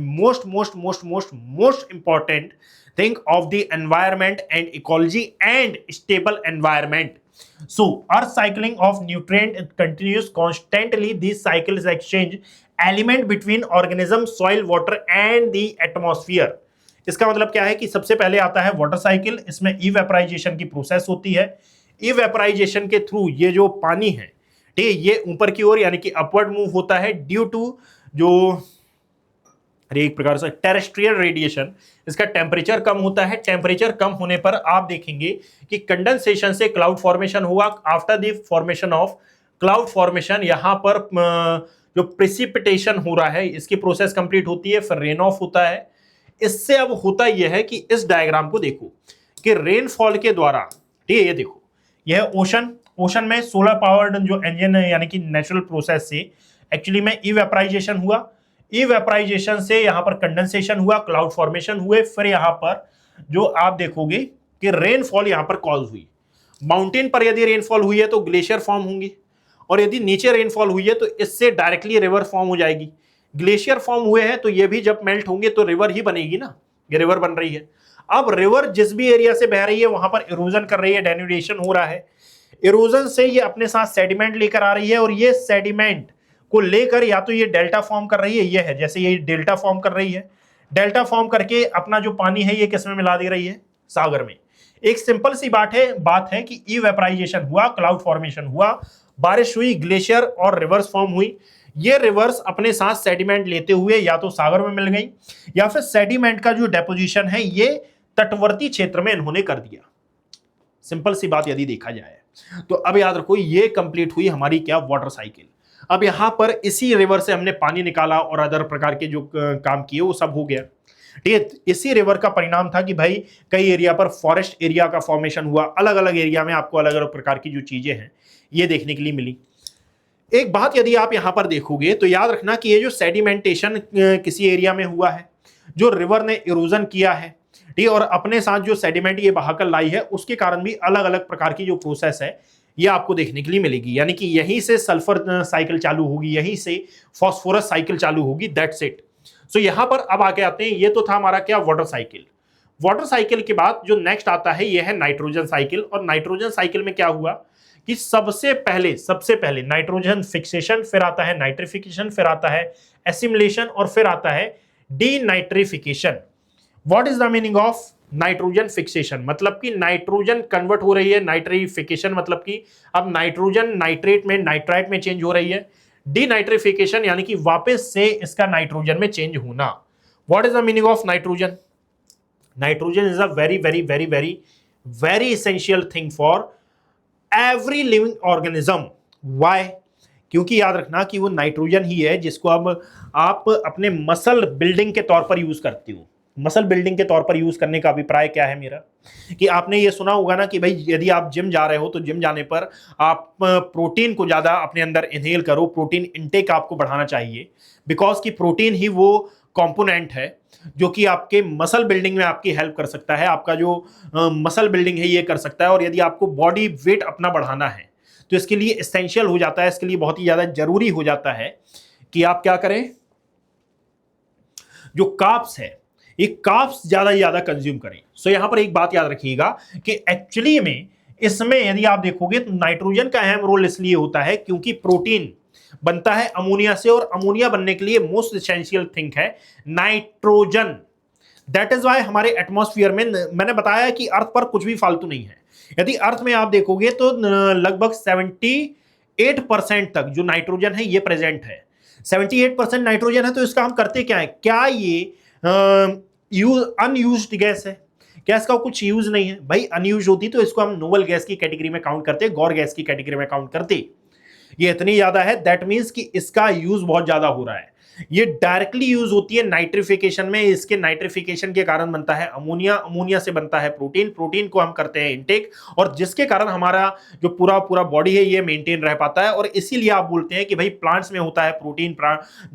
most important thing of the environment and ecology and stable environment. So, earth cycling of nutrient continues constantly. These cycles exchange element between organism, soil, water and the atmosphere. इसका मतलब क्या है कि सबसे पहले आता है water cycle. इसमें इवेपराइजेशन की प्रोसेस होती है। इवेपराइजेशन के थ्रू ये जो पानी है, ठीक है, ये ऊपर की ओर यानी कि अपवर्ड मूव होता है ड्यू टू जो एक प्रकार से टेरेस्ट्रियल रेडिएशन। इसका टेम्परेचर कम होता है। टेम्परेचर कम होने पर आप देखेंगे कि कंडेंसेशन से क्लाउड फॉर्मेशन हुआ। After the formation of cloud formation यहां पर जो प्रेसिपिटेशन हो रहा है इसकी प्रोसेस कंप्लीट होती है, फिर रेन ऑफ होता है। इससे अब होता यह है कि इस डायग्राम को देखो कि रेनफॉल के द्वारा, ठीक है, ये देखो यह ओशन में सोलर पावर्ड जो इंजन है यानी कि नेचुरल प्रोसेस से एक्चुअली में इवेपराइजेशन हुआ। इवेपराइजेशन से यहां पर कंडेंसेशन हुआ, क्लाउड फॉर्मेशन हुए, फिर यहां पर जो आप देखोगे कि रेनफॉल यहां पर कॉज हुई। माउंटेन पर यदि रेनफॉल हुई है तो ग्लेशियर फॉर्म होंगे, और यदि नीचे रेनफॉल हुई है तो इससे डायरेक्टली रिवर फॉर्म हो जाएगी। ग्लेशियर फॉर्म हुए हैं तो ये भी जब मेल्ट होंगे तो रिवर ही बनेगी ना, ये रिवर बन रही है। अब रिवर जिस भी एरिया से बह रही है वहां पर इरोजन कर रही है, डेन्यूडेशन हो रहा है। इरोजन से ये अपने साथ सेडिमेंट लेकर आ रही है, और ये सेडिमेंट को लेकर या तो ये डेल्टा फॉर्म कर रही है, ये है जैसे ये डेल्टा फॉर्म कर रही है। डेल्टा फॉर्म करके अपना जो पानी है ये किस में मिला दे रही है, सागर में। एक सिंपल सी बात है कि इवेपराइजेशन हुआ, क्लाउड फॉर्मेशन हुआ, बारिश हुई, ग्लेशियर और रिवर्स फॉर्म हुई। ये रिवर्स अपने साथ सेडिमेंट लेते हुए या तो सागर में मिल गई, या फिर सेडिमेंट का जो डेपोजिशन है ये तटवर्ती क्षेत्र में इन्होंने कर दिया। सिंपल सी बात यदि देखा जाए तो अब याद रखो ये कंप्लीट हुई हमारी क्या, वाटर साइकिल। अब यहां पर इसी रिवर से हमने पानी निकाला और अदर प्रकार के जो काम किए वो सब हो गया, ठीक है। इसी रिवर का परिणाम था कि भाई कई एरिया पर फॉरेस्ट एरिया का फॉर्मेशन हुआ। अलग अलग एरिया में आपको अलग अलग प्रकार की जो चीजें हैं ये देखने के लिए मिली। एक बात यदि आप यहां पर देखोगे तो याद रखना कि ये जो सेडिमेंटेशन किसी एरिया में हुआ है, जो रिवर ने इरोजन किया है, ठीक है, और अपने साथ जो सेडिमेंट ये बहाकर लाई है उसके कारण भी अलग अलग प्रकार की जो प्रोसेस है ये आपको देखने के लिए मिलेगी। यानी कि यहीं से सल्फर साइकिल चालू होगी, यहीं से फॉस्फोरस साइकिल चालू होगी, दैट्स इट। सो यहां पर अब आके आते हैं, ये तो था हमारा क्या, वाटर साइकिल। वाटर साइकिल के बाद जो नेक्स्ट आता है ये है नाइट्रोजन साइकिल। और नाइट्रोजन साइकिल में क्या हुआ कि सबसे पहले नाइट्रोजन फिक्सेशन, फिर आता है नाइट्रिफिकेशन, फिर आता है एसिमिलेशन और फिर आता है denitrification. What is the meaning of nitrogen fixation? मतलब कि नाइट्रोजन कन्वर्ट हो रही है, नाइट्रिफिकेशन मतलब कि अब नाइट्रोजन नाइट्रेट में, नाइट्राइट में चेंज हो रही है। डीनाइट्रिफिकेशन यानी कि वापस से इसका नाइट्रोजन में चेंज होना। What is the meaning of nitrogen? Nitrogen is a very very very very very essential thing for every living organism. Why? क्योंकि याद रखना कि वो नाइट्रोजन ही है जिसको अब आप अपने मसल बिल्डिंग के तौर पर यूज करते हो। मसल बिल्डिंग के तौर पर यूज करने का अभिप्राय क्या है मेरा, कि आपने ये सुना होगा ना कि भाई यदि आप जिम जा रहे हो तो जिम जाने पर आप प्रोटीन को ज्यादा अपने अंदर इनहेल करो, प्रोटीन इंटेक आपको बढ़ाना चाहिए, बिकॉज कि प्रोटीन ही वो कंपोनेंट है जो कि आपके मसल बिल्डिंग में आपकी हेल्प कर सकता है। आपका जो मसल बिल्डिंग है ये कर सकता है। और यदि आपको बॉडी वेट अपना बढ़ाना है तो इसके लिए एसेंशियल हो जाता है, इसके लिए बहुत ही ज्यादा जरूरी हो जाता है कि आप क्या करें, जो कार्ब्स है ये कार्ब्स ज्यादा कंज्यूम करें। सो यहां पर एक बात याद रखिएगा कि एक्चुअली में इसमें यदि आप देखोगे तो नाइट्रोजन का अहम रोल इसलिए होता है क्योंकि प्रोटीन बनता है अमोनिया से, और अमोनिया बनने के लिए मोस्ट एसेंशियल थिंग है नाइट्रोजन। दैट इज वाई हमारे एटमॉस्फेयर में मैंने बताया कि अर्थ पर कुछ भी फालतू नहीं है। यदि अर्थ में आप देखोगे तो लगभग 78% तक जो नाइट्रोजन है ये प्रेजेंट है। 78% नाइट्रोजन है, तो इसका हम करते क्या है, क्या ये अनयूज्ड गैस है? क्या इसका कुछ यूज नहीं है? भाई अनयूज होती तो इसको हम नोबल गैस की कैटेगरी में काउंट करते, गौर गैस की कैटेगरी में काउंट करते। ये इतनी ज्यादा है, दैट मीन्स कि इसका यूज बहुत ज्यादा हो रहा है। ये डायरेक्टली यूज होती है नाइट्रिफिकेशन में। इसके नाइट्रिफिकेशन के कारण बनता है अमोनिया, अमोनिया से बनता है प्रोटीन, प्रोटीन को हम करते हैं इनटेक, और जिसके कारण हमारा जो पूरा पूरा बॉडी है ये मेंटेन रह पाता है। और इसीलिए आप बोलते हैं कि भाई प्लांट्स में होता है प्रोटीन,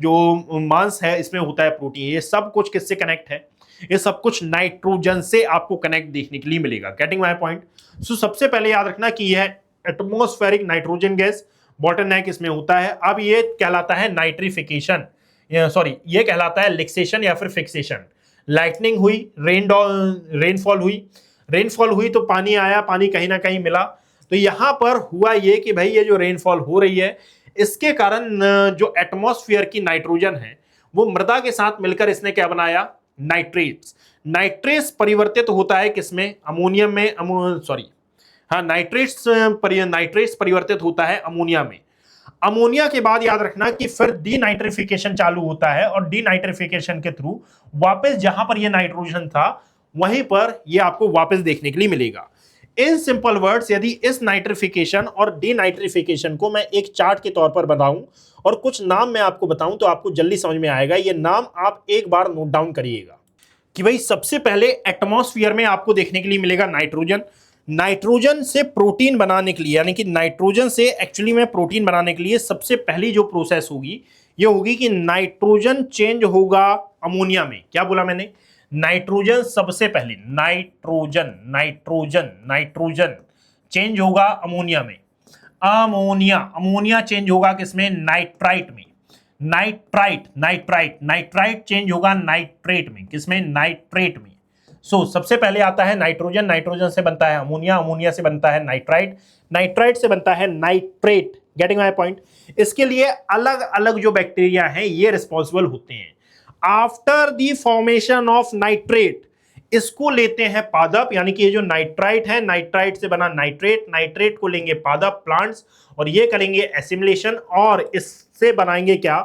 जो मांस है इसमें होता है प्रोटीन। ये सब कुछ किससे कनेक्ट है? ये सब कुछ नाइट्रोजन से आपको कनेक्ट देखने के लिए मिलेगा। Getting my point? सो सबसे पहले याद रखना कि यह एटमॉस्फेरिक नाइट्रोजन गैस बॉटलनेक इसमें होता है। अब ये कहलाता है नाइट्रिफिकेशन, सॉरी ये कहलाता है लिक्सेशन या फिर फिक्सेशन। लाइटनिंग हुई, रेनफॉल हुई, रेनफॉल हुई तो पानी आया, पानी कहीं ना कहीं मिला। तो यहां पर हुआ ये कि भाई ये जो रेनफॉल हो रही है इसके कारण जो एटमॉस्फेयर की नाइट्रोजन है वो मृदा के साथ मिलकर इसने क्या बनाया? नाइट्रेट्स। नाइट्रेट्स परिवर्तित होता है किसमें? अमोनियम में, सॉरी हाँ, नाइट्रेट्स परिवर्तित होता है अमोनिया में। अमोनिया के बाद याद रखना कि फिर डीनाइट्रिफिकेशन चालू होता है, और डीनाइट्रिफिकेशन के थ्रू वापस जहां पर ये नाइट्रोजन था वहीं पर ये आपको वापस देखने के लिए मिलेगा। इन सिंपल वर्ड्स, यदि इस नाइट्रिफिकेशन और डीनाइट्रिफिकेशन को मैं एक चार्ट के तौर पर बताऊं और कुछ नाम मैं आपको बताऊं तो आपको जल्दी समझ में आएगा। ये नाम आप एक बार नोट डाउन करिएगा कि भाई सबसे पहले एटमॉस्फेयर में आपको देखने के लिए मिलेगा नाइट्रोजन। नाइट्रोजन से प्रोटीन बनाने के लिए, यानी कि नाइट्रोजन से एक्चुअली में प्रोटीन बनाने के लिए सबसे पहली जो प्रोसेस होगी ये होगी कि नाइट्रोजन चेंज होगा अमोनिया में। क्या बोला मैंने? नाइट्रोजन सबसे पहले, नाइट्रोजन नाइट्रोजन नाइट्रोजन चेंज होगा अमोनिया में। अमोनिया चेंज होगा किसमें? नाइट्राइट में। नाइट्राइट चेंज होगा नाइट्रेट में। किसमें? नाइट्रेट में। सबसे पहले आता है नाइट्रोजन, नाइट्रोजन से बनता है अमोनिया, अमोनिया से बनता है नाइट्राइट, नाइट्राइट से बनता है नाइट्रेट। Getting my point? इसके लिए अलग अलग जो बैक्टीरिया हैं ये रिस्पॉन्सिबल होते हैं। After the formation of nitrate इसको लेते हैं पादप, यानी कि ये जो नाइट्राइट है, नाइट्राइट से बना नाइट्रेट, नाइट्रेट को लेंगे पादप प्लांट्स, और ये करेंगे एसिमिलेशन और इससे बनाएंगे क्या?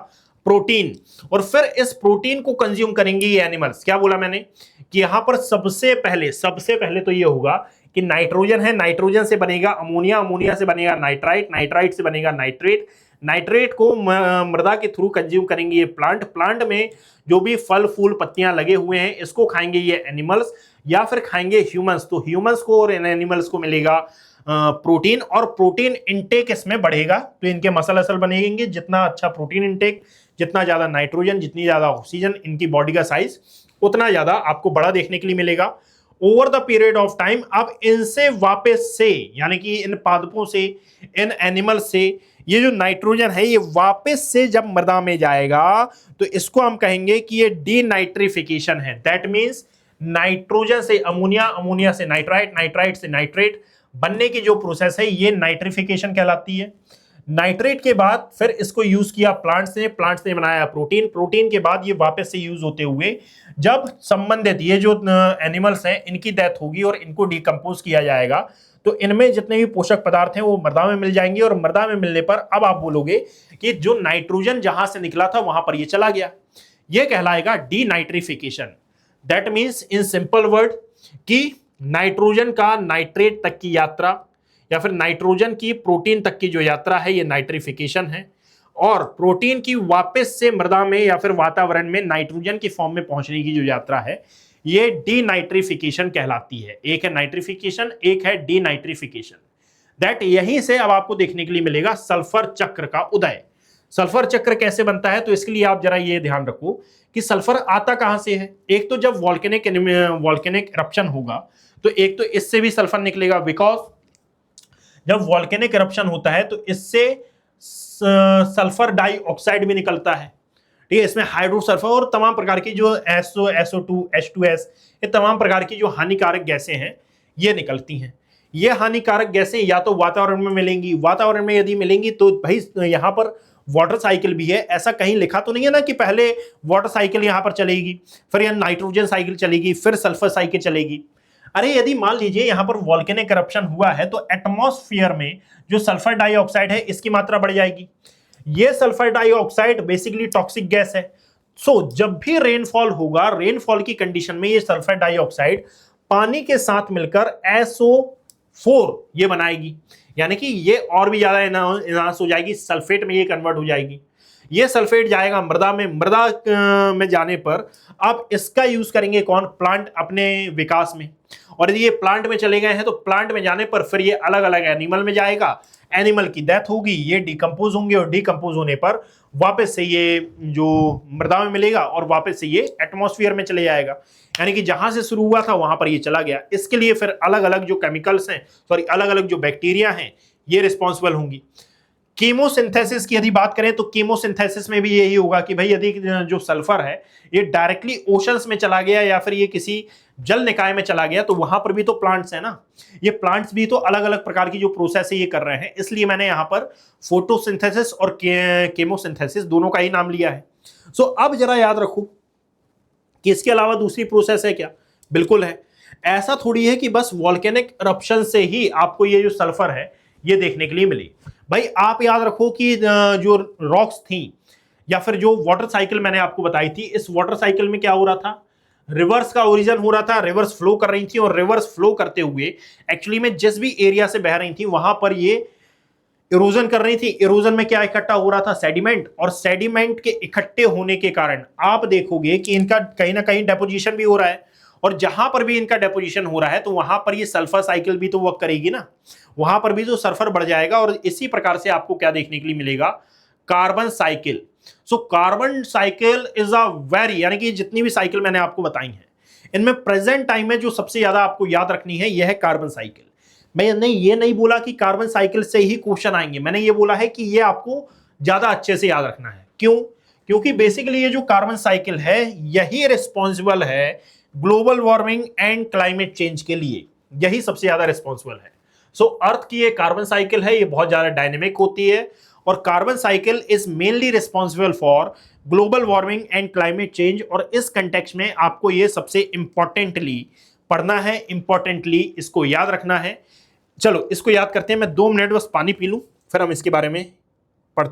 प्रोटीन। और फिर इस प्रोटीन को कंज्यूम करेंगे ये एनिमल्स। क्या बोला मैंने? कि यहां पर सबसे पहले तो ये होगा कि नाइट्रोजन है, नाइट्रोजन से बनेगा अमोनिया, अमोनिया से बनेगा नाइट्राइट, नाइट्राइट से बनेगा नाइट्रेट, नाइट्रेट को मृदा के थ्रू कंज्यूम करेंगे ये प्लांट, प्लांट में जो भी फल फूल पत्तियां लगे हुए हैं इसको खाएंगे ये एनिमल्स, या फिर खाएंगे ह्यूमंस। तो ह्यूमंस को और एनिमल्स को मिलेगा प्रोटीन, और प्रोटीन इंटेक इसमें बढ़ेगा तो इनके मसल असल बनेंगे। जितना अच्छा प्रोटीन इंटेक, जितना ज्यादा नाइट्रोजन, जितनी ज्यादा ऑक्सीजन, इनकी बॉडी का साइज उतना ज्यादा आपको बड़ा देखने के लिए मिलेगा over the period of time. अब इनसे वापस से, यानी कि इन पादपों से, इन एनिमल से ये जो नाइट्रोजन है ये वापस से जब मृदा में जाएगा तो इसको हम कहेंगे कि ये डीनाइट्रिफिकेशन है। दैट मींस नाइट्रोजन से अमोनिया, अमोनिया से नाइट्राइट, नाइट्राइट से नाइट्रेट बनने की जो प्रोसेस है ये नाइट्रिफिकेशन कहलाती है। नाइट्रेट के बाद फिर इसको यूज किया प्लांट्स ने, प्लांट्स ने बनाया प्रोटीन, प्रोटीन के बाद ये वापस से यूज होते हुए जब संबंधित ये जो एनिमल्स हैं इनकी डेथ होगी और इनको डिकम्पोज किया जाएगा तो इनमें जितने भी पोषक पदार्थ हैं वो मृदा में मिल जाएंगे, और मृदा में मिलने पर अब आप बोलोगे कि जो नाइट्रोजन जहां से निकला था वहां पर ये चला गया, ये कहलाएगा denitrification. That means in simple word कि नाइट्रोजन का नाइट्रेट तक की यात्रा या फिर नाइट्रोजन की प्रोटीन तक की जो यात्रा है ये नाइट्रिफिकेशन है, और प्रोटीन की वापस से मृदा में या फिर वातावरण में नाइट्रोजन की फॉर्म में पहुंचने की जो यात्रा है ये डीनाइट्रिफिकेशन कहलाती है। एक है नाइट्रिफिकेशन, एक है डीनाइट्रिफिकेशन। दैट यहीं से अब आपको देखने के लिए मिलेगा सल्फर चक्र का उदय। सल्फर चक्र कैसे बनता है? तो इसके लिए आप जरा ये ध्यान रखो कि सल्फर आता कहां से है। एक तो जब वॉल्केनिक इरप्शन होगा तो एक तो इससे भी सल्फर निकलेगा, बिकॉज जब वॉल्केनिक इरप्शन होता है तो इससे सल्फर डाइऑक्साइड भी निकलता है। ठीक है, इसमें हाइड्रोसल्फर और तमाम प्रकार की जो SO2, H2S, ये तमाम प्रकार की जो हानिकारक गैसें हैं ये निकलती हैं। ये हानिकारक गैसें या तो वातावरण में मिलेंगी, वातावरण में यदि मिलेंगी तो भाई यहाँ पर वाटर साइकिल भी है। ऐसा कहीं लिखा तो नहीं है ना कि पहले वाटर साइकिल यहाँ पर चलेगी, फिर यहाँ नाइट्रोजन साइकिल चलेगी, फिर सल्फर साइकिल चलेगी। अरे यदि मान लीजिए यहाँ पर वॉल्केनिक करप्शन हुआ है तो एटमॉस्फेयर में जो सल्फर डाइऑक्साइड है इसकी मात्रा बढ़ जाएगी। ये sulphur dioxide basically toxic gas है। जब भी रेनफॉल होगा, रेनफॉल की कंडीशन में ये सल्फर डाइऑक्साइड पानी के साथ मिलकर SO4 ये बनाएगी, यानी कि ये और भी ज्यादा एनहांस हो जाएगी, सल्फेट में ये कन्वर्ट हो जाएगी। ये सल्फेट जाएगा मृदा में, मृदा में जाने पर अब इसका यूज करेंगे कौन, प्लांट अपने विकास में। और यदि ये प्लांट में चले गए हैं तो प्लांट में जाने पर फिर ये अलग अलग एनिमल में जाएगा, एनिमल की डेथ होगी, ये डिकम्पोज होंगे और डिकम्पोज होने पर वापस से ये जो मृदा में मिलेगा और वापस से ये एटमॉस्फेयर में चले जाएगा, यानी कि जहां से शुरू हुआ था वहां पर ये चला गया। इसके लिए फिर अलग अलग जो केमिकल्स हैं, सॉरी अलग अलग जो बैक्टीरिया हैं, ये रिस्पॉन्सिबल होंगी। कीमोसिंथेसिस की यदि बात करें तो कीमोसिंथेसिस में भी यही होगा कि भाई यदि जो सल्फर है ये डायरेक्टली ओशंस में चला गया या फिर ये किसी जल निकाय में चला गया तो वहां पर भी तो प्लांट्स है ना, ये प्लांट्स भी तो अलग अलग प्रकार की जो प्रोसेस है ये कर रहे हैं, इसलिए मैंने यहां पर फोटोसिंथेसिस और केमोसिंथेसिस दोनों का ही नाम लिया है। सो अब जरा याद रखो कि इसके अलावा दूसरी प्रोसेस है क्या, बिल्कुल है। ऐसा थोड़ी है कि बस वॉल्केनिक इरप्शन से ही आपको ये जो सल्फर है ये देखने के लिए मिली। भाई आप याद रखो कि जो रॉक्स थी या फिर जो वाटर साइकिल मैंने आपको बताई थी, इस वाटर साइकिल में क्या हो रहा था, रिवर्स का ओरिजिन हो रहा था, रिवर्स फ्लो कर रही थी और रिवर्स फ्लो करते हुए एक्चुअली में जिस भी एरिया से बह रही थी वहां पर ये इरोजन कर रही थी। इरोजन में क्या इकट्ठा हो रहा था, सेडिमेंट, और सेडिमेंट के इकट्ठे होने के कारण आप देखोगे कि इनका कहीं ना कहीं डेपोजिशन भी हो रहा है, और जहां पर भी इनका डेपोजिशन हो रहा है तो वहां पर ये सल्फर साइकिल भी तो वर्क करेगी ना, वहां पर भी जो सल्फर बढ़ जाएगा। और इसी प्रकार से आपको क्या देखने के लिए मिलेगा, carbon cycle. So carbon cycle is a very, यानी कि जितनी भी साइकिल मैंने आपको बताई हैं इनमें प्रेजेंट टाइम में जो सबसे ज्यादा आपको याद रखनी है यह है कार्बन साइकिल। मैंने ये नहीं बोला कि कार्बन साइकिल से ही क्वेश्चन आएंगे, मैंने ये बोला है कि ये आपको ज्यादा अच्छे से याद रखना है। क्यों? क्योंकि बेसिकली ये जो कार्बन साइकिल है यही रिस्पॉन्सिबल है global warming and climate change के लिए, यही सबसे ज्यादा रिस्पॉन्सिबल है। सो अर्थ की ये कार्बन साइकिल है, ये बहुत ज्यादा डायनेमिक होती है और carbon cycle is mainly responsible for global warming and climate change. और इस कंटेक्स्ट में आपको ये सबसे इंपॉर्टेंटली पढ़ना है, इंपॉर्टेंटली इसको याद रखना है। चलो इसको याद करते हैं, मैं 2 मिनट बस पानी पी लूं फिर हम इसके बारे में पढ़।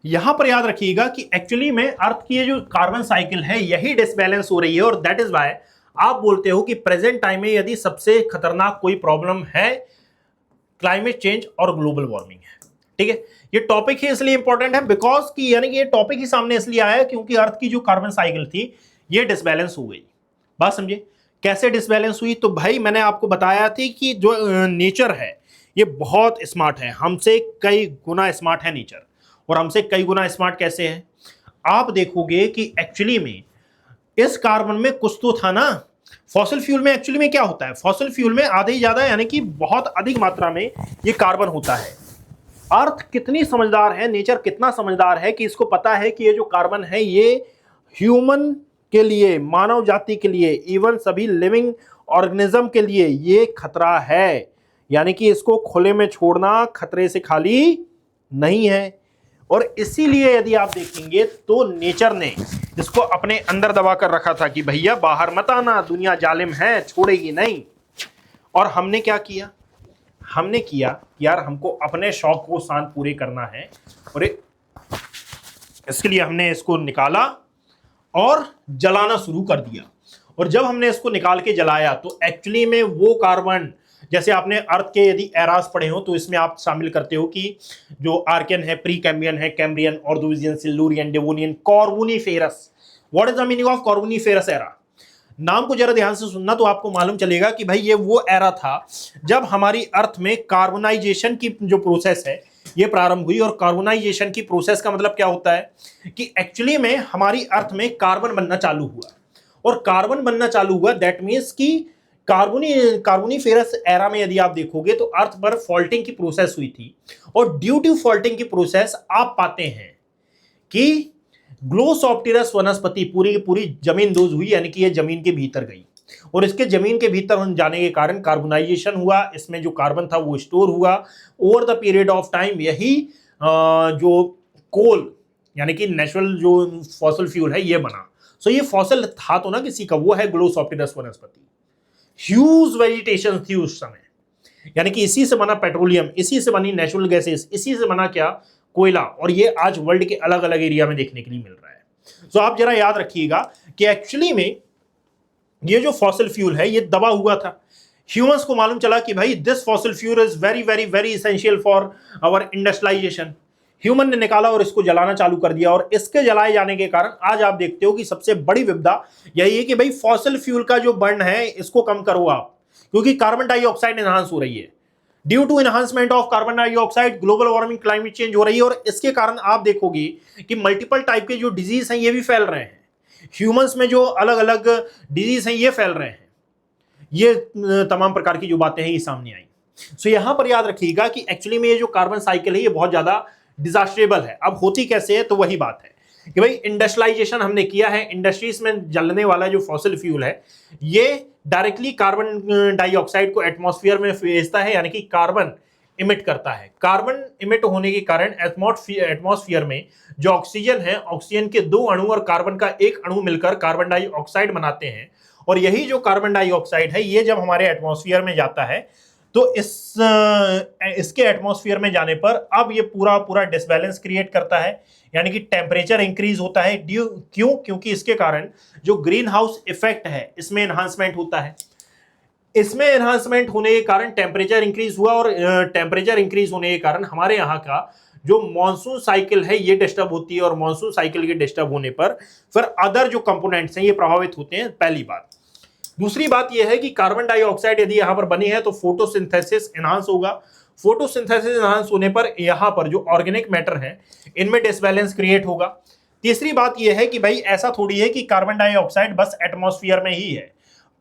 यहां पर याद रखिएगा कि एक्चुअली में अर्थ की ये जो कार्बन साइकिल है यही डिसबैलेंस हो रही है, और दैट इज वाई आप बोलते हो कि प्रेजेंट टाइम में यदि सबसे खतरनाक कोई प्रॉब्लम है क्लाइमेट चेंज और ग्लोबल वार्मिंग है। ठीक है, ये टॉपिक ही इसलिए इंपॉर्टेंट है बिकॉज कि यानी कि ये टॉपिक ही सामने इसलिए आया क्योंकि अर्थ की जो कार्बन साइकिल थी ये डिसबैलेंस हो गई। बात समझे कैसे डिसबैलेंस हुई? तो भाई मैंने आपको बताया थी कि जो नेचर है ये बहुत स्मार्ट है, हमसे कई गुना स्मार्ट है नेचर। और हमसे कई गुना स्मार्ट कैसे है? आप देखोगे कि एक्चुअली में इस कार्बन में कुछ तो था ना, फॉसिल फ्यूल में एक्चुअली में क्या होता है, फॉसिल फ्यूल में आधे ही ज्यादा यानी कि बहुत अधिक मात्रा में ये कार्बन होता है। अर्थ कितनी समझदार है, नेचर कितना समझदार है कि इसको पता है कि ये जो कार्बन है ये ह्यूमन के लिए, मानव जाति के लिए, इवन सभी लिविंग ऑर्गेनिज्म के लिए ये खतरा है, यानी कि इसको खुले में छोड़ना खतरे से खाली नहीं है। और इसीलिए यदि आप देखेंगे तो नेचर ने इसको अपने अंदर दबा कर रखा था कि भैया बाहर मत आना, दुनिया जालिम है, छोड़ेगी नहीं। और हमने क्या किया? हमने किया यार हमको अपने शौक को शांत पूरे करना है, और इसके लिए हमने इसको निकाला और जलाना शुरू कर दिया। और जब हमने इसको निकाल के जलाया तो एक्चुअली में वो कार्बन, जैसे आपने अर्थ के यदि एरास पढ़े हो तो इसमें आप शामिल करते हो कि जो आर्कियन है, प्री कैम्ब्रियन है, Cambrian, Ordovician, Silurian, Devonian, Carboniferous. What is the meaning of Carboniferous era? नाम को जरा ध्यान से सुनना तो आपको मालूम चलेगा कि भाई ये वो एरा था जब हमारी अर्थ में कार्बोनाइजेशन की जो प्रोसेस है ये प्रारंभ हुई। और कार्बोनाइजेशन की प्रोसेस का मतलब क्या होता है कि एक्चुअली में हमारी अर्थ में कार्बन बनना चालू हुआ, और कार्बन बनना चालू हुआ दैट मीन्स कि कार्बोनिफेरस एरा में यदि आप देखोगे तो अर्थ पर फॉल्टिंग की प्रोसेस हुई थी। और ड्यू टू फॉल्टिंग की प्रोसेस आप पाते हैं कि ग्लोसॉप्टेरस वनस्पति पूरी की पूरी जमीन दोज हुई, यानी कि ये जमीन के भीतर गई, और इसके जमीन के भीतर जाने के कारण कार्बोनाइजेशन हुआ, इसमें जो कार्बन था वो स्टोर हुआ over the period of time. यही जो कोल यानी कि नेचुरल जो फॉसिल फ्यूल है ये बना। सो ये फॉसिल था तो ना किसी का, वो है ग्लोसॉप्टेरस वनस्पति। ह्यूज वेजिटेशन थी उस समय, यानी कि इसी से बना पेट्रोलियम, इसी से बनी नेचुरल गैसेस, इसी से बना क्या, कोयला। और ये आज वर्ल्ड के अलग अलग एरिया में देखने के लिए मिल रहा है। तो आप जरा याद रखिएगा कि एक्चुअली में ये जो फॉसिल फ्यूल है ये दबा हुआ था। ह्यूमंस को मालूम चला कि भाई this fossil fuel is very very very essential for our industrialization. Human ने निकाला और इसको जलाना चालू कर दिया, और इसके जलाए जाने के कारण आज आप देखते हो कि सबसे बड़ी विपदा यही है कि भाई फॉसिल फ्यूल का जो बर्न है इसको कम करो आप, क्योंकि कार्बन डाइऑक्साइड एनहांस हो रही है। Due to enhancement of carbon dioxide global warming, climate change हो रही है, और इसके कारण आप देखोगे कि मल्टीपल टाइप के जो डिजीज हैं ये भी फैल रहे हैं। ह्यूमंस में जो अलग अलग डिजीज हैं ये फैल रहे हैं। ये तमाम प्रकार की जो बातें हैं ये सामने आई। सो यहां पर याद रखिएगा कि एक्चुअली में ये जो कार्बन साइकिल है ये बहुत ज्यादा डिजास्ट्रेबल है। अब होती कैसे है, तो वही बात है कि भाई इंडस्ट्रियलाइजेशन हमने किया है, इंडस्ट्रीज में जलने वाला जो फॉसिल फ्यूल है ये डायरेक्टली कार्बन डाइऑक्साइड को एटमॉस्फेयर में भेजता है, यानी कि कार्बन इमिट करता है। कार्बन इमिट होने के कारण एटमॉस्फेयर में जो ऑक्सीजन है, ऑक्सीजन के 2 अणु और कार्बन का 1 अणु मिलकर कार्बन डाइऑक्साइड बनाते हैं, और यही जो कार्बन डाइऑक्साइड है ये जब हमारे एटमॉस्फेयर में जाता है तो इसके एटमॉस्फेयर में जाने पर अब ये पूरा डिसबैलेंस क्रिएट करता है, यानी कि टेम्परेचर इंक्रीज होता है। क्योंकि इसके कारण जो ग्रीन हाउस इफेक्ट है इसमें एनहांसमेंट होता है। इसमें एनहांसमेंट होने के कारण टेम्परेचर इंक्रीज हुआ, और टेम्परेचर इंक्रीज होने के कारण हमारे यहाँ का जो मॉनसून साइकिल है ये डिस्टर्ब होती है, और मॉनसून साइकिल के डिस्टर्ब होने पर फिर अदर जो कंपोनेंट्स हैं ये प्रभावित होते हैं, पहली बात। दूसरी बात यह है कि कार्बन डाइऑक्साइड यदि यहां पर बनी है तो फोटोसिंथेसिस एनहांस होगा। फोटोसिंथेसिस एनहांस होने पर यहां पर जो ऑर्गेनिक मैटर है इनमें डिसबैलेंस क्रिएट होगा। तीसरी बात यह है कि भाई ऐसा थोड़ी है कि कार्बन डाइऑक्साइड बस एटमॉस्फेयर में ही है,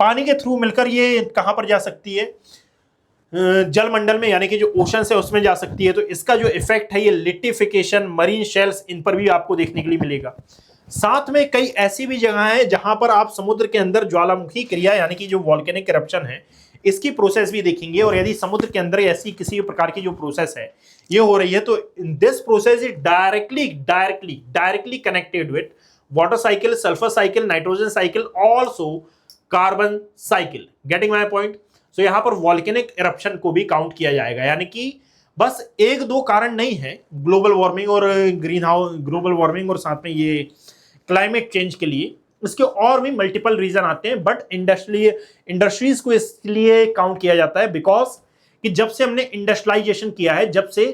पानी के थ्रू मिलकर ये कहां पर जा सकती है, जलमंडल में, यानी कि जो ओशन है उसमें जा सकती है। तो इसका जो इफेक्ट है ये लिक्विफिकेशन, मरीन शेल्स, इन पर भी आपको देखने के लिए मिलेगा। साथ में कई ऐसी भी जगह है जहां पर आप समुद्र के अंदर ज्वालामुखी क्रिया यानी कि जो वॉल्केनिक इरप्शन है इसकी प्रोसेस भी देखेंगे, और यदि समुद्र के अंदर ऐसी किसी प्रकार की जो प्रोसेस है ये हो रही है तो this process is directly connected with water cycle, sulphur cycle, nitrogen cycle, also carbon cycle. Getting my point? So यहां पर वॉल्केनिक इरप्शन को भी काउंट किया जाएगा, यानी कि बस 1-2 कारण नहीं है ग्लोबल वार्मिंग और ग्लोबल वार्मिंग और साथ में ये क्लाइमेट चेंज के लिए, इसके और भी मल्टीपल रीजन आते हैं, बट इंडस्ट्रीज को इसलिए काउंट किया जाता है बिकॉज कि जब से हमने इंडस्ट्रियलाइजेशन किया है जब से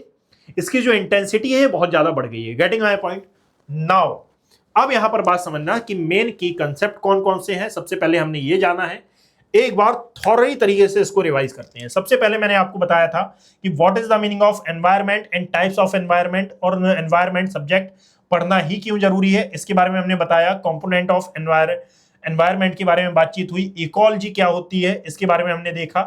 इसकी जो इंटेंसिटी है बहुत ज्यादा बढ़ गई है। Getting my point? नाउ अब यहां पर बात समझना कि मेन की कंसेप्ट कौन कौन से हैं। सबसे पहले हमने ये जाना है, एक बार थॉरली तरीके से इसको रिवाइज करते हैं। सबसे पहले मैंने आपको बताया था कि what is the meaning of environment and types of environment, और एनवायरनमेंट सब्जेक्ट पढ़ना ही क्यों जरूरी है इसके बारे में हमने बताया। कंपोनेंट ऑफ एनवायरनमेंट के बारे में बातचीत हुई। इकोलॉजी क्या होती है इसके बारे में हमने देखा।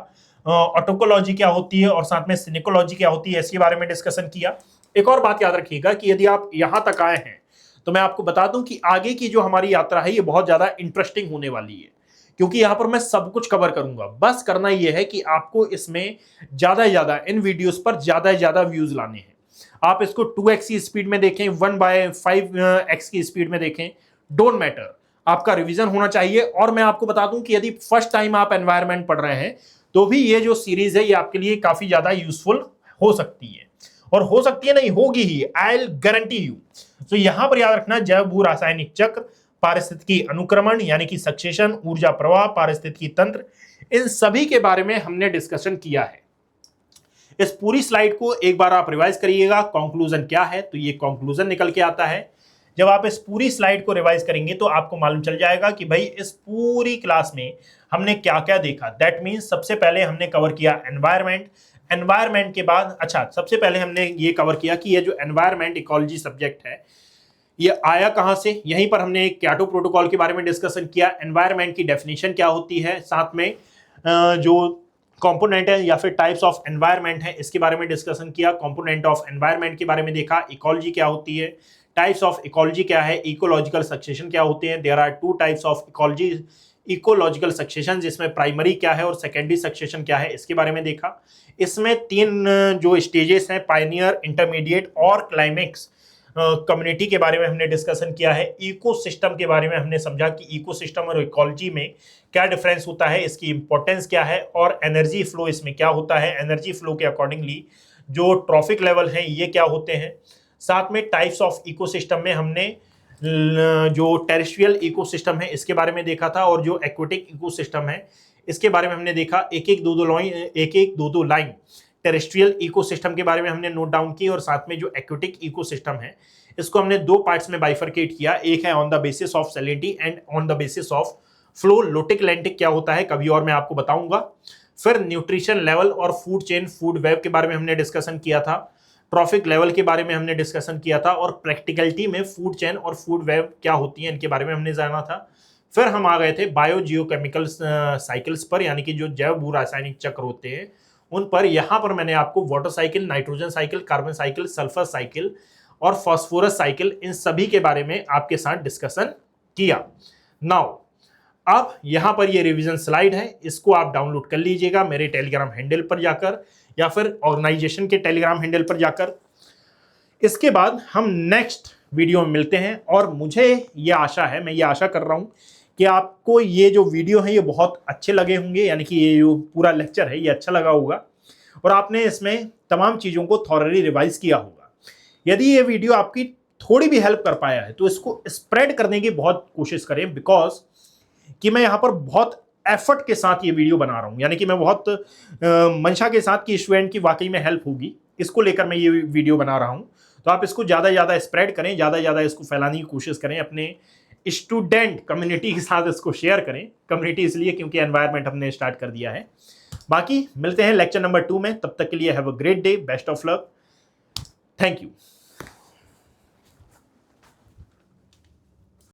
ऑटोकोलॉजी क्या होती है और साथ में सिनिकोलॉजी क्या होती है इसके बारे में डिस्कशन किया। एक और बात याद रखिएगा कि यदि आप यहां तक आए हैं तो मैं आपको बता दूं कि आगे की जो हमारी यात्रा है ये बहुत ज्यादा इंटरेस्टिंग होने वाली है, क्योंकि यहां पर मैं सब कुछ कवर करूंगा। बस करना यह है कि आपको इसमें ज्यादा से ज्यादा इन वीडियोस पर ज्यादा से ज्यादा व्यूज लाने हैं। आप इसको 2x की स्पीड में देखें, 1/5x की स्पीड में देखें, डोंट मैटर, आपका रिवीजन होना चाहिए। और मैं आपको बता दूं कि यदि फर्स्ट टाइम आप एनवायरनमेंट पढ़ रहे हैं तो भी ये जो सीरीज है ये आपके लिए काफी ज्यादा यूजफुल हो सकती है, और हो सकती है नहीं, होगी ही, आई विल गारंटी यू। तो यहां पर याद रखना, जैव भू रासायनिक चक्र, पारिस्थितिकी अनुक्रमण यानी कि सक्सेशन, ऊर्जा प्रवाह, पारिस्थितिकी तंत्र, इन सभी के बारे में हमने डिस्कशन किया है। इस पूरी स्लाइड को एक बार आप रिवाइज करिएगा। कंक्लूजन क्या है, तो ये कंक्लूजन निकल के आता है। जब आप इस पूरी स्लाइड को रिवाइज करेंगे तो आपको मालूम चल जाएगा कि भाई इस पूरी क्लास में हमने क्या क्या देखा। दैट मीन्स सबसे पहले हमने कवर किया एनवायरनमेंट। एनवायरनमेंट के बाद सबसे पहले हमने ये कवर किया कि ये जो एनवायरनमेंट इकोलॉजी सब्जेक्ट है ये आया कहां से। यहीं पर हमने क्योटो प्रोटोकॉल के बारे में डिस्कशन किया, एनवायरनमेंट की डेफिनेशन क्या होती है, साथ में जो कंपोनेंट है या फिर टाइप्स ऑफ एनवायरनमेंट है इसके बारे में डिस्कशन किया। कंपोनेंट ऑफ एनवायरनमेंट के बारे में देखा, इकोलॉजी क्या होती है, टाइप्स ऑफ इकोलॉजी क्या है, इकोलॉजिकल सक्सेशन क्या होते हैं। There are 2 types of ecological succession, जिसमें प्राइमरी क्या है और सेकेंडरी सक्सेशन क्या है इसके बारे में देखा। इसमें 3 जो स्टेजेस हैं, पायनियर, इंटरमीडिएट और क्लाइमेक्स कम्युनिटी के बारे में हमने डिस्कशन किया है। इकोसिस्टम के बारे में हमने समझा कि इकोसिस्टम और इकोलॉजी में क्या डिफरेंस होता है, इसकी इंपॉर्टेंस क्या है, और एनर्जी फ्लो इसमें क्या होता है। एनर्जी फ्लो के अकॉर्डिंगली जो ट्रॉफिक लेवल हैं ये क्या होते हैं। साथ में टाइप्स ऑफ इकोसिस्टम में हमने जो टेरेस्ट्रियल इकोसिस्टम है इसके बारे में देखा था, और जो एक्वेटिक इकोसिस्टम है इसके बारे में हमने देखा। एक एक दो दो लाइन टेरेस्ट्रियल इकोसिस्टम के बारे में हमने नोट डाउन की और साथ में जो एक्वेटिक इकोसिस्टम है इसको हमने दो पार्ट्स में बाइफरकेट किया। एक है on the basis of salinity and on the basis of flow. Lotic lentic क्या होता है कभी और मैं आपको बताऊंगा। फिर न्यूट्रिशन लेवल और फूड चेन फूड वेब के बारे में हमने डिस्कशन किया था। ट्रॉफिक लेवल के बारे में हमने डिस्कशन किया था और प्रैक्टिकलिटी में फूड चेन और फूड वेब क्या होती है इनके बारे में हमने जाना था। फिर हम आ गए थे बायो जियोकेमिकल साइकिल्स पर, यानी कि जो जैव भू रासायनिक चक्र होते हैं उन पर। यहां पर मैंने आपको water cycle, nitrogen cycle, carbon cycle, sulphur cycle और फास्फोरस साइकिल, इन सभी के बारे में आपके साथ डिस्कशन किया। नाउ अब यहां पर ये रिवीजन स्लाइड है, इसको आप डाउनलोड कर लीजिएगा मेरे टेलीग्राम हैंडल पर जाकर या फिर ऑर्गेनाइजेशन के टेलीग्राम हैंडल पर जाकर। इसके बाद हम नेक्स्ट वीडियो में मिलते हैं और मुझे ये आशा है, मैं ये आशा कर रहा हूं कि आपको ये जो वीडियो है ये बहुत अच्छे लगे होंगे, यानी कि ये जो पूरा लेक्चर है ये अच्छा लगा होगा और आपने इसमें तमाम चीज़ों को थॉरली रिवाइज किया होगा। यदि ये वीडियो आपकी थोड़ी भी हेल्प कर पाया है तो इसको स्प्रेड करने की बहुत कोशिश करें, बिकॉज कि मैं यहाँ पर बहुत एफर्ट के साथ ये वीडियो बना रहा हूँ, यानी कि मैं बहुत मंशा के साथ कि स्टूडेंट की वाकई में हेल्प होगी इसको लेकर मैं ये वीडियो बना रहा हूँ। तो आप इसको ज़्यादा से ज़्यादा स्प्रेड करें, ज़्यादा से ज़्यादा इसको फैलाने की कोशिश करें, अपने स्टूडेंट कम्युनिटी के साथ इसको शेयर करें। कम्युनिटी इसलिए क्योंकि एनवायरनमेंट हमने स्टार्ट कर दिया है। बाकी मिलते हैं लेक्चर नंबर 2 में, तब तक के लिए have a great day, best of luck, thank you.